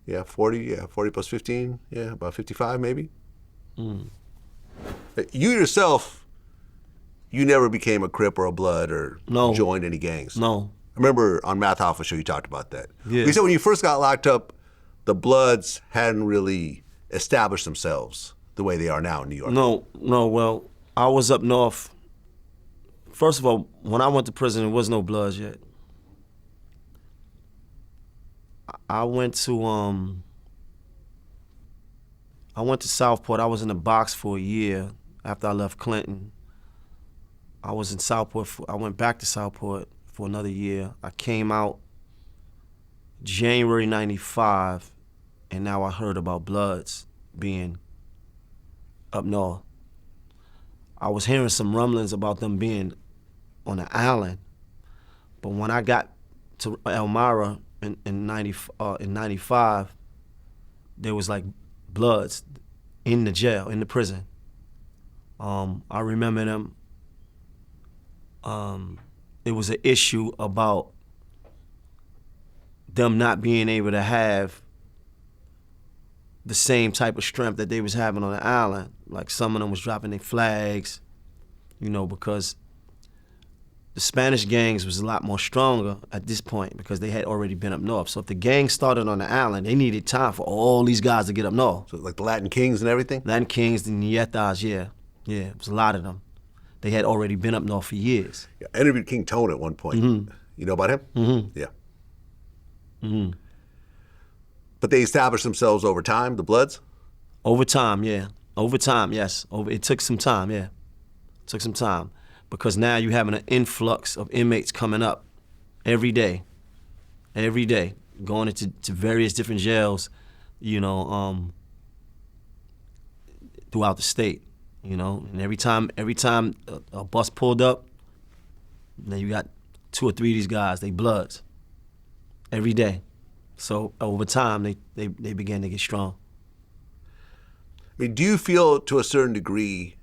Yeah, 40 plus 15. Yeah, about 55 maybe. You yourself, you never became a Crip or a Blood or No. joined any gangs. No. I remember on Math Alpha Show you talked about that. Yeah. You said when you first got locked up, the Bloods hadn't really established themselves the way they are now in New York. No, well, I was up north. First of all, when I went to prison, there was no Bloods yet. I went to Southport. I was in the box for a year after I left Clinton. I was in Southport. I went back to Southport for another year. I came out January 95, and now I heard about Bloods being up north. I was hearing some rumblings about them being on the island, but when I got to Elmira in 95, there was like Bloods in the jail, in the prison. I remember them. It was an issue about them not being able to have the same type of strength that they was having on the island. Like some of them was dropping their flags, because the Spanish gangs was a lot more stronger at this point because they had already been up north. So if the gang started on the island, they needed time for all these guys to get up north. So like the Latin Kings and everything? Latin Kings, the Nietas, yeah. Yeah, it was a lot of them. They had already been up north for years. Yeah, I interviewed King Tone at one point. You know about him? Yeah. But they established themselves over time, the Bloods? Over time, yeah. Over time, yes. It took some time, yeah. It took some time. Because now you're having an influx of inmates coming up every day, going into various different jails, throughout the state, And every time a bus pulled up, then you got 2 or 3 of these guys, they Bloods, every day. So over time, they began to get strong. I mean, do you feel to a certain degree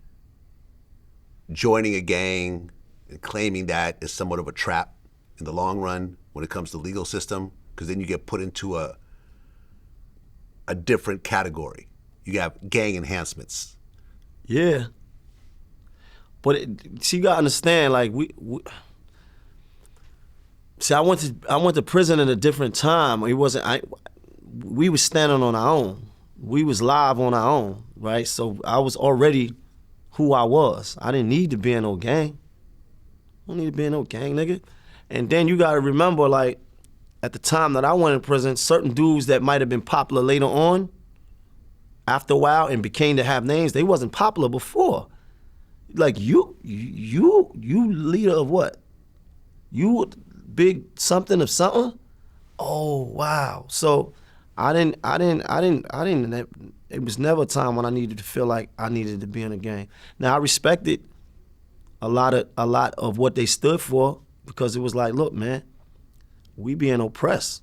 joining a gang and claiming that is somewhat of a trap in the long run when it comes to the legal system? Because then you get put into a different category. You have gang enhancements. Yeah. But you gotta understand, like see, I went to prison at a different time. We was standing on our own. We was live on our own, right? So I was already who I was. I didn't need to be in no gang. I don't need to be in no gang, nigga. And then you gotta remember, like, at the time that I went in prison, certain dudes that might have been popular later on, after a while, and became to have names, they wasn't popular before. Like, you leader of what? You big something of something? Oh, wow. So it was never a time when I needed to feel like I needed to be in a gang. Now, I respected a lot of what they stood for, because it was like, look, man, we being oppressed.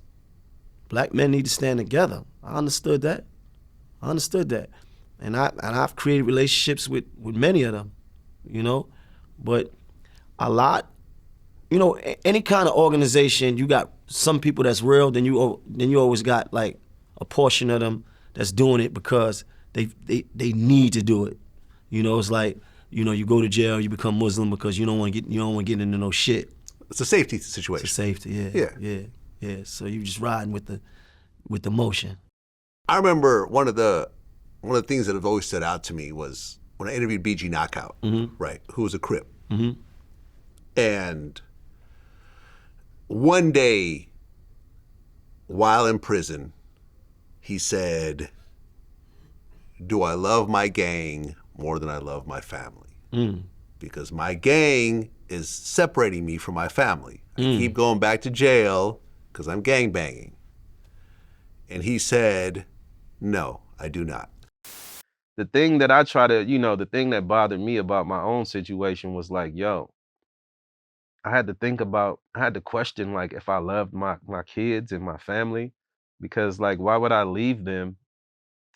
Black men need to stand together. I understood that. And I've created relationships with many of them, But a lot, any kind of organization, you got some people that's real, then you always got like a portion of them that's doing it because they need to do it. You know, it's like, you know, you go to jail, you become Muslim because you don't want to get into no shit. It's a safety situation. It's a safety, yeah. So you just riding with the motion. I remember one of the things that have always stood out to me was when I interviewed BG Knockout, right, who was a Crip. And one day, while in prison, he said, "Do I love my gang more than I love my family? Because my gang is separating me from my family. I keep going back to jail because I'm gang banging." And he said, "No, I do not." The thing that I try to, the thing that bothered me about my own situation was like, yo, I had to question like if I loved my kids and my family, because like, why would I leave them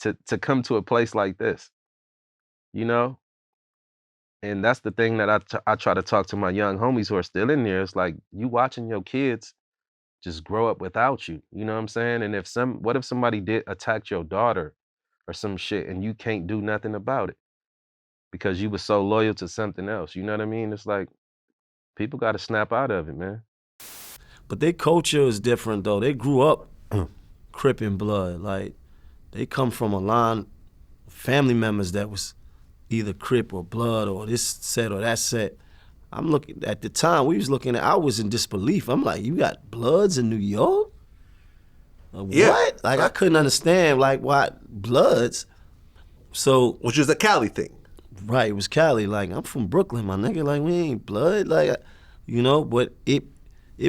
to come to a place like this, you know? And that's the thing that I try to talk to my young homies who are still in there. It's like, you watching your kids just grow up without you, you know what I'm saying? And what if somebody did attack your daughter or some shit and you can't do nothing about it because you were so loyal to something else, you know what I mean? It's like, people got to snap out of it, man. But their culture is different though. They grew up Crip in blood. Like, they come from a line of family members that was either Crip or blood or this set or that set. I'm looking, at the time we was looking at, I was in disbelief. I'm like, you got Bloods in New York? Yeah. What? Like, I couldn't understand, like, why Bloods? So, which is a Cali thing. Right, it was Cali. Like, I'm from Brooklyn, my nigga. Like, we ain't Blood. Like, you know, but it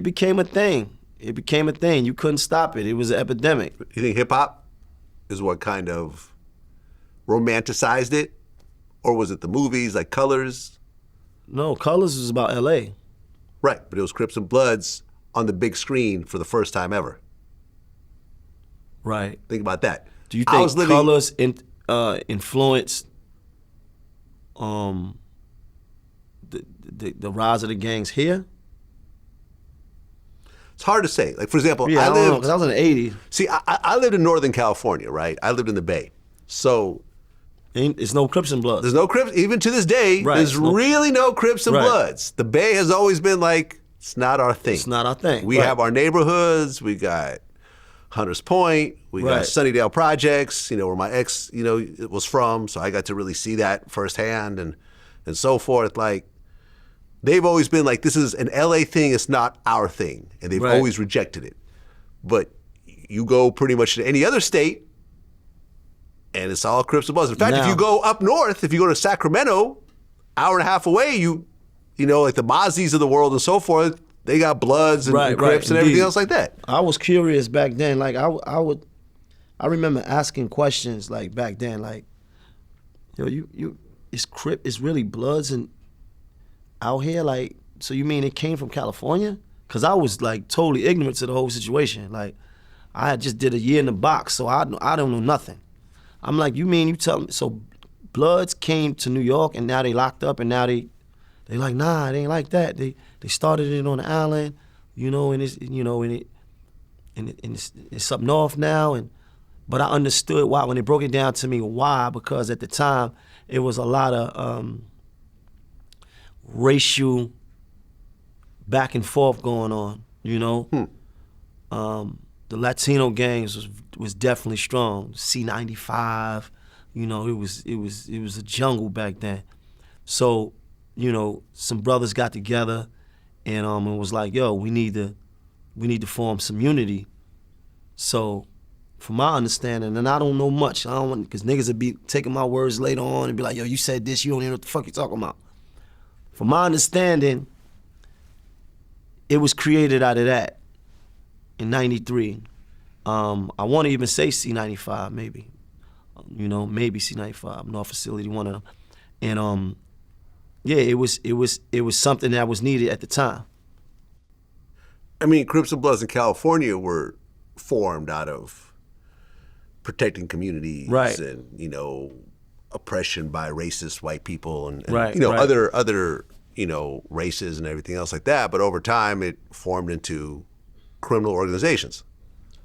became a thing. It became a thing. You couldn't stop it. It was an epidemic. You think hip hop is what kind of romanticized it? Or was it the movies like Colors? No, Colors was about LA. Right, but it was Crips and Bloods on the big screen for the first time ever. Right. Think about that. Do you think Colors influenced the rise of the gangs here? It's hard to say. Like, for example, I don't know, 'cause I was in the 80s. See, I lived in Northern California, right? I lived in the Bay. So it's no Crips and Bloods. There's no Crips. Even to this day, there's really no Crips and Bloods. The Bay has always been like, it's not our thing. It's not our thing. We have our neighborhoods. We got Hunters Point. We got Sunnydale Projects, where my ex, was from. So I got to really see that firsthand and so forth. Like, they've always been like, this is an LA thing. It's not our thing. And they've always rejected it. But you go pretty much to any other state, and it's all Crips and Bloods. In fact, if you go up north, if you go to Sacramento, hour and a half away, like the Mozzies of the world and so forth, they got Bloods and Crips and everything else like that. I was curious back then. Like, I remember asking questions like back then, like, it's really Bloods and out here? Like, so you mean it came from California? Because I was like totally ignorant to the whole situation. Like, I had just did a year in the box, so I don't know nothing. I'm like, you tell me, so Bloods came to New York and now they locked up and now they like, nah, it ain't like that. They started it on the island, and it's up north now. But I understood why when they broke it down to me why, because at the time it was a lot of racial back and forth going on, The Latino gangs was definitely strong. C95, it was a jungle back then. So, some brothers got together and it was like, yo, we need to form some unity. So, from my understanding, and I don't know much, because niggas would be taking my words later on and be like, yo, you said this, you don't even know what the fuck you're talking about. From my understanding, it was created out of that in 93. I want to even say C95, maybe. Maybe C95, North Facility, one of them. And it was something that was needed at the time. I mean, Crips and Bloods in California were formed out of protecting communities and, oppression by racist white people and other races and everything else like that. But over time, it formed into criminal organizations.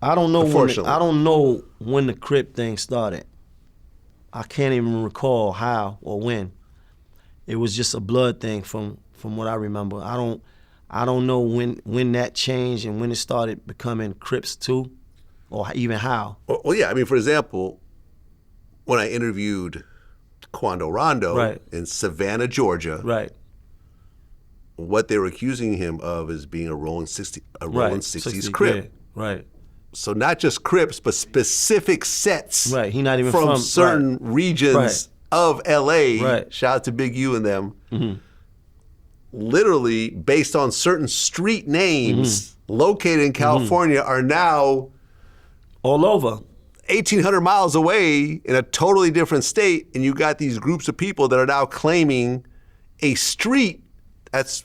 I don't know Unfortunately. I don't know when the Crip thing started. I can't even recall how or when. It was just a blood thing from what I remember. I don't know when that changed and when it started becoming Crips too, or even how. Well, yeah. I mean, for example, when I interviewed Quando Rondo Right. in Savannah, Georgia, Right. what they were accusing him of is being a rolling 60s Crip. Yeah. Right. So not just Crips, but specific sets Right. He not even from certain right. regions Right. of LA. Right. Shout out to Big U and them. Literally based on certain street names located in California are now All over. 1,800 miles away in a totally different state, and you got these groups of people that are now claiming a street that's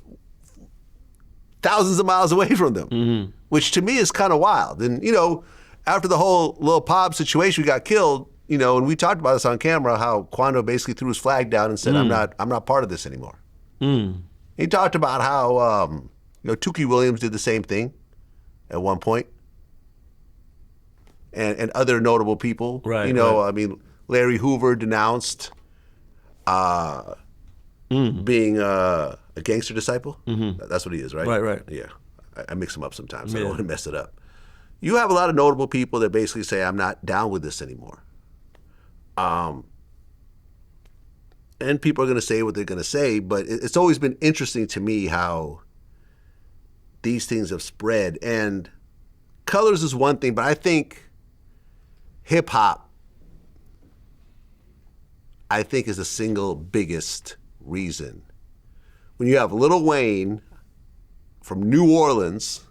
thousands of miles away from them, which to me is kind of wild. And, you know, after the whole Lil Pop situation, we got killed, you know, and we talked about this on camera, how Quando basically threw his flag down and said, I'm not part of this anymore. He talked about how, you know, Tukey Williams did the same thing at one point. And other notable people. Right, you know, right. I mean, Larry Hoover denounced being a gangster disciple. That's what he is, right? Right, right. Yeah. I mix them up sometimes, so I don't want to mess it up. You have a lot of notable people that basically say, I'm not down with this anymore. And people are going to say what they're going to say, but it's always been interesting to me how these things have spread. And colors is one thing, but I think hip hop, I think, is the single biggest reason. When you have Lil Wayne from New Orleans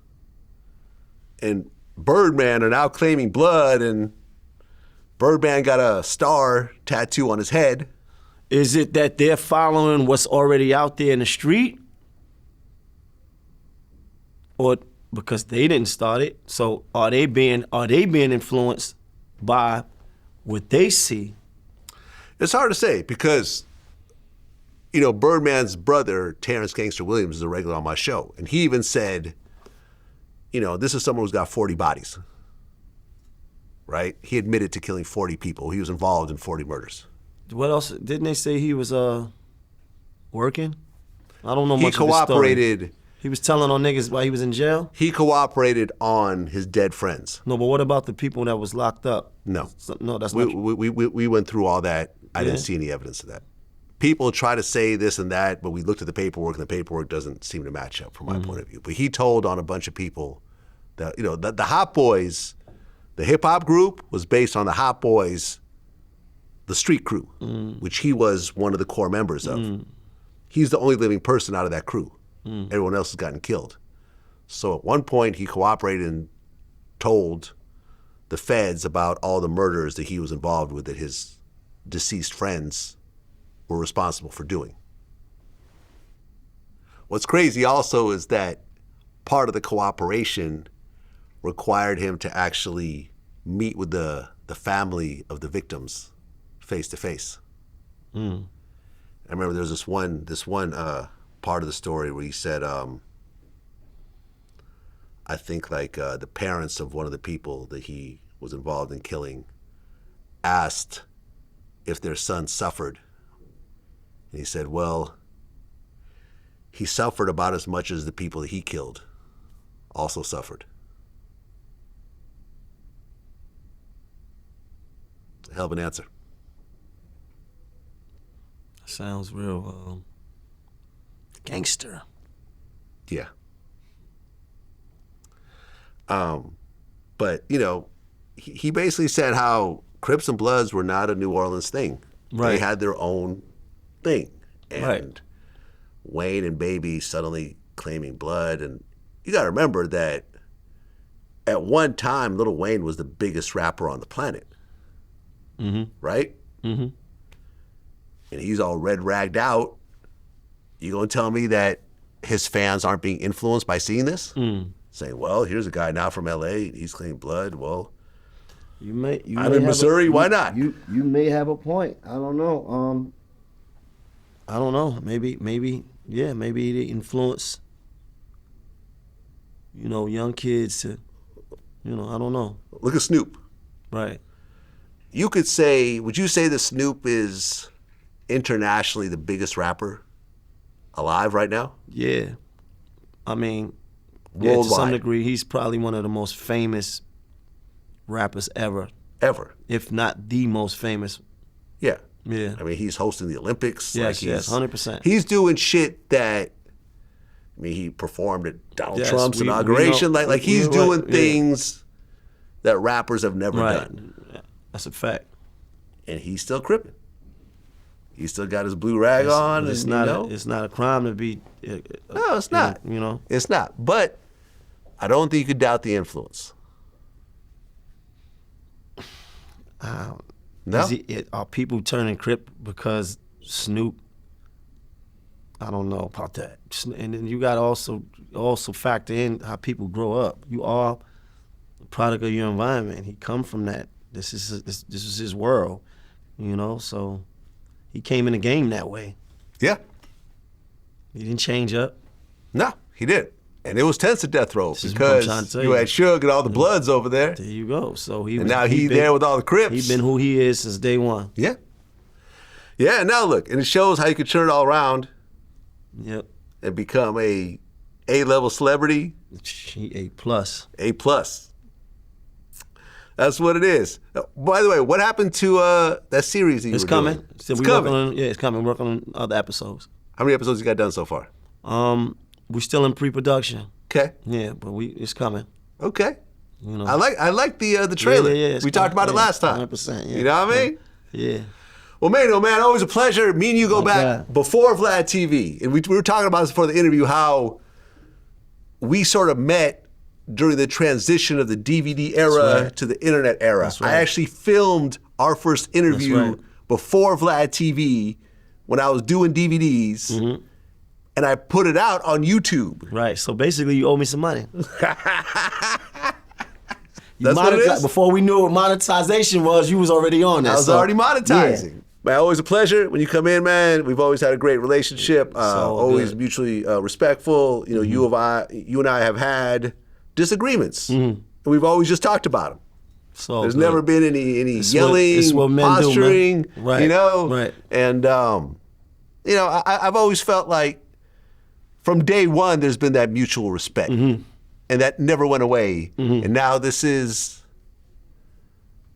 and Birdman are now claiming blood, and Birdman got a star tattoo on his head. Is it that they're following what's already out there in the street? Or because they didn't start it? So are they being influenced by what they see? It's hard to say because, you know, Birdman's brother, Terrence Gangster Williams, is a regular on my show. And he even said, you know, this is someone who's got 40 bodies, right? He admitted to killing 40 people. He was involved in 40 murders. What else? Didn't they say he was working? I don't know He much of his story. cooperated. He was telling on niggas while he was in jail? He cooperated on his dead friends. No, but what about the people that was locked up? No. No, that's not true. We went through all that. I didn't see any evidence of that. People try to say this and that, but we looked at the paperwork, and the paperwork doesn't seem to match up from my point of view. But he told on a bunch of people that, you know, the Hot Boys, the hip-hop group was based on the Hot Boys, the street crew, which he was one of the core members of. He's the only living person out of that crew. Everyone else has gotten killed. So at one point, he cooperated and told the feds about all the murders that he was involved with that his deceased friends were responsible for doing. What's crazy also is that part of the cooperation required him to actually meet with the family of the victims face to face. I remember there was this one part of the story where he said, I think like the parents of one of the people that he was involved in killing asked if their son suffered. And he said, well, he suffered about as much as the people that he killed also suffered. Hell of an answer. Sounds real gangster. Yeah. But, you know, he basically said how Crips and Bloods were not a New Orleans thing. Right. They had their own thing. And Right. Wayne and Baby suddenly claiming blood. And you got to remember that at one time, Lil Wayne was the biggest rapper on the planet. Right? And he's all red ragged out. You gonna tell me that his fans aren't being influenced by seeing this? Saying, well, here's a guy now from LA, he's claiming blood. Well, You I'm in Missouri, why not? You may have a point. I don't know. I don't know. Maybe the influence you know, young kids to, you know, I don't know. Look at Snoop. Right. Would you say that Snoop is internationally the biggest rapper alive right now? Yeah. I mean, yeah, to Worldwide. some degree, he's probably one of the most famous rappers ever, Ever. if not the most famous. Yeah. Yeah. I mean, he's hosting the Olympics. Yes, like yes, 100%. He's doing shit that, I mean, he performed at Donald Yes, Trump's we inauguration. know- like he's right, doing yeah. things that rappers have never Right. done. That's a fact. And he's still crippin'. He's still got his blue rag on. It's and, not. you know, It's not a crime to be. no, it's not. You know. It's not. But I don't think you could doubt the influence. No? Are people turning Crip because Snoop? I don't know about that. And then you got to also factor in how people grow up. You are a product of your environment. He come from that. This is his world, you know. So he came in the game that way. Yeah. He didn't change up. No, he did. And it was tense at death row This is what I'm because trying to tell you you. had Suge and all the Bloods over there. There you go. So And now he there with all the Crips. He been who he is since day one. Yeah. Yeah, and now look, and it shows how you can turn it all around Yep. and become a A-level celebrity, He A+. A+. That's what it is. By the way, what happened to that series that you It's were coming. doing? So It's we coming. working on, yeah, it's coming. We're working on other episodes. How many episodes you got done so far? We're still in pre-production. Okay. Yeah, but it's coming. Okay. You know. I like the trailer. Yeah, we talked about it last time. 100%. Yeah. You know what I mean? Yeah. Well, Maino, man, always a pleasure. Me and you go back God. before VladTV. And we were talking about this before the interview, how we sort of met during the transition of the DVD era right. to the internet era. That's right. I actually filmed our first interview That's right. before VladTV when I was doing DVDs. Mm-hmm. And I put it out on YouTube. Right. So basically, you owe me some money. That's what it is? Before we knew what monetization was, you was already on that. I was so, already monetizing. Yeah. Man, always a pleasure when you come in, man. We've always had a great relationship. all Always good. mutually respectful. You know, you and I have had disagreements, and we've always just talked about them. So There's good. never been any yelling, it's what men do, posturing, man. Right, you know. right. And you know, I've always felt like from day one there's been that mutual respect, and that never went away. And now this is,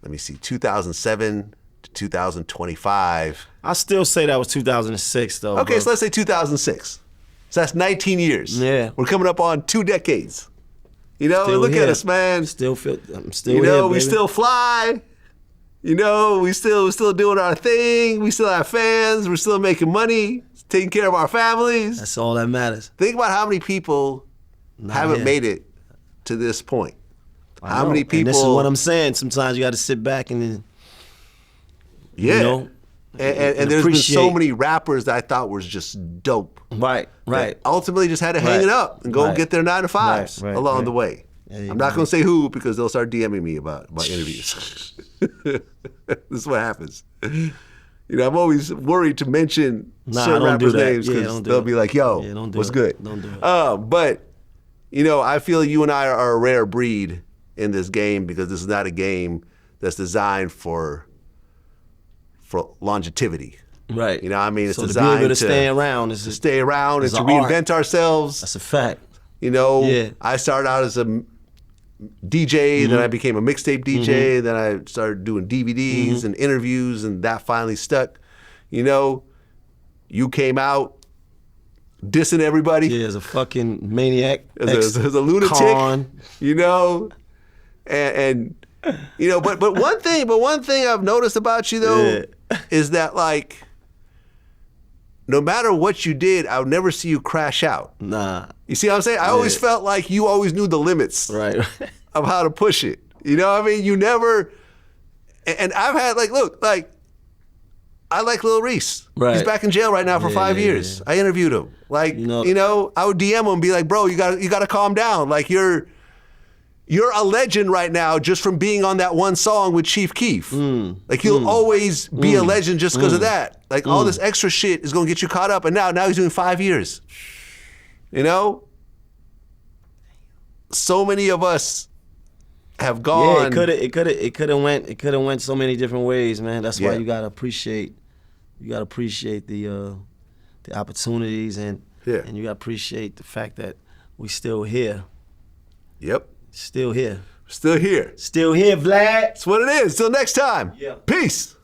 let me see, 2007 to 2025. I still say that was 2006, though. Okay, bro. so let's say 2006. So that's 19 years. Yeah. We're coming up on 2 decades. You know, Still look here. at us, man. I'm still You know, here, we baby. still fly. You know, we're still doing our thing. We still have fans. We're still making money, taking care of our families. That's all that matters. Think about how many people haven't here. made it to this point. I How know. many people? And this is what I'm saying. Sometimes you got to sit back and then, Yeah. you know, and there's been so appreciate. many rappers that I thought was just dope. Right. that ultimately just had to hang Right. it up and go Right. get their 9 to 5s Right, along right. the way. Yeah, you I'm not go. going to say who because they'll start DMing me about my interviews. This is what happens. You know, I'm always worried to mention Nah, certain don't do rappers' that. names Yeah, because don't do they'll it. be like, yo, Yeah, don't do what's it. good? Don't do it. But, you know, I feel you and I are a rare breed in this game because this is not a game that's designed for longevity. right. You know what I mean? It's so to be designed able to stay around is to stay around and it's to an art. reinvent ourselves. That's a fact. You know, Yeah. I started out as a DJ, then I became a mixtape DJ, then I started doing DVDs and interviews, and that finally stuck. You know, you came out dissing everybody Yeah, as a fucking maniac. as a lunatic. Con. You know, and you know, but one thing I've noticed about you though is that like, no matter what you did, I would never see you crash out. Nah. You see what I'm saying? I always felt like you always knew the limits Right. of how to push it. You know what I mean? You never, and I've had like, look, like, I like Lil Reese. Right. He's back in jail right now for 5 years. I interviewed him. Like, you know, I would DM him and be like, bro, you got to calm down. Like you're a legend right now just from being on that one song with Chief Keef. Like you'll always be a legend just because of that. Like all this extra shit is gonna get you caught up. And now he's doing 5 years. You know? so many of us have gone. Yeah, it could have went so many different ways, man. That's why you gotta appreciate the opportunities and you gotta appreciate the fact that we still here. Yep. Still here. Still here. Still here, Vlad. That's what it is. Till next time. Yeah. Peace.